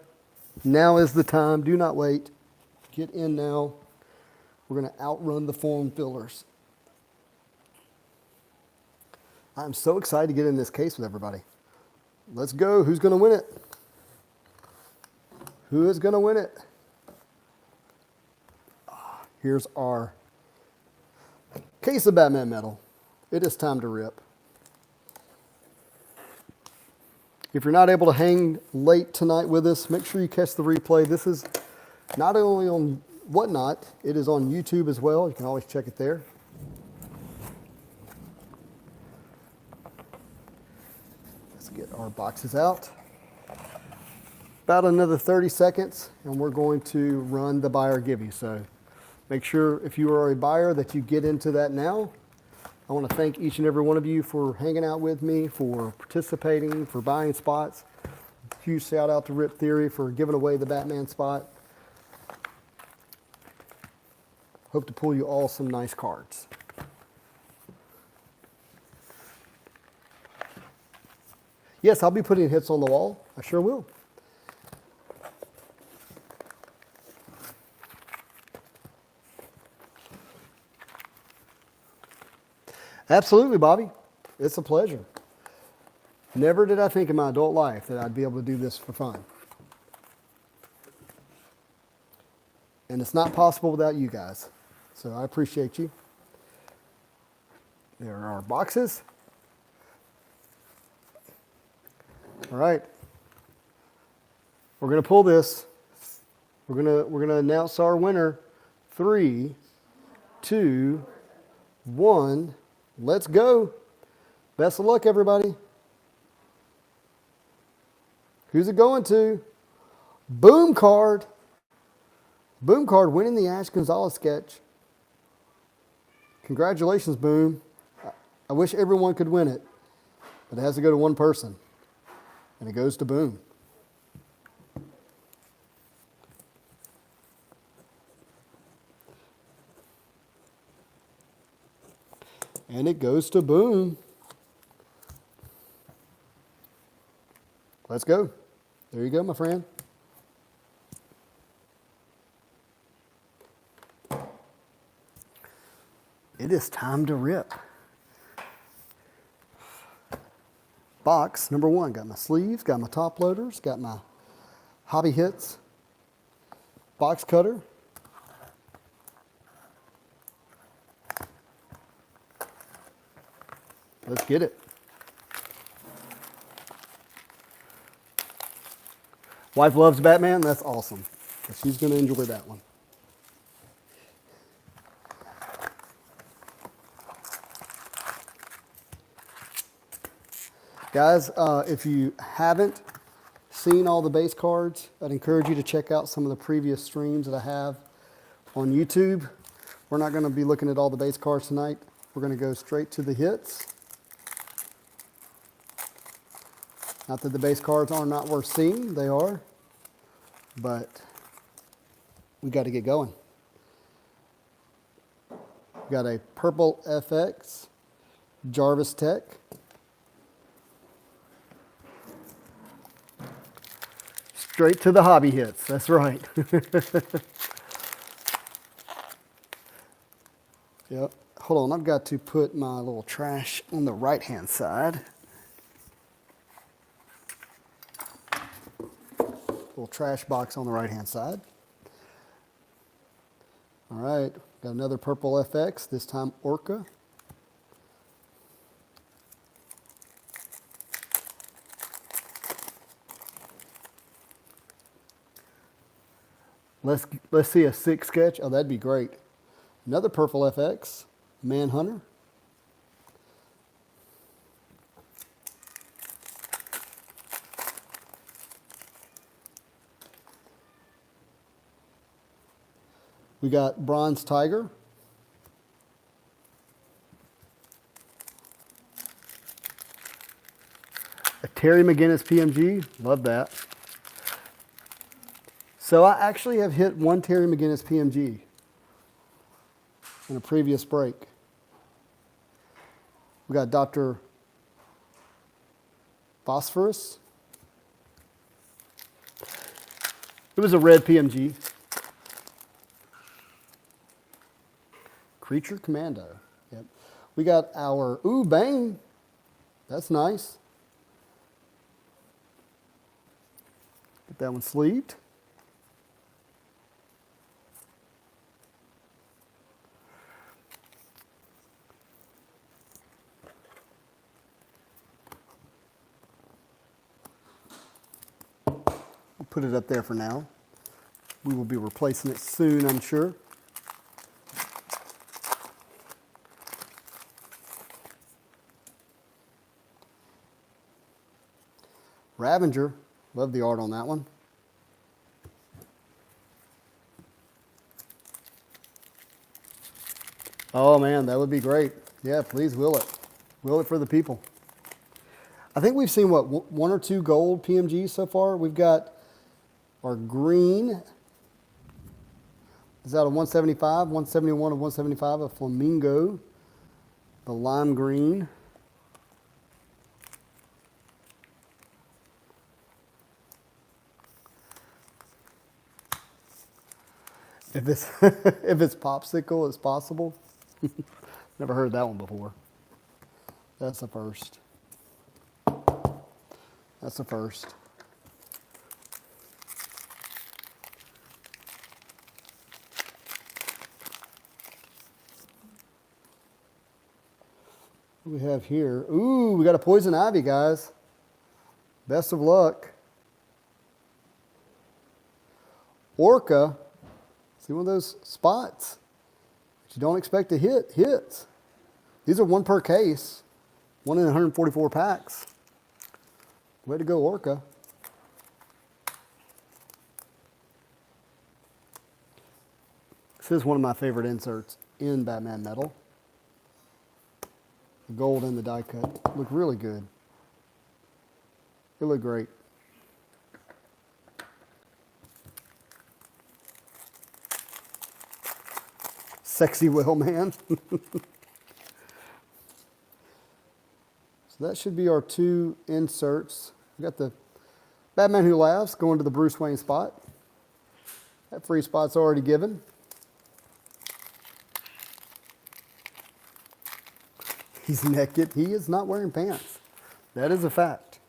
Now is the time. Do not wait. Get in now. We're going to outrun the form fillers. I'm so excited to get in this case with everybody. Let's go. Who's going to win it? Who is going to win it? Here's our case of Batman Metal. It is time to rip. If you're not able to hang late tonight with us, make sure you catch the replay. This is not only on Whatnot, it is on YouTube as well. You can always check it there. Let's get our boxes out. About another 30 seconds, and we're going to run the buyer giveaway. So make sure if you are a buyer that you get into that now. I want to thank each and every one of you for hanging out with me, for participating, for buying spots. Huge shout out to Rip Theory for giving away the Batman spot. Hope to pull you all some nice cards. Yes, I'll be putting hits on the wall. I sure will. Absolutely, Bobby. It's a pleasure. Never did I think in my adult life that I'd be able to do this for fun. And it's not possible without you guys. So I appreciate you. There are our boxes. All right. We're going to pull this. We're going to announce our winner. 3, 2, 1. Let's go. Best of luck, everybody. Who's it going to? Boom card. Boom card winning the Ash Gonzalez sketch. Congratulations, Boom. I wish everyone could win it, but it has to go to one person, and it goes to Boom. And it goes to Boom. Let's go. There you go, my friend. It is time to rip. Box number 1. Got my sleeves, got my top loaders, got my hobby hits, box cutter. Let's get it. Wife loves Batman? That's awesome. She's going to enjoy that one. Guys, if you haven't seen all the base cards, I'd encourage you to check out some of the previous streams that I have on YouTube. We're not going to be looking at all the base cards tonight. We're going to go straight to the hits. Not that the base cards are not worth seeing, they are, but we got to get going. We got a purple FX, Jarvis Tech. Straight to the hobby hits, that's right. Yep. Hold on, I've got to put my little trash on the right-hand side. Little trash box on the right-hand side. All right, got another purple FX, this time Orca. Let's see a 6 sketch. Oh, that'd be great. Another purple FX, Manhunter. We got Bronze Tiger. A Terry McGinnis PMG, love that. So I actually have hit one Terry McGinnis PMG in a previous break. We got Dr. Phosphorus. It was a red PMG. Creature Commando. Yep. We got our, ooh, Bane. That's nice. Get that one sleeved. I'll put it up there for now. We will be replacing it soon, I'm sure. Ravager, love the art on that one. Oh man, that would be great. Yeah, please will it. Will it for the people. I think we've seen, what, 1 or 2 gold PMGs so far. We've got our green. Is that a 175, 171 of 175, a Flamingo. The lime green. If it's, if it's popsicle, it's possible. Never heard that one before. That's the first. That's the first. What do we have here? Ooh, we got a Poison Ivy, guys. Best of luck. Orca. See one of those spots that you don't expect to hit, hits. These are 1 per case, 1 in 144 packs. Way to go, Orca. This is one of my favorite inserts in Batman Metal. The gold and the die cut look really good. They look great. Sexy Will Man. So that should be our 2 inserts. We got the Batman Who Laughs going to the Bruce Wayne spot. That free spot's already given. He's naked. He is not wearing pants. That is a fact.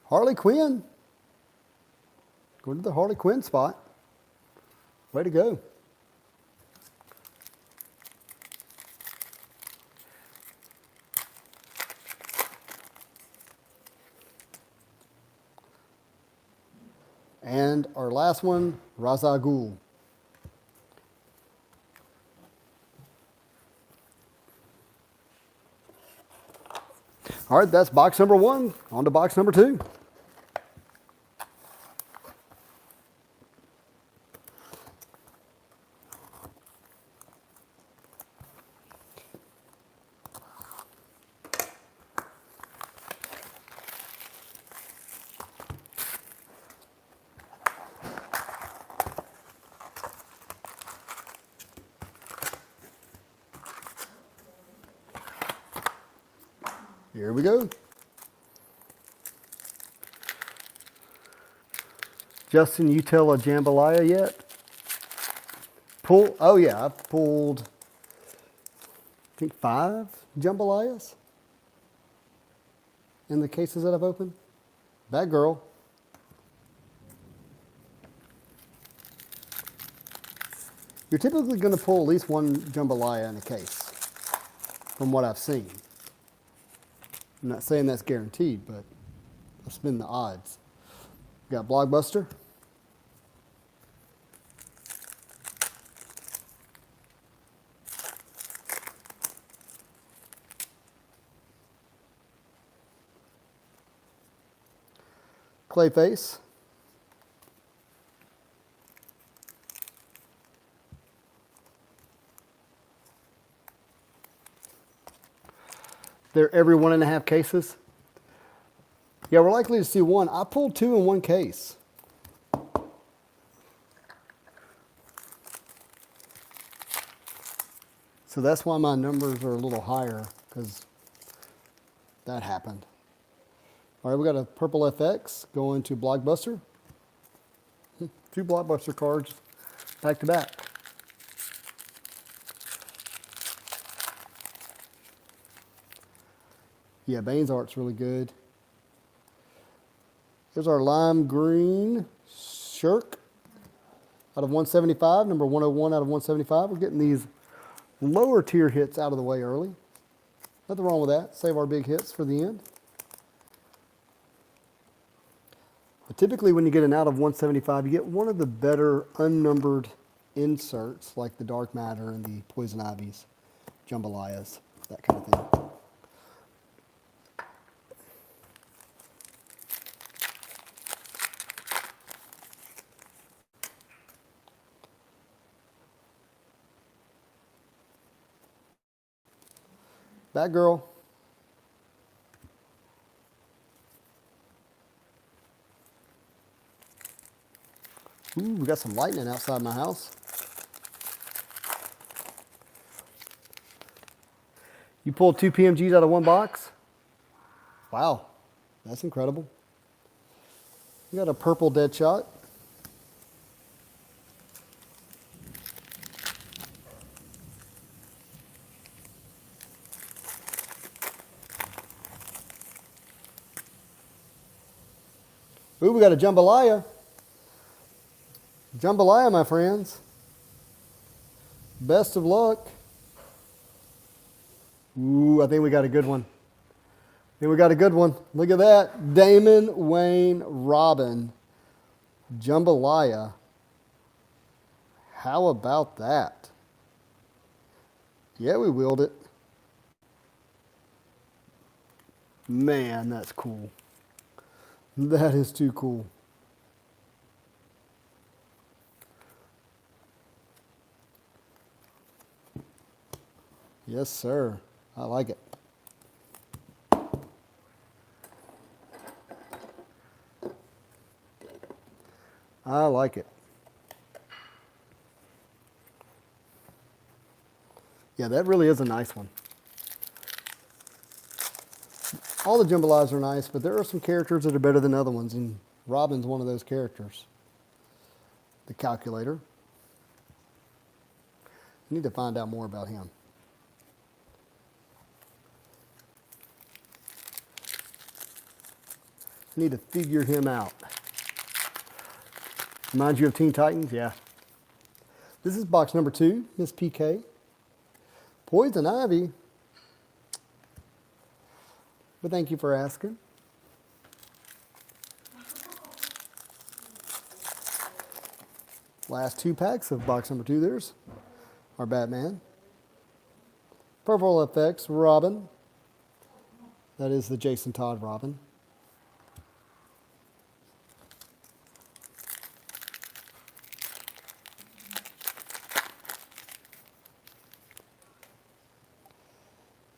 Harley Quinn. Going to the Harley Quinn spot. Way to go. And our last one, Ra's al Ghul. All right, that's box number 1. On to box number 2. Here we go. Justin, you tell a jambalaya yet? Oh yeah, I've pulled, I think 5 jambalayas in the cases that I've opened. Bad girl. You're typically going to pull at least 1 jambalaya in a case, from what I've seen. I'm not saying that's guaranteed, but that's been the odds. Got Blockbuster. Clayface. They're every 1.5 cases. Yeah, we're likely to see 1. I pulled 2 in 1 case. So that's why my numbers are a little higher, because that happened. All right, we got a purple FX going to Blockbuster. 2 Blockbuster cards back to back. Yeah, Bane's art's really good. Here's our lime green Shirk out of 175, number 101 out of 175. We're getting these lower tier hits out of the way early. Nothing wrong with that. Save our big hits for the end. But typically when you get an out of 175, you get one of the better unnumbered inserts, like the Dark Matter and the Poison Ivies, Jambalayas, that kind of thing. Bad girl. Ooh, we got some lightning outside my house. You pulled 2 PMGs out of 1 box? Wow, that's incredible. We got a purple Deadshot. Ooh, we got a Jambalaya. Jambalaya, my friends. Best of luck. Ooh, I think we got a good one. I think we got a good one. Look at that. Damon Wayne Robin. Jambalaya. How about that? Yeah, we willed it. Man, that's cool. That is too cool. Yes, sir. I like it. I like it. Yeah, that really is a nice one. All the Jambalayas are nice, but there are some characters that are better than other ones, and Robin's one of those characters. The Calculator. I need to find out more about him. I need to figure him out. Reminds you of Teen Titans? Yeah. This is box number 2, Miss PK. Poison Ivy. But thank you for asking. Last 2 packs of box number 2. There's our Batman. Purple FX Robin. That is the Jason Todd Robin.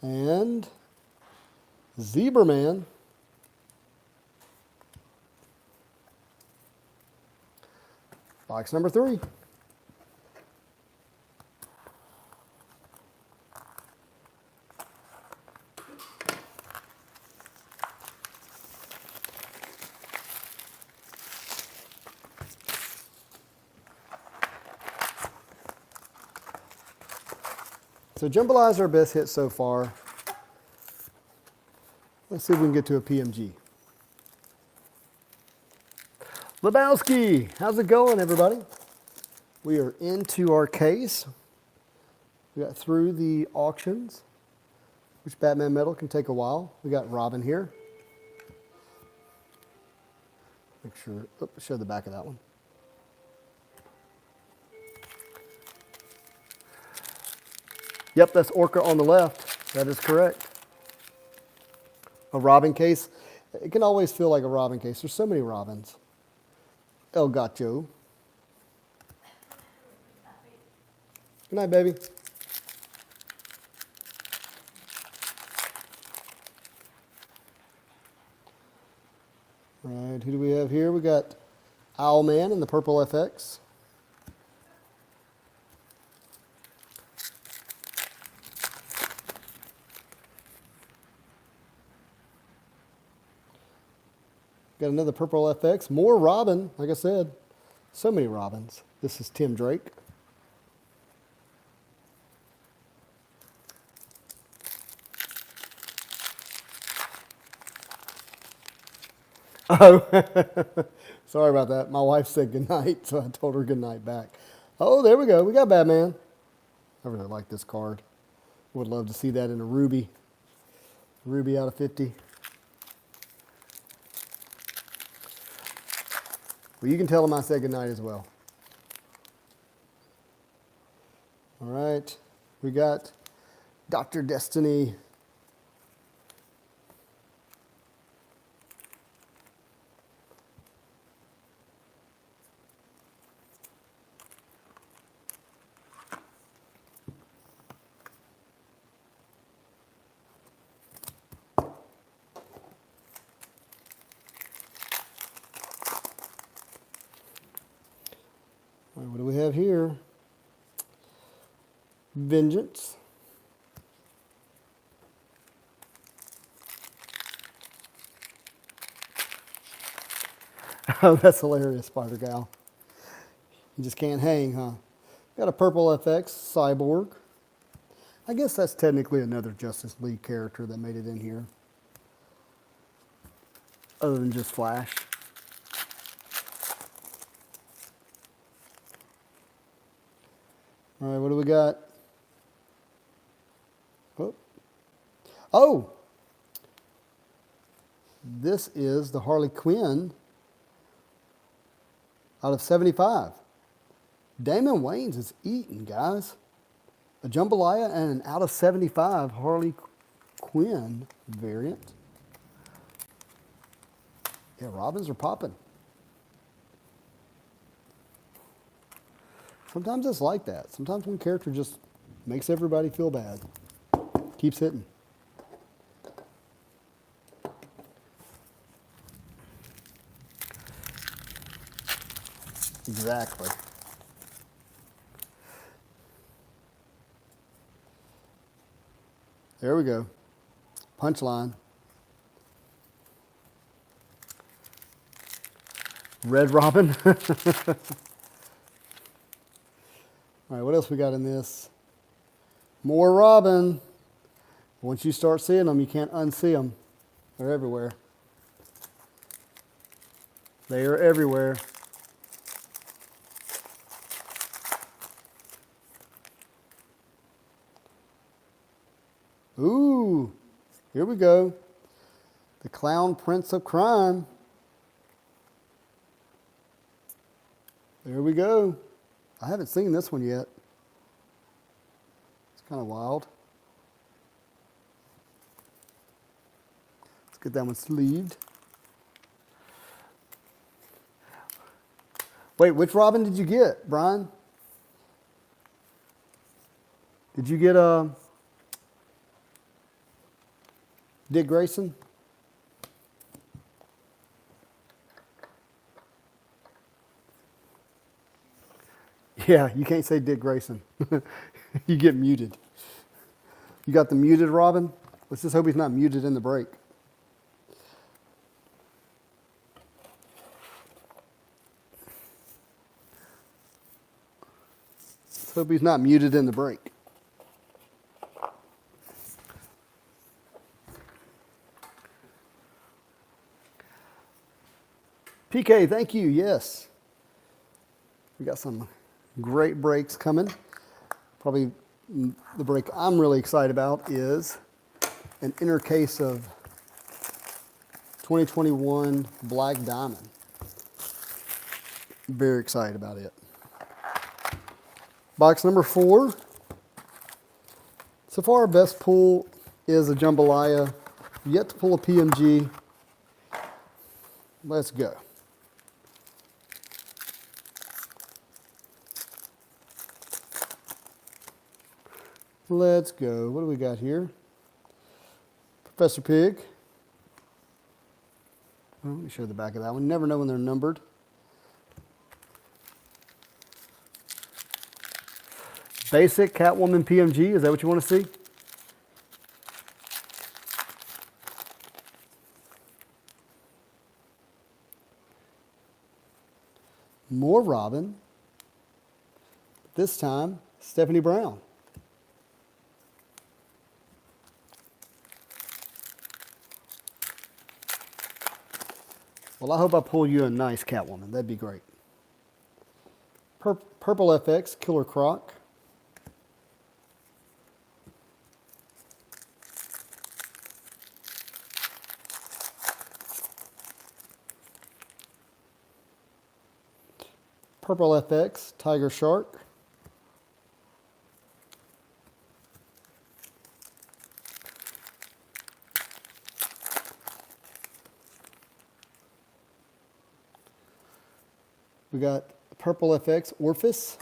And Zebraman. Box number 3. So Jambalaya is our best hit so far. Let's see if we can get to a PMG. Lebowski, how's it going, everybody? We are into our case. We got through the auctions, which Batman Metal can take a while. We got Robin here. Make sure, show the back of that one. Yep, that's Orca on the left. That is correct. A Robin case. It can always feel like a Robin case. There's so many Robins. El Gato. Good night, baby. All right, who do we have here? We got Owlman in the purple FX. Got another purple FX. More Robin, like I said. So many Robins. This is Tim Drake. Oh, sorry about that. My wife said goodnight, so I told her goodnight back. Oh, there we go. We got Batman. I really like this card. Would love to see that in a Ruby. Ruby out of 50. Well, you can tell him I said goodnight as well. All right. We got Dr. Destiny. All right, what do we have here? Vengeance. Oh, that's hilarious, Spider Gal. You just can't hang, huh? Got a purple FX, Cyborg. I guess that's technically another Justice League character that made it in here. Other than just Flash. All right, what do we got? Oh! This is the Harley Quinn out of 75. Damon Wayans is eating, guys. A Jambalaya and an out of 75 Harley Quinn variant. Yeah, Robins are popping. Sometimes it's like that. Sometimes one character just makes everybody feel bad. Keeps hitting. Exactly. There we go. Punchline. Red Robin. All right, what else we got in this? More Robin. Once you start seeing them, you can't unsee them. They're everywhere. They are everywhere. Ooh, here we go. The Clown Prince of Crime. There we go. I haven't seen this one yet. It's kind of wild. Let's get that one sleeved. Wait, which Robin did you get, Brian? Did you get Dick Grayson? Yeah, you can't say Dick Grayson. You get muted. You got the muted Robin? Let's just hope he's not muted in the break. Let's hope he's not muted in the break. PK, thank you. Yes. We got some great breaks coming. Probably the break I'm really excited about is an inner case of 2021 Black Diamond. Very excited about it. Box number 4. So far, our best pull is a jambalaya. Yet to pull a PMG. Let's go. Let's go. What do we got here? Professor Pig. Well, let me show the back of that one. You never know when they're numbered. Basic Catwoman PMG. Is that what you want to see? More Robin. This time, Stephanie Brown. Well, I hope I pull you a nice Catwoman. That'd be great. Purple FX, Killer Croc. Purple FX, Tiger Shark. We got Purple FX, Orphis.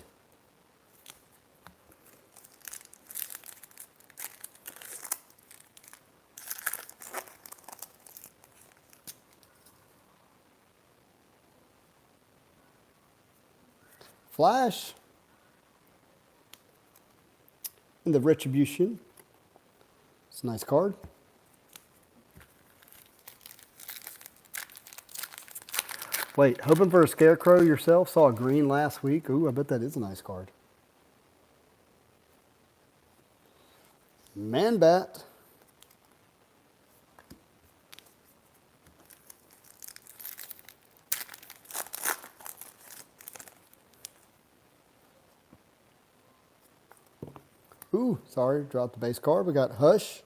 Flash. And the Retribution. It's a nice card. Wait, hoping for a Scarecrow yourself? Saw a green last week. Ooh, I bet that is a nice card. Man-Bat. Ooh, sorry, dropped the base card. We got Hush.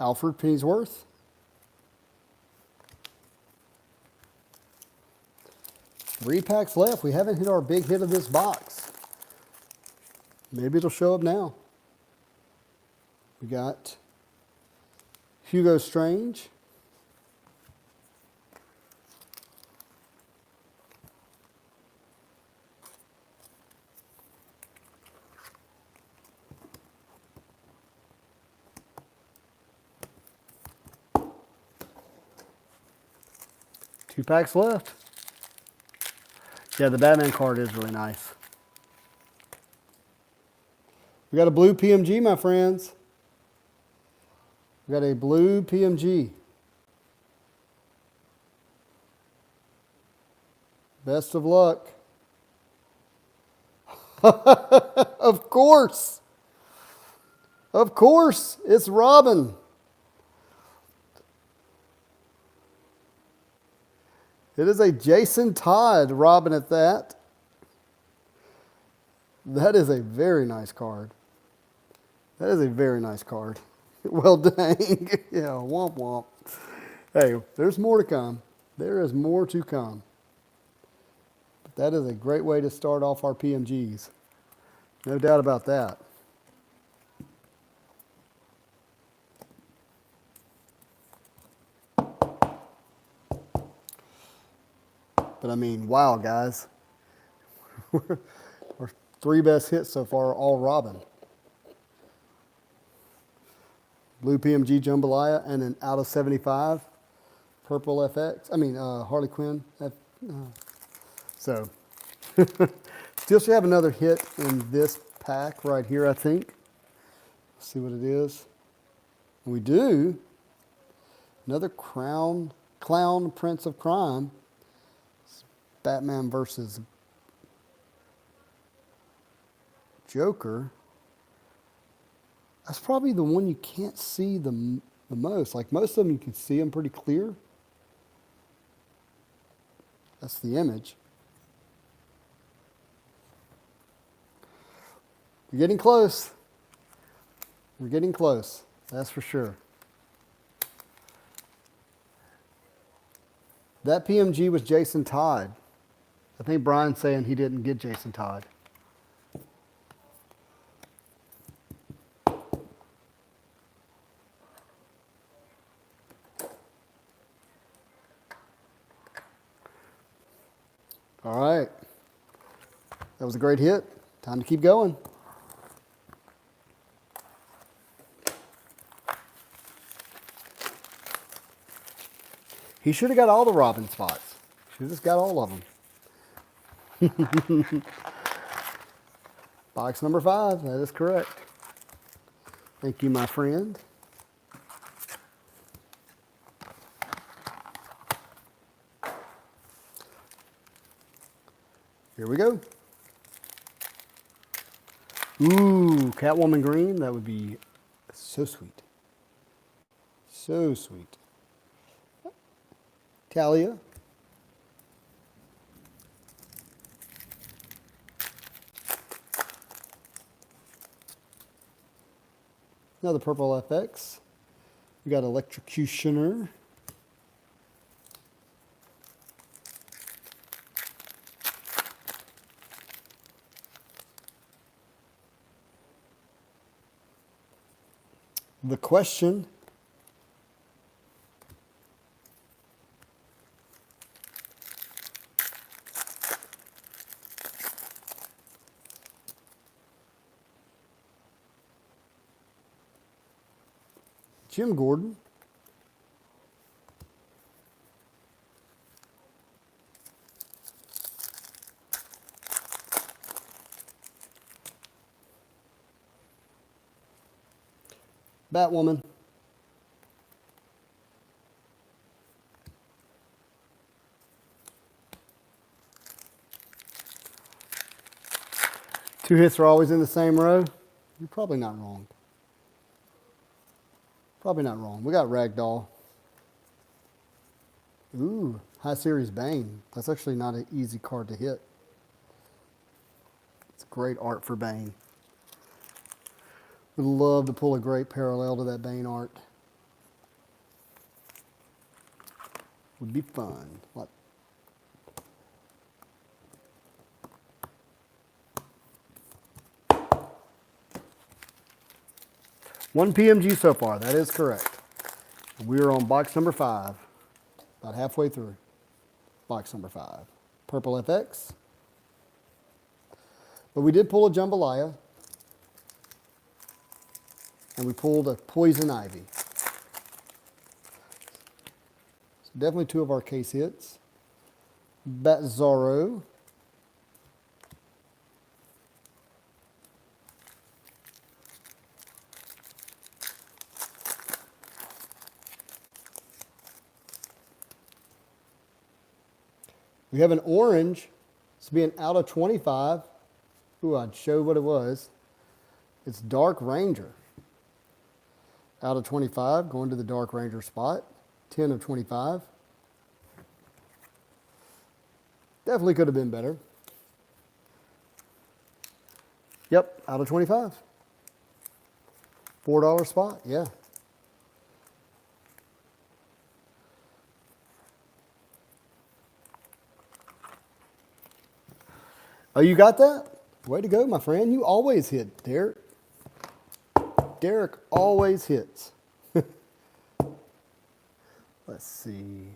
Alfred Pennyworth. Three packs left. We haven't hit our big hit of this box. Maybe it'll show up now. We got Hugo Strange. Two packs left. Yeah, the Batman card is really nice. We got a blue PMG, my friends. We got a blue PMG. Best of luck. Of course. Of course, it's Robin. It is a Jason Todd Robin at that. That is a very nice card. That is a very nice card. Well, dang. Yeah, womp womp. Hey, there's more to come. There is more to come. But that is a great way to start off our PMGs. No doubt about that. But I mean, wow, guys. Our three best hits so far are all Robin. Blue PMG Jambalaya and an out of 75 Purple FX. I mean, Harley Quinn. So, still should have another hit in this pack right here, I think. Let's see what it is. And we do. Another Clown Prince of Crime. Batman versus Joker. That's probably the one you can't see the most. Like most of them, you can see them pretty clear. That's the image. We're getting close. We're getting close. That's for sure. That PMG was Jason Todd. I think Brian's saying he didn't get Jason Todd. All right. That was a great hit. Time to keep going. He should have got all the Robin spots. Should have just got all of them. Box number 5. That is correct. Thank you, my friend. Here we go. Ooh, Catwoman green. That would be so sweet. So sweet. Talia. Another purple FX. We got Electrocutioner. The Question. Jim Gordon. Batwoman. Two hits are always in the same row. You're probably not wrong. Probably not wrong. We got Ragdoll. Ooh, High Series Bane. That's actually not an easy card to hit. It's great art for Bane. Would love to pull a great parallel to that Bane art. Would be fun. What? One PMG so far. That is correct. We are on box number 5. About halfway through. Box number 5. Purple FX. But we did pull a Jambalaya. And we pulled a Poison Ivy. So definitely 2 of our case hits. Bat Zorro. We have an orange. It's being out of 25. Ooh, I'd show what it was. It's Dark Ranger. Out of 25, going to the Dark Ranger spot. 10 of 25. Definitely could have been better. Yep, out of 25. $4 spot, yeah. Oh, you got that? Way to go, my friend. You always hit, Derek. Derek always hits. Let's see.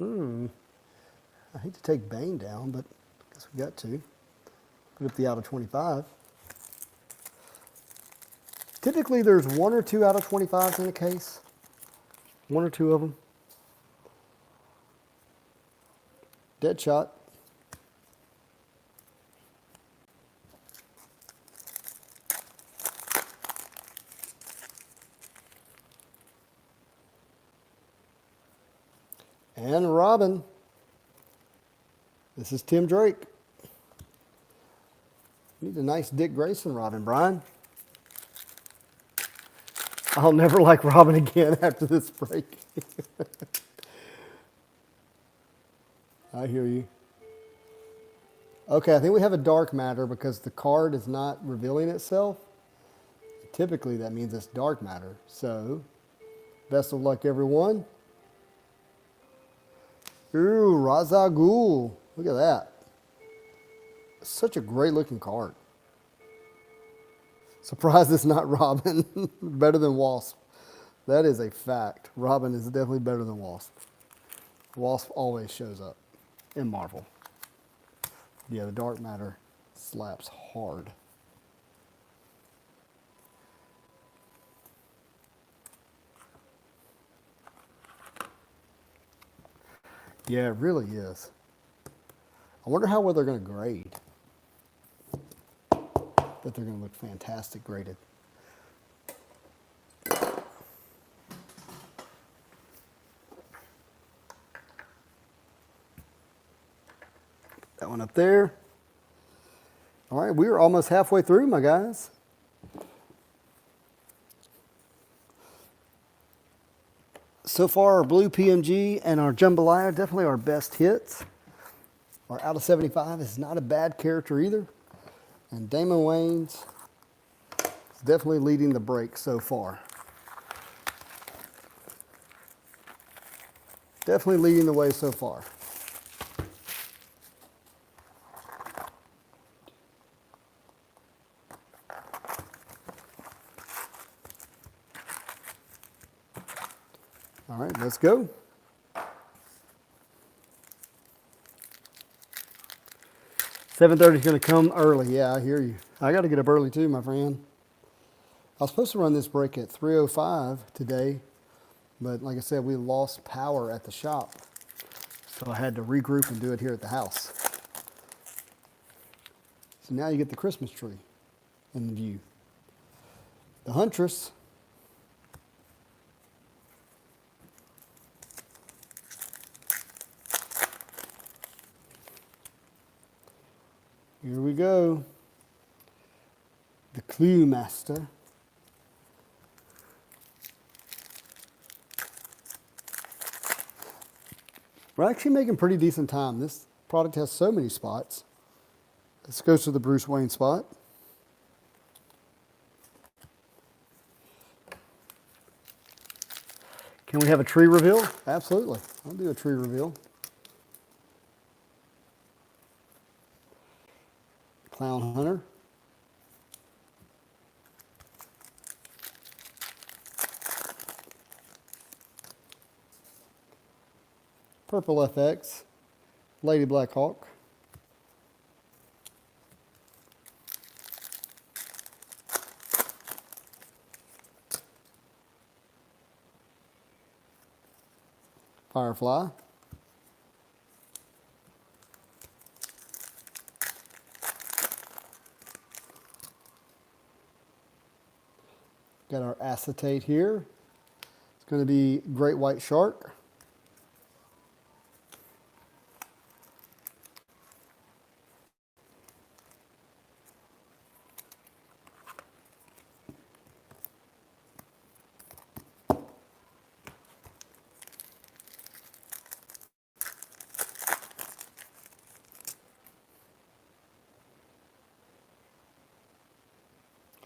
I hate to take Bane down, but I guess we got to. Put up the out of 25. Typically, there's 1 or 2 out of 25s in a case. 1 or 2 of them. Deadshot. And Robin. This is Tim Drake. Need a nice Dick Grayson Robin, Brian. I'll never like Robin again after this break. I hear you. Okay, I think we have a dark matter because the card is not revealing itself. Typically, that means it's dark matter. So, best of luck, everyone. Ooh, Raza Ghul. Look at that. Such a great looking card. Surprised it's not Robin. Better than Wasp. That is a fact. Robin is definitely better than Wasp. Wasp always shows up in Marvel. Yeah, the dark matter slaps hard. Yeah, it really is. I wonder how well they're going to grade. But they're going to look fantastic graded. That one up there. All right, we are almost halfway through, my guys. So far, our blue PMG and our Jambalaya are definitely our best hits. Our out of 75 is not a bad character either. And Damon Wayans is definitely leading the break so far. Definitely leading the way so far. All right, let's go. 7:30 is going to come early. Yeah, I hear you. I got to get up early too, my friend. I was supposed to run this break at 3:05 today, but like I said, we lost power at the shop. So I had to regroup and do it here at the house. So now you get the Christmas tree in view. The Huntress. Here we go. The Clue Master. We're actually making pretty decent time. This product has so many spots. This goes to the Bruce Wayne spot. Can we have a tree reveal? Absolutely. I'll do a tree reveal. Clown Hunter. Purple FX. Lady Blackhawk. Firefly. Got our acetate here. It's going to be Great White Shark.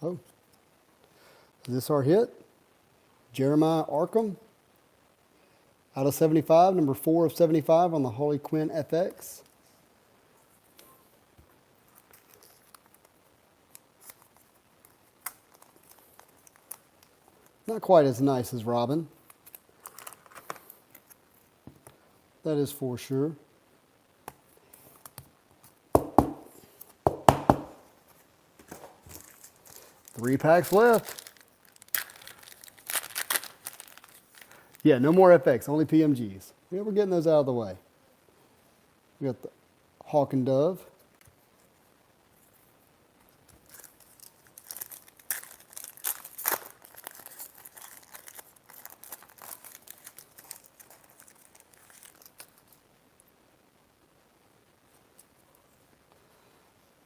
Oh, is this our hit? Jeremiah Arkham. Out of 75, number 4 of 75 on the Harley Quinn FX. Not quite as nice as Robin. That is for sure. Three packs left. Yeah, no more FX, only PMGs. Yeah, we're getting those out of the way. We got the Hawk and Dove.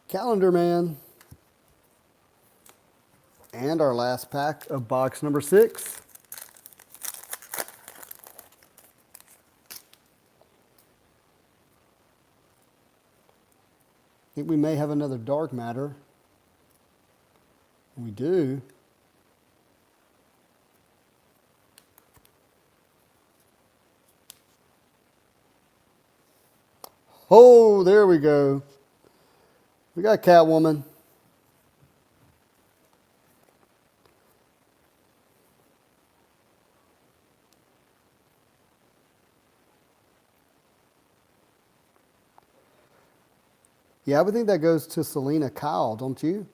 Calendar Man. And our last pack of box number 6. I think we may have another dark matter. We do. Oh, there we go. We got Catwoman. Yeah, I would think that goes to Selena Kyle, don't you?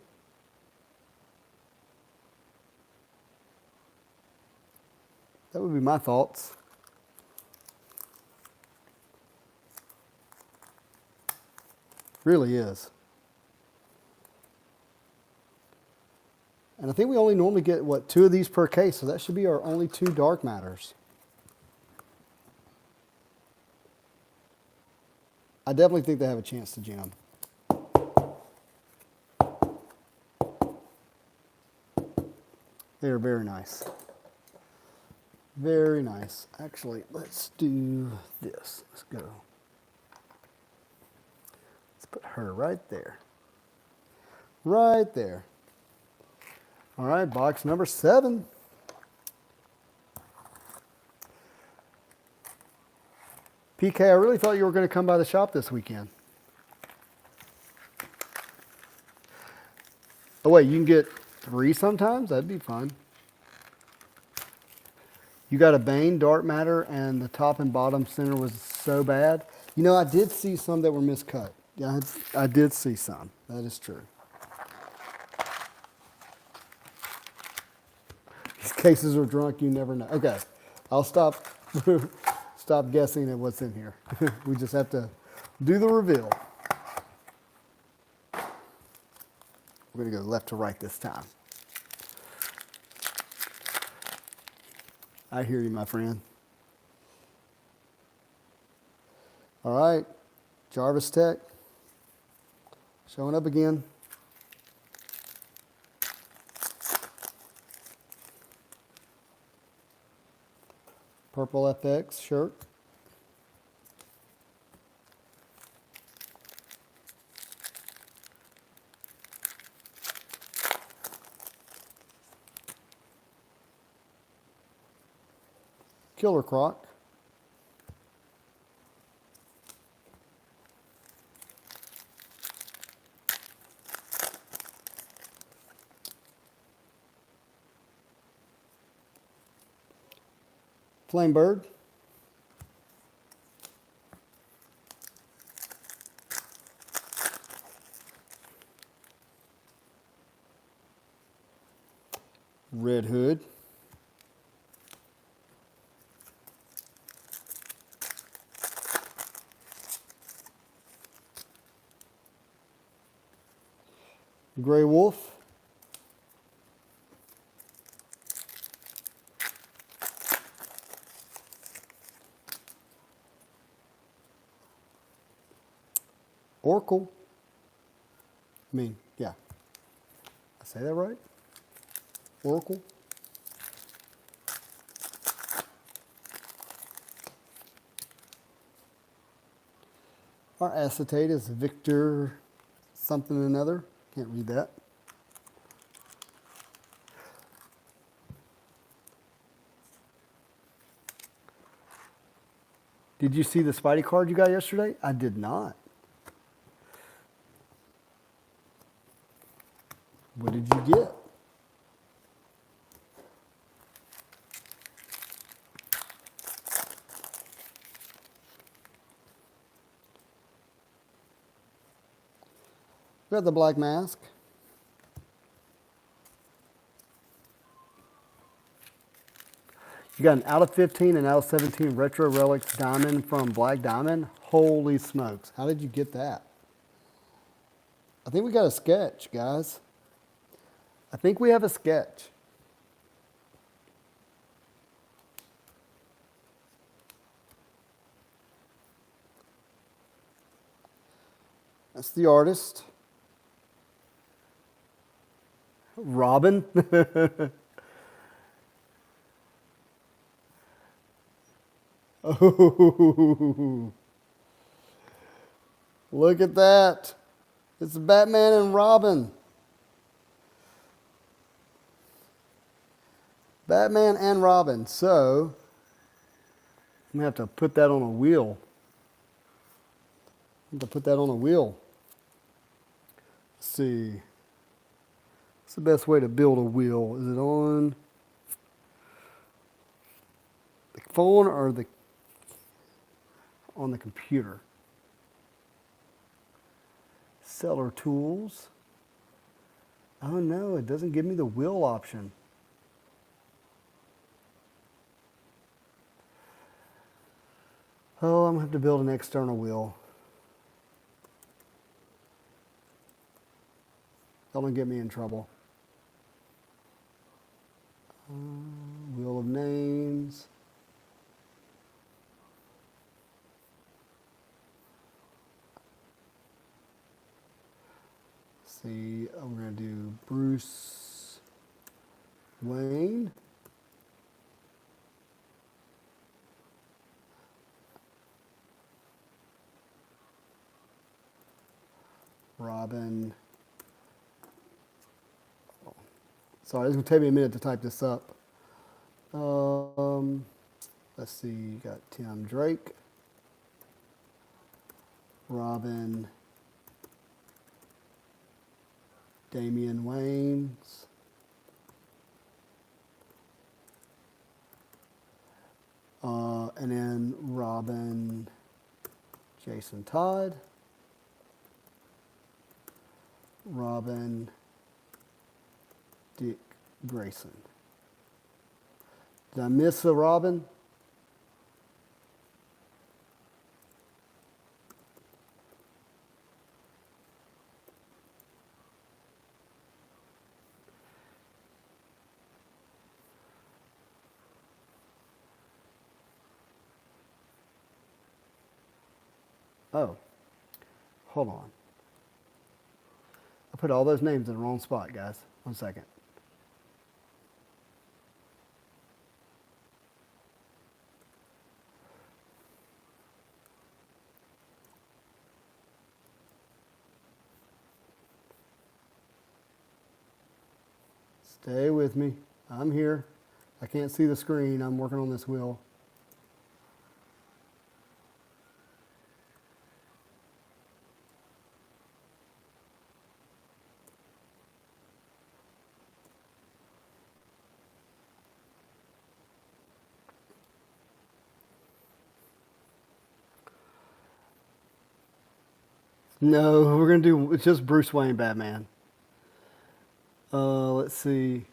That would be my thoughts. Really is. And I think we only normally get, what, 2 of these per case, so that should be our only 2 dark matters. I definitely think they have a chance to jam. They are very nice. Very nice. Actually, let's do this. Let's go. Let's put her right there. Right there. All right, box number 7. PK, I really thought you were going to come by the shop this weekend. Oh, wait, you can get 3 sometimes? That'd be fun. You got a Bane dark matter, and the top and bottom center was so bad. You know, I did see some that were miscut. Yeah, I did see some. That is true. These cases are drunk, you never know. Okay, I'll stop guessing at what's in here. We just have to do the reveal. We're going to go left to right this time. I hear you, my friend. All right, Jarvis Tech. Showing up again. Purple FX shirt. Killer Croc. Flamebird. Red Hood. Gray Wolf. Oracle. Yeah. I say that right? Oracle. Our acetate is Victor something another. Can't read that. Did you see the Spidey card you got yesterday? I did not. What did you get? We got the Black Mask. You got an out of 15 and out of 17 Retro Relics Diamond from Black Diamond. Holy smokes. How did you get that? I think we got a sketch, guys. I think we have a sketch. That's the artist. Robin. Oh, look at that. It's Batman and Robin. Batman and Robin. So, I'm going to have to put that on a wheel. I'm going to put that on a wheel. Let's see. What's the best way to build a wheel? Is it on the phone or on the computer? Seller tools. Oh no, it doesn't give me the wheel option. Oh, I'm gonna have to build an external wheel. Don't get me in trouble. Wheel of names. See, I'm going to do Bruce Wayne. Robin. Sorry, it's going to take me a minute to type this up. Let's see, you got Tim Drake, Robin, Damian Wayans, and then Robin, Jason Todd, Robin, Dick Grayson. Did I miss a Robin? Oh, hold on. I put all those names in the wrong spot, guys. 1 second. Stay with me. I'm here. I can't see the screen. I'm working on this wheel. No, we're going to do, it's just Bruce Wayne Batman. Let's see.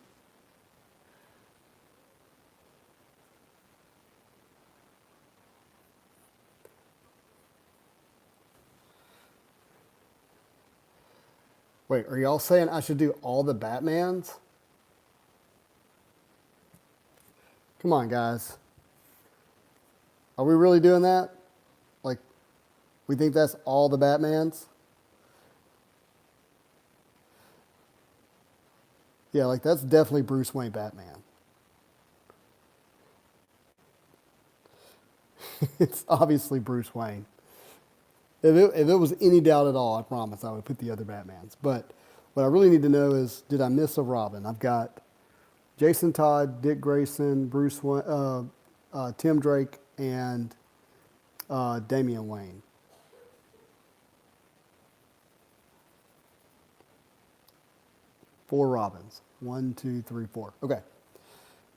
Wait, are y'all saying I should do all the Batmans? Come on, guys. Are we really doing that? Like, we think that's all the Batmans? Yeah, like that's definitely Bruce Wayne Batman. It's obviously Bruce Wayne. If it was any doubt at all, I promise I would put the other Batmans. But what I really need to know is, did I miss a Robin? I've got Jason Todd, Dick Grayson, Bruce Wayne, Tim Drake, and Damian Wayne. Four Robins. 1, 2, 3, 4. Okay.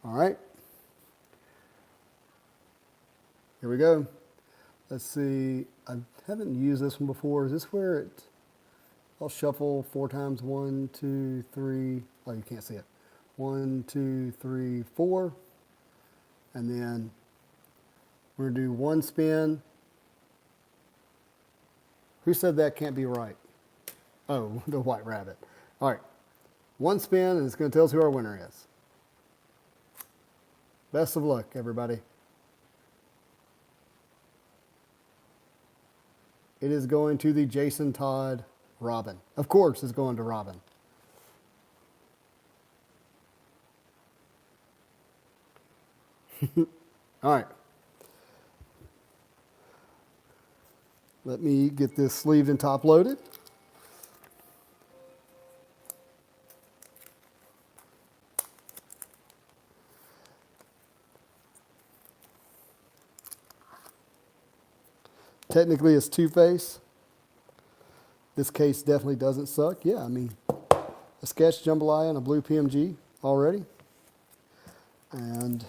All right. Here we go. Let's see. I haven't used this one before. Is this where I'll shuffle 4 times? 1, 2, 3. Oh, you can't see it. 1, 2, 3, 4. And then we're going to do 1 spin. Who said that can't be right? Oh, the White Rabbit. All right. 1 spin, and it's going to tell us who our winner is. Best of luck, everybody. It is going to the Jason Todd Robin. Of course, it's going to Robin. All right. Let me get this sleeved and top loaded. Technically, it's two-face. This case definitely doesn't suck. Yeah, I mean, a sketch jambalaya and a blue PMG already. And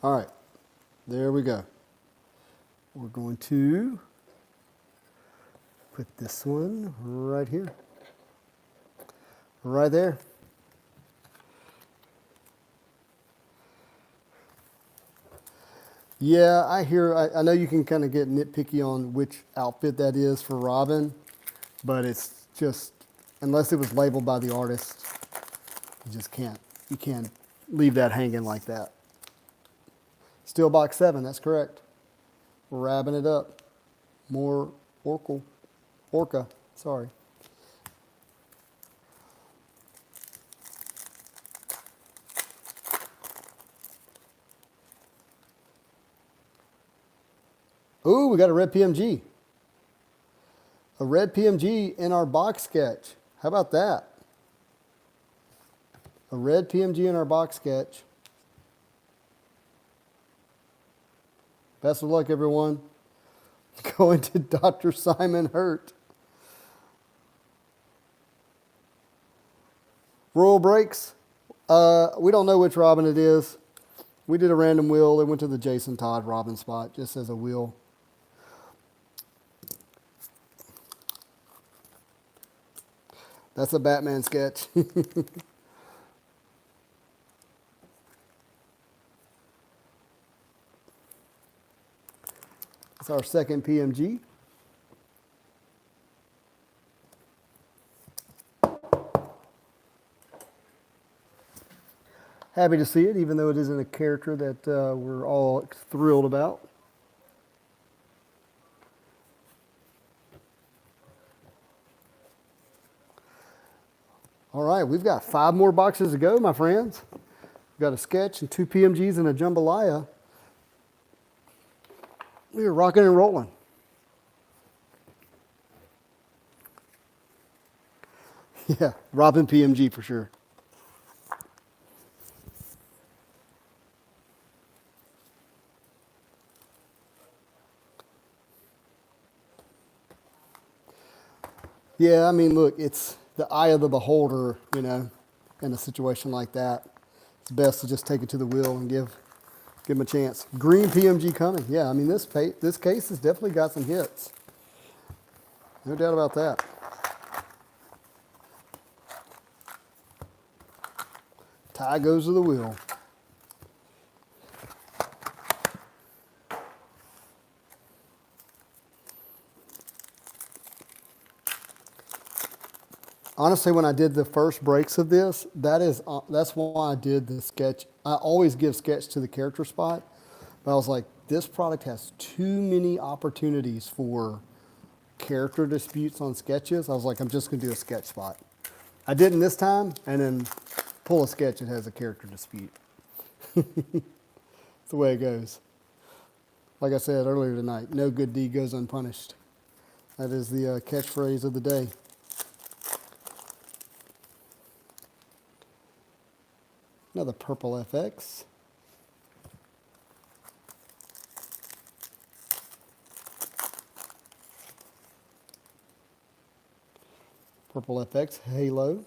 all right, there we go. We're going to put this one right here, right there. Yeah, I know you can kind of get nitpicky on which outfit that is for Robin, but it's just, unless it was labeled by the artist, you can't leave that hanging like that. Steel box 7, that's correct. We're wrapping it up. More orca, sorry. Ooh, we got a red PMG. A red PMG in our box sketch. How about that? A red PMG in our box sketch. Best of luck, everyone. Going to Dr. Simon Hurt. Royal Breaks. We don't know which Robin it is. We did a random wheel. It went to the Jason Todd Robin spot, just as a wheel. That's a Batman sketch. It's our second PMG. Happy to see it, even though it isn't a character that we're all thrilled about. All right, we've got 5 more boxes to go, my friends. We've got a sketch and 2 PMGs and a jambalaya. We are rocking and rolling. Yeah, Robin PMG for sure. Yeah, I mean, look, it's the eye of the beholder, you know, in a situation like that. It's best to just take it to the wheel and give them a chance. Green PMG coming. Yeah, I mean, this case has definitely got some hits. No doubt about that. Tie goes to the wheel. Honestly, when I did the first breaks of this, that's why I did the sketch. I always give sketch to the character spot, but I was like, this product has too many opportunities for character disputes on sketches. I was like, I'm just going to do a sketch spot. I didn't this time, and then pull a sketch that has a character dispute. It's the way it goes. Like I said earlier tonight, no good deed goes unpunished. That is the catchphrase of the day. Another purple FX. Purple FX Halo.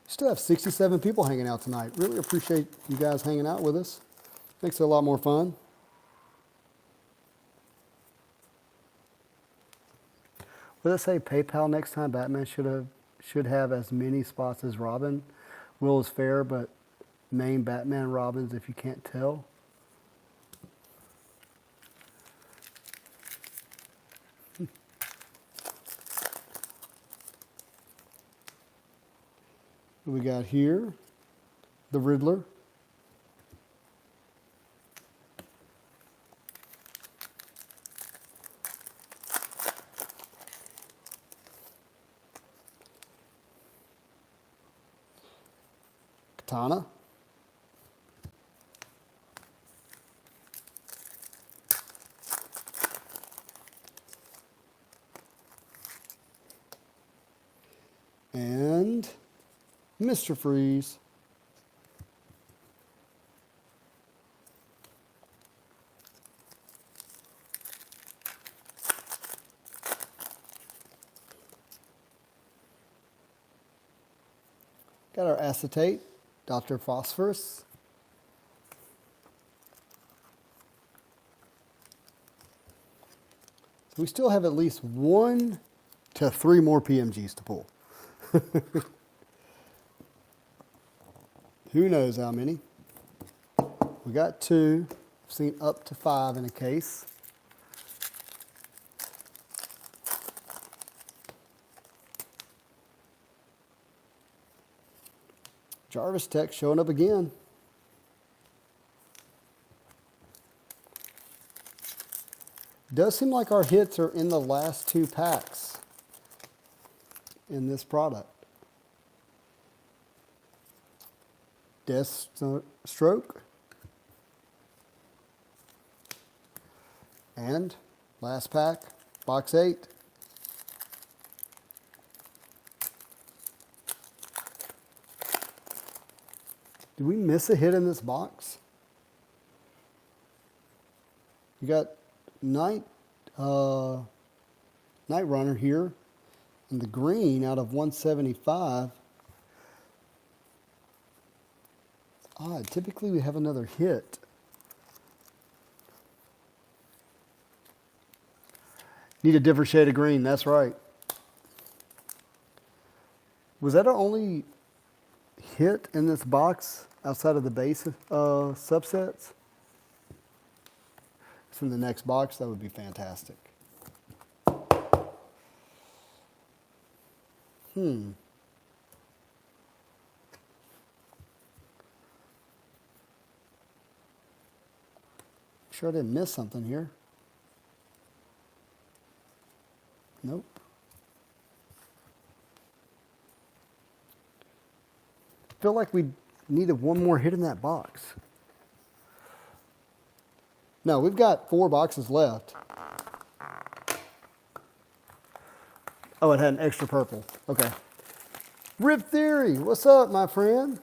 Still have 67 people hanging out tonight. Really appreciate you guys hanging out with us. Makes it a lot more fun. Will it say PayPal next time? Batman should have as many spots as Robin. Will is fair, but name Batman Robins if you can't tell. What we got here? The Riddler. Katana. And Mr. Freeze. Got our acetate, Dr. Phosphorus. So we still have at least 1 to 3 more PMGs to pull. Who knows how many? We got 2. I've seen up to 5 in a case. Jarvis Tech showing up again. Does seem like our hits are in the last 2 packs in this product. Deathstroke. And last pack, box 8. Did we miss a hit in this box? You got Night Runner here in the green out of 175. Odd. Typically we have another hit. Need a different shade of green. That's right. Was that our only hit in this box outside of the base subsets? From the next box, that would be fantastic. Sure I didn't miss something here. Nope. Feel like we needed 1 more hit in that box. No, we've got 4 boxes left. Oh, it had an extra purple. Okay. Rip Theory, what's up, my friend?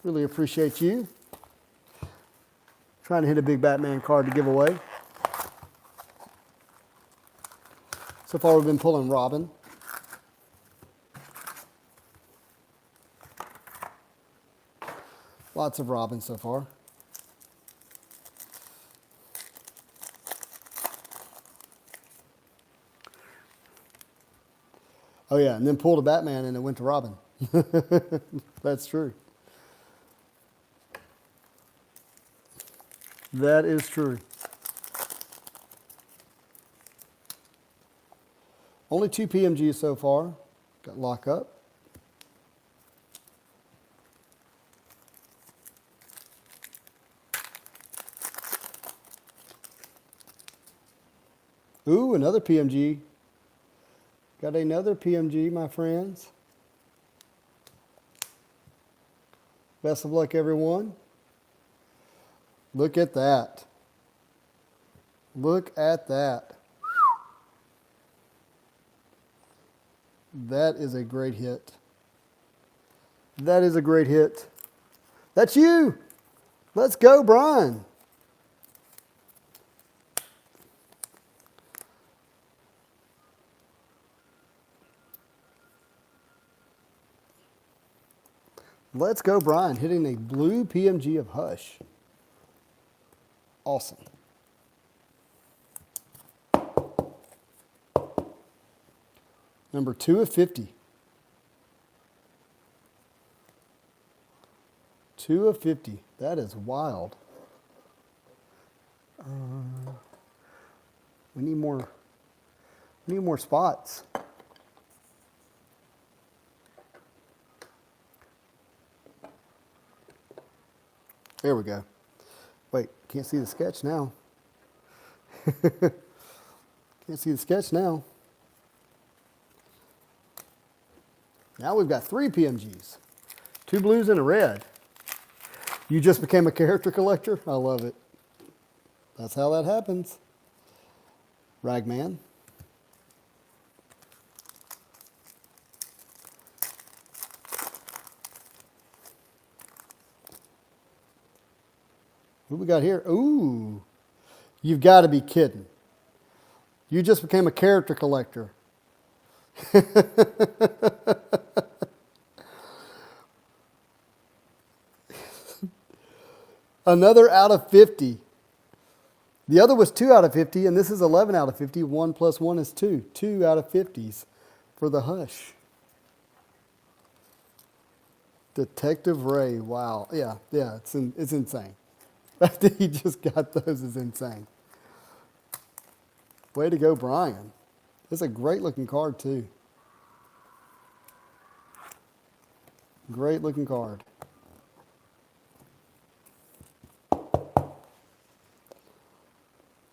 Really appreciate you. Trying to hit a big Batman card to give away. So far we've been pulling Robin. Lots of Robin so far. Oh yeah, and then pulled a Batman and it went to Robin. That's true. That is true. Only 2 PMGs so far. Got Lock Up. Ooh, another PMG. Got another PMG, my friends. Best of luck, everyone. Look at that. Look at that. That is a great hit. That is a great hit. That's you. Let's go, Brian. Let's go, Brian, hitting a blue PMG of Hush. Awesome. Number 2 of 50. 2 of 50. That is wild. We need more spots. There we go. Wait, can't see the sketch now. Can't see the sketch now. Now we've got 3 PMGs. 2 blues and a red. You just became a character collector? I love it. That's how that happens. Ragman. What we got here? Ooh. You've got to be kidding. You just became a character collector. Another out of 50. The other was 2 out of 50, and this is 11 out of 50. 1 plus 1 is 2. 2 out of 50s for the Hush. Detective Ray. Wow. Yeah, it's insane. That he just got those is insane. Way to go, Brian. It's a great looking card, too. Great looking card.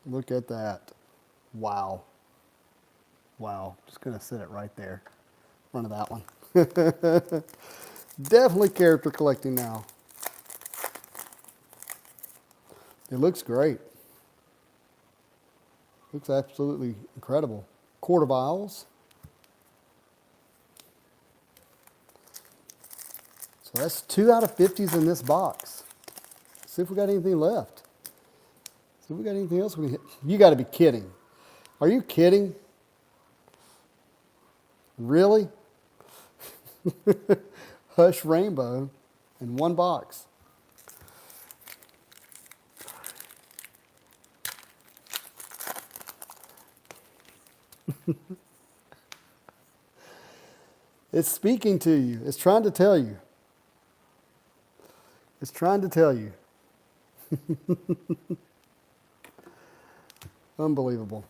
Look at that. Wow. Wow. Just going to sit it right there in front of that one. Definitely character collecting now. It looks great. Looks absolutely incredible. Court of Owls. So that's 2 out of 50s in this box. See if we got anything left. See if we got anything else we can hit. You got to be kidding. Are you kidding? Really? Hush Rainbow in 1 box. It's speaking to you. It's trying to tell you. It's trying to tell you. Unbelievable.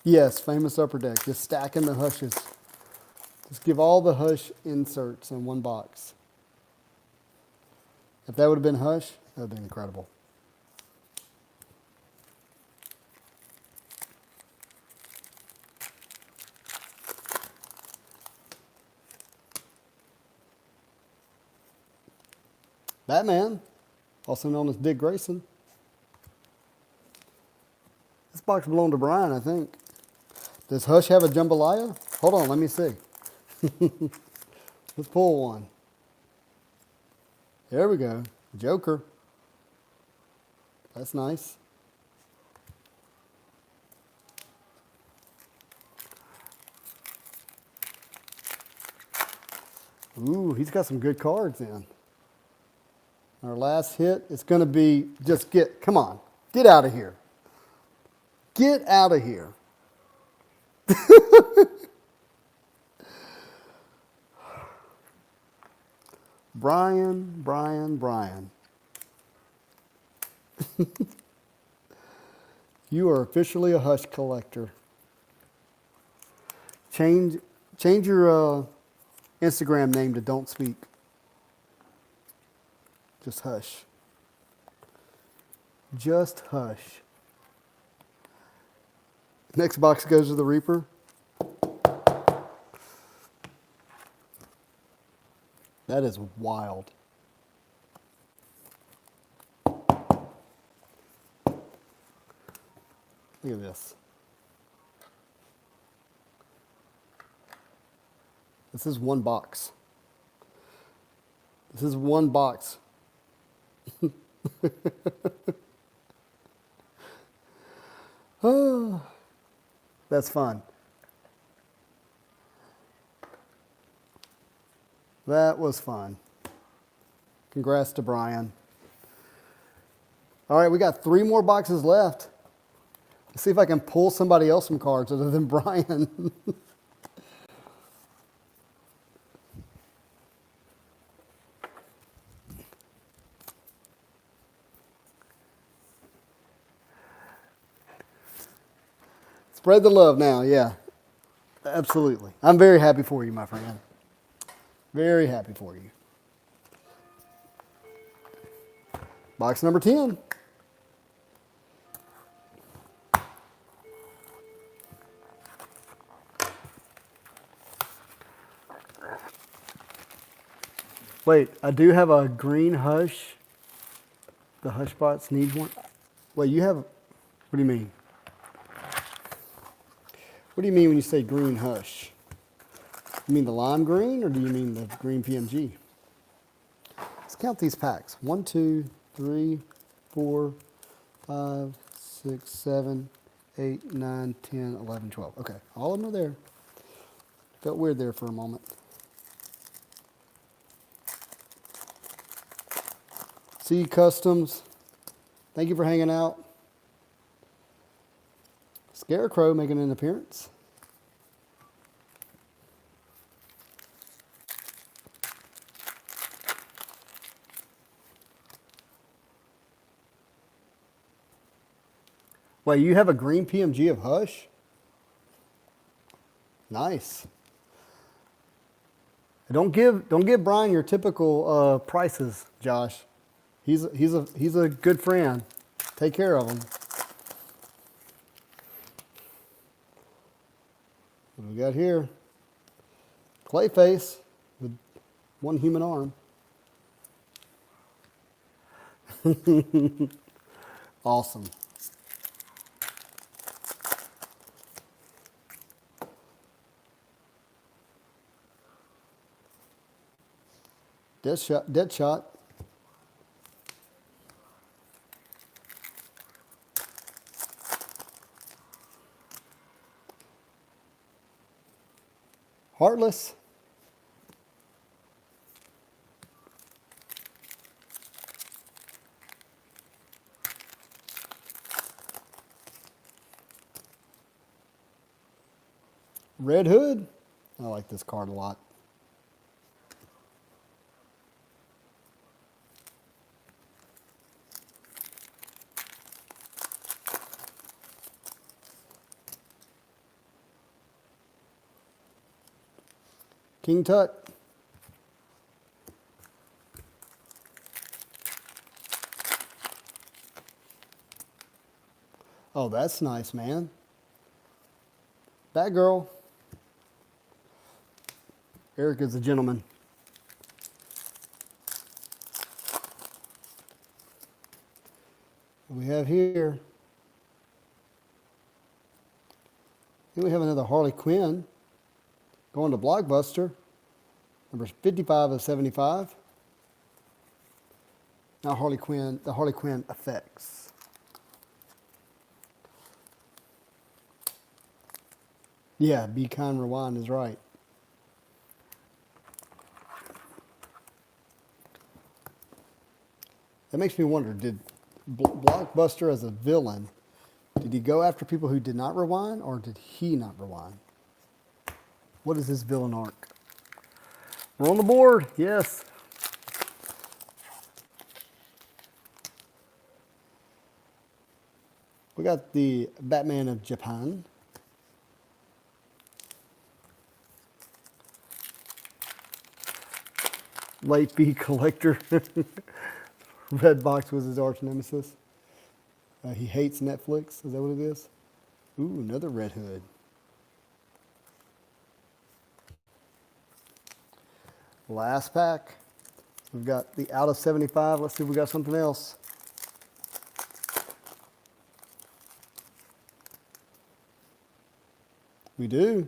Yes, famous upper deck. Just stacking the Hushes. Just give all the Hush inserts in 1 box. If that would have been Hush, that would have been incredible. Batman, also known as Dick Grayson. This box belonged to Brian, I think. Does Hush have a jambalaya? Hold on, let me see. Let's pull one. There we go. Joker. That's nice. Ooh, he's got some good cards in. Our last hit is going to be come on, get out of here. Get out of here. Brian. You are officially a Hush collector. Change your Instagram name to Don't Speak. Just Hush. Just Hush. Next box goes to the Reaper. That is wild. Look at this. This is 1 box. This is 1 box. Oh, that's fun. That was fun. Congrats to Brian. All right, we got 3 more boxes left. Let's see if I can pull somebody else some cards other than Brian. Spread the love now, yeah. Absolutely. I'm very happy for you, my friend. Very happy for you. Box number 10. Wait, I do have a green Hush. The Hush Spots needs one. Wait, you have, what do you mean? What do you mean when you say green Hush? You mean the lime green or do you mean the green PMG? Let's count these packs. 1, 2, 3, 4, 5, 6, 7, 8, 9, 10, 11, 12. Okay, all of them are there. Felt weird there for a moment. C Customs, thank you for hanging out. Scarecrow making an appearance. Wait, you have a green PMG of Hush? Nice. Don't give Brian your typical prices, Josh. He's a good friend. Take care of him. What do we got here? Clayface with one human arm. Awesome. Deadshot. Heartless. Red Hood. I like this card a lot. King Tut. Oh, that's nice, man. Batgirl. Eric is a gentleman. What we have here. Then we have another Harley Quinn. Going to Blockbuster, number 55 of 75. Now Harley Quinn, the Harley Quinn effects. Yeah, Be Kind Rewind is right. That makes me wonder, did Blockbuster as a villain, did he go after people who did not rewind or did he not rewind? What is his villain arc? We're on the board, yes. We got the Batman of Japan. Late fee collector. Redbox was his arch nemesis. He hates Netflix. Is that what it is? Ooh, another Red Hood. Last pack. We've got the out of 75. Let's see if we got something else. We do.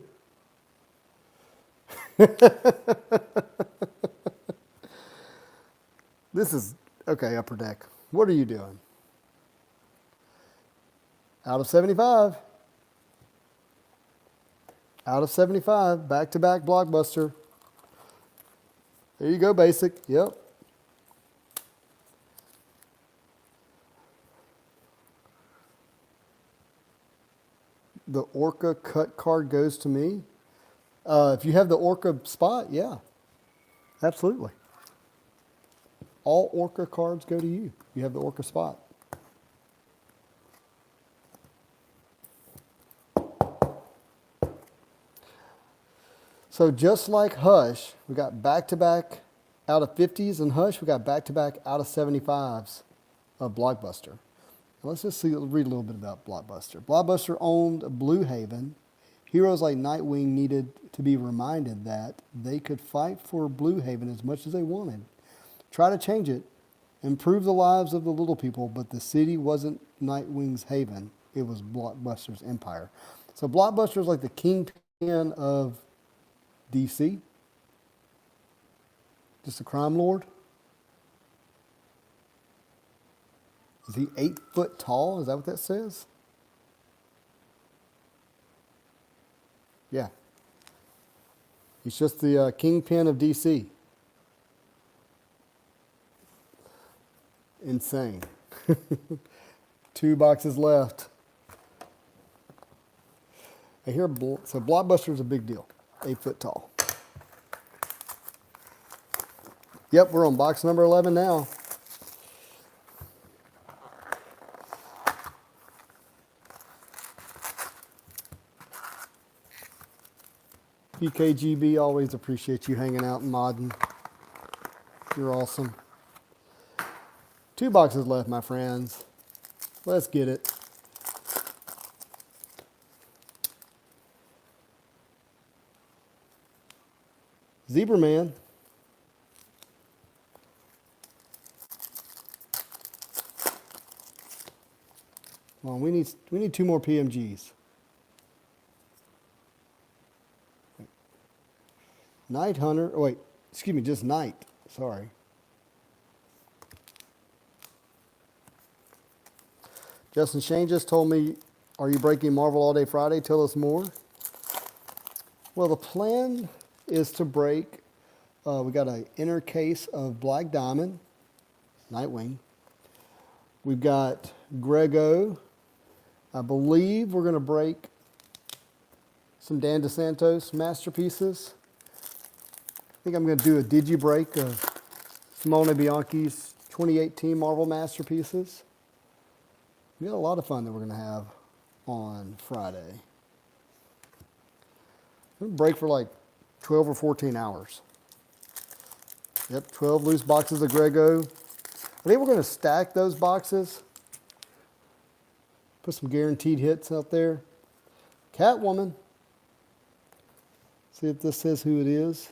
This is, okay, Upper Deck. What are you doing? Out of 75. Out of 75. Back-to-back Blockbuster. There you go, basic. Yep. The Orca cut card goes to me. If you have the Orca spot, yeah. Absolutely. All Orca cards go to you. You have the Orca spot. So just like Hush, we got back-to-back out of 50s, and Hush, we got back-to-back out of 75s. of Blockbuster. Now let's just read a little bit about Blockbuster. Blockbuster owned Blue Haven. Heroes like Nightwing needed to be reminded that they could fight for Blue Haven as much as they wanted, try to change it, improve the lives of the little people, but the city wasn't Nightwing's haven. It was Blockbuster's empire. So Blockbuster is like the kingpin of DC. Just a crime lord. Is he 8 foot tall? Is that what that says? Yeah. He's just the kingpin of DC. Insane. 2 boxes left. I hear so Blockbuster is a big deal. 8 foot tall. Yep, we're on box number 11 now. PKGB, always appreciate you hanging out and modding. You're awesome. 2 boxes left, my friends. Let's get it. Zebra Man. Come on, we need 2 more PMGs. Night Hunter. Oh, wait, excuse me, just Night. Sorry. Justin Shane just told me, are you breaking Marvel All Day Friday? Tell us more. Well, the plan is to break, we got an inner case of Black Diamond, Nightwing. We've got Grego. I believe we're going to break some Dan DeSantos masterpieces. I think I'm going to do a digi-break of Simone Bianchi's 2018 Marvel masterpieces. We got a lot of fun that we're going to have on Friday. We're going to break for like 12 or 14 hours. Yep, 12 loose boxes of Grego. I think we're going to stack those boxes. Put some guaranteed hits out there. Catwoman. See if this says who it is.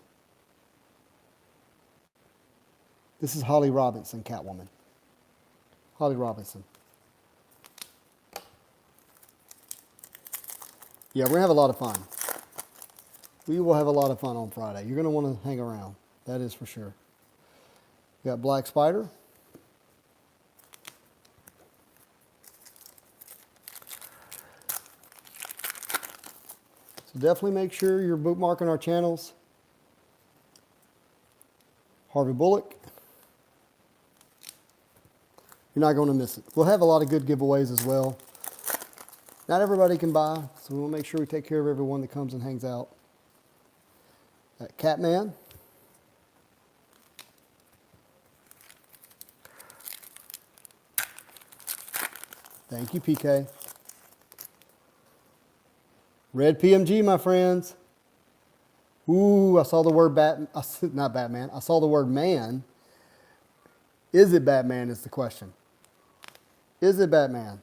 This is Holly Robinson, Catwoman. Holly Robinson. Yeah, we're going to have a lot of fun. We will have a lot of fun on Friday. You're going to want to hang around. That is for sure. We got Black Spider. So definitely make sure you're bookmarking our channels. Harvey Bullock. You're not going to miss it. We'll have a lot of good giveaways as well. Not everybody can buy, so we'll make sure we take care of everyone that comes and hangs out. Catman. Thank you, PK. Red PMG, my friends. Ooh, I saw the word not Batman. I saw the word man. Is it Batman is the question. Is it Batman?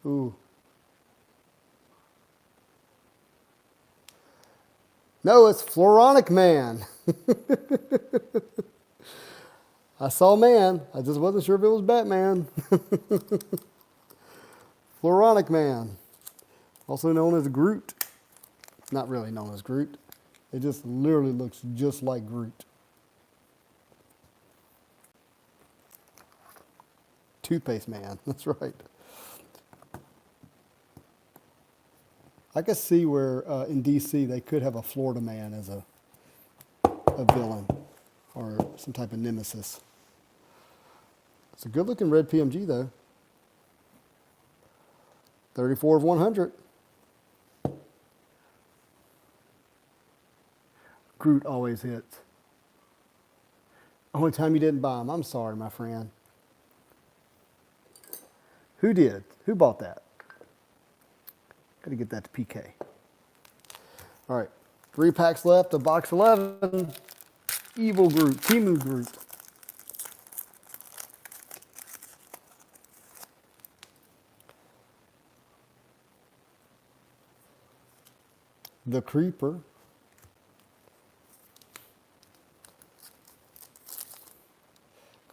Ooh. No, it's Floronic Man. I saw man. I just wasn't sure if it was Batman. Floronic Man. Also known as Groot. Not really known as Groot. It just literally looks just like Groot. Toothpaste Man. That's right. I could see where in DC they could have a Florida Man as a villain or some type of nemesis. It's a good looking red PMG though. 34 of 100. Groot always hits. Only time you didn't buy them. I'm sorry, my friend. Who did? Who bought that? Got to get that to PK. All right, 3 packs left of box 11. Evil Groot, Timu Groot. The Creeper.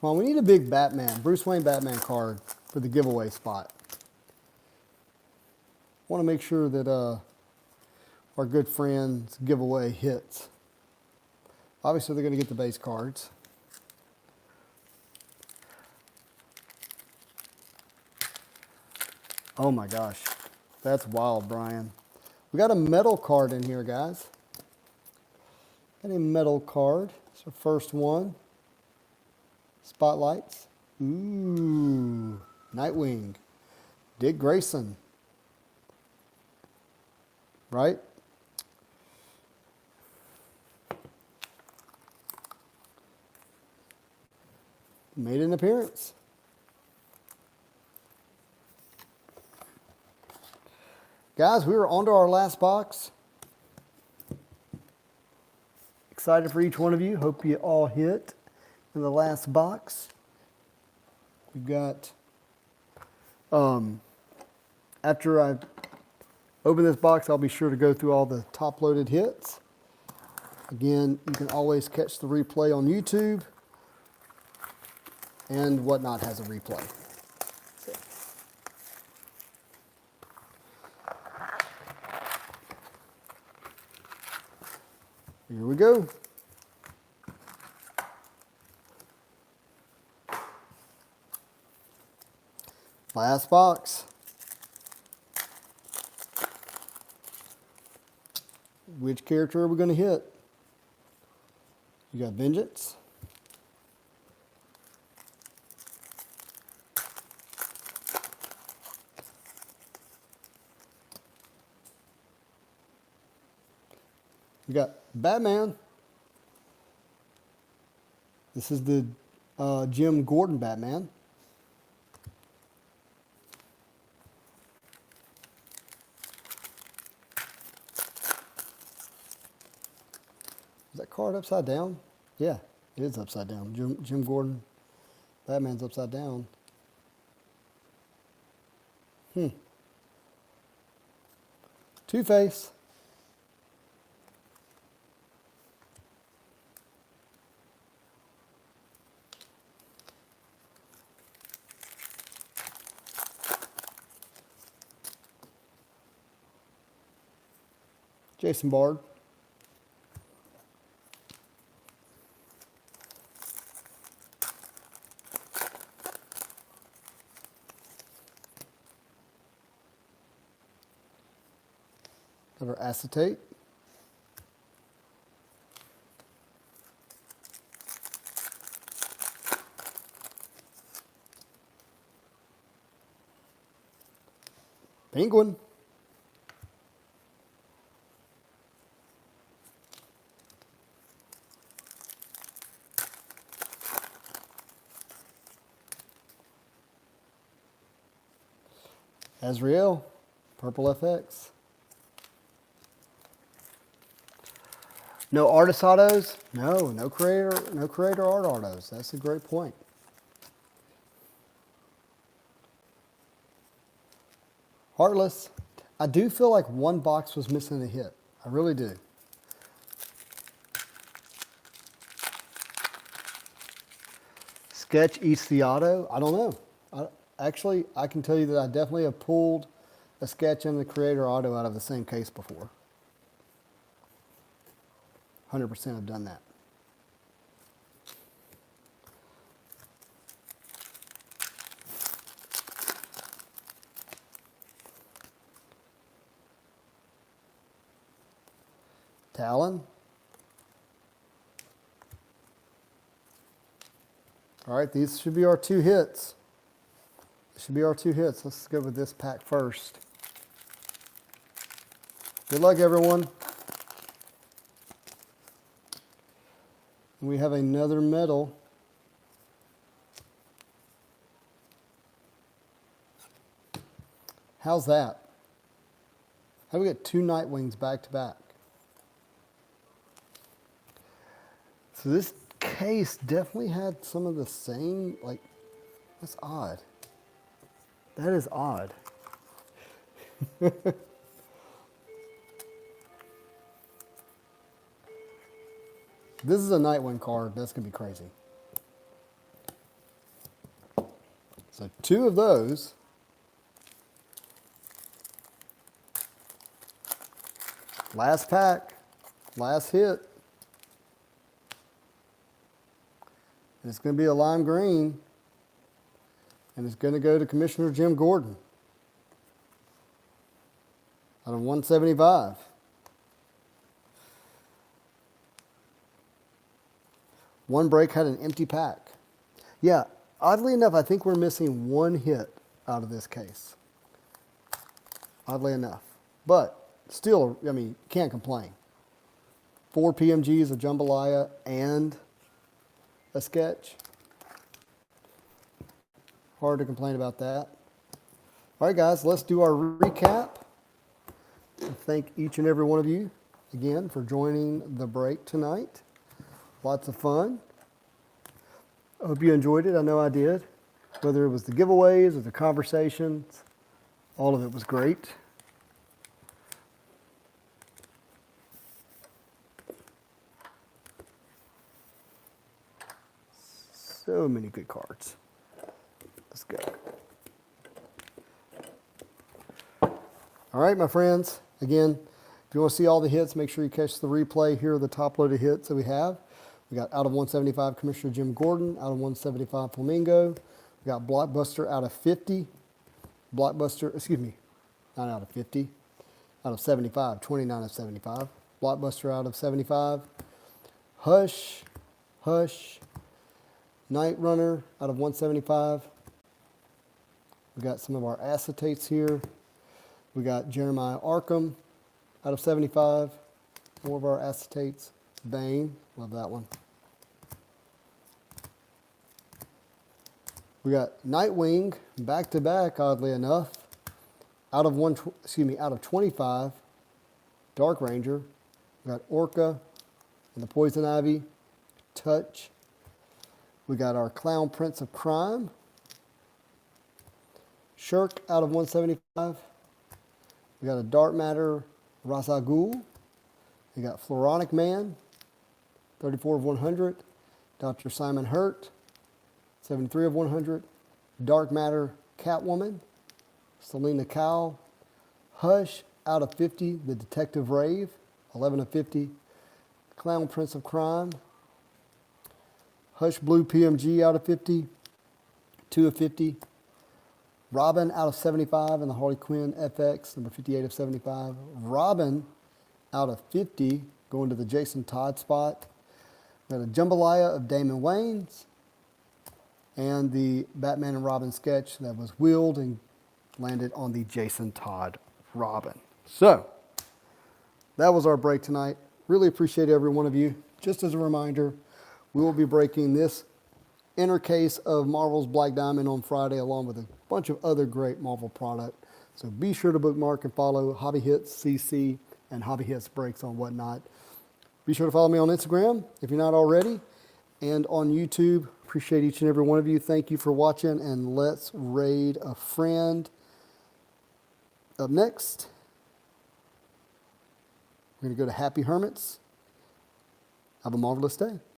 Come on, we need a big Batman, Bruce Wayne Batman card for the giveaway spot. Want to make sure that our good friends giveaway hits. Obviously, they're going to get the base cards. Oh my gosh, that's wild, Brian. We got a metal card in here, guys. Got a metal card. It's our first one. Spotlights. Ooh, Nightwing. Dick Grayson. Right? Made an appearance. Guys, we are on to our last box. Excited for each one of you. Hope you all hit in the last box. We've got, after I open this box, I'll be sure to go through all the top-loaded hits. Again, you can always catch the replay on YouTube, and Whatnot has a replay. Here we go. Last box. Which character are we going to hit? You got Vengeance. You got Batman. This is the Jim Gordon Batman. Is that card upside down? Yeah, it is upside down. Jim Gordon Batman's upside down. Two-Face. Jason Bard. Got our acetate. Penguin. Azrael, Purple FX. No artist autos? No creator art autos. That's a great point. Heartless. I do feel like one box was missing a hit. I really do. Sketch eats the auto? I don't know. Actually, I can tell you that I definitely have pulled a Sketch and the Creator Auto out of the same case before. 100% have done that. Talon. All right, these should be our two hits. Should be our two hits. Let's go with this pack first. Good luck, everyone. We have another medal. How's that? How do we get two Nightwings back to back? So this case definitely had some of the same, like, that's odd. That is odd. This is a Nightwing card. That's going to be crazy. So 2 of those. Last pack. Last hit. And it's going to be a lime green. And it's going to go to Commissioner Jim Gordon. Out of 175. One break had an empty pack. Yeah, oddly enough, I think we're missing 1 hit out of this case. Oddly enough. But still, I mean, can't complain. 4 PMGs, a jambalaya, and a sketch. Hard to complain about that. All right, guys, let's do our recap. Thank each and every one of you again for joining the break tonight. Lots of fun. I hope you enjoyed it. I know I did. Whether it was the giveaways or the conversations, all of it was great. So many good cards. Let's go. All right, my friends. Again, if you want to see all the hits, make sure you catch the replay. Here are the top loaded hits that we have. We got out of 175 Commissioner Jim Gordon, out of 175 Flamingo. We got Blockbuster out of 50. Blockbuster, excuse me, not out of 50, out of 75, 29 of 75. Blockbuster out of 75. Hush, Hush, Night Runner out of 175. We got some of our acetates here. We got Jeremiah Arkham out of 75. More of our acetates. Bane, love that one. We got Nightwing back to back, oddly enough. Out of 25. Dark Ranger. We got Orca and the Poison Ivy. Touch. We got our Clown Prince of Crime. Shirk out of 175. We got a Dark Matter Ra's al Ghul. We got Floronic Man, 34 of 100. Dr. Simon Hurt, 73 of 100. Dark Matter Catwoman. Selena Kyle. Hush out of 50. The Detective Rave, 11 of 50. Clown Prince of Crime. Hush Blue PMG out of 50. 2 of 50. Robin out of 75 and the Harley Quinn FX, number 58 of 75. Robin out of 50, going to the Jason Todd spot. We got a jambalaya of Damon Wayans and the Batman and Robin sketch that was wheeled and landed on the Jason Todd Robin. So, that was our break tonight. Really appreciate every one of you. Just as a reminder, we will be breaking this inner case of Marvel's Black Diamond on Friday, along with a bunch of other great Marvel product. So be sure to bookmark and follow Hobby Hits CC and Hobby Hits Breaks on Whatnot. Be sure to follow me on Instagram if you're not already, and on YouTube. Appreciate each and every one of you. Thank you for watching, and let's raid a friend. Up next, we're going to go to Happy Hermits. Have a marvelous day.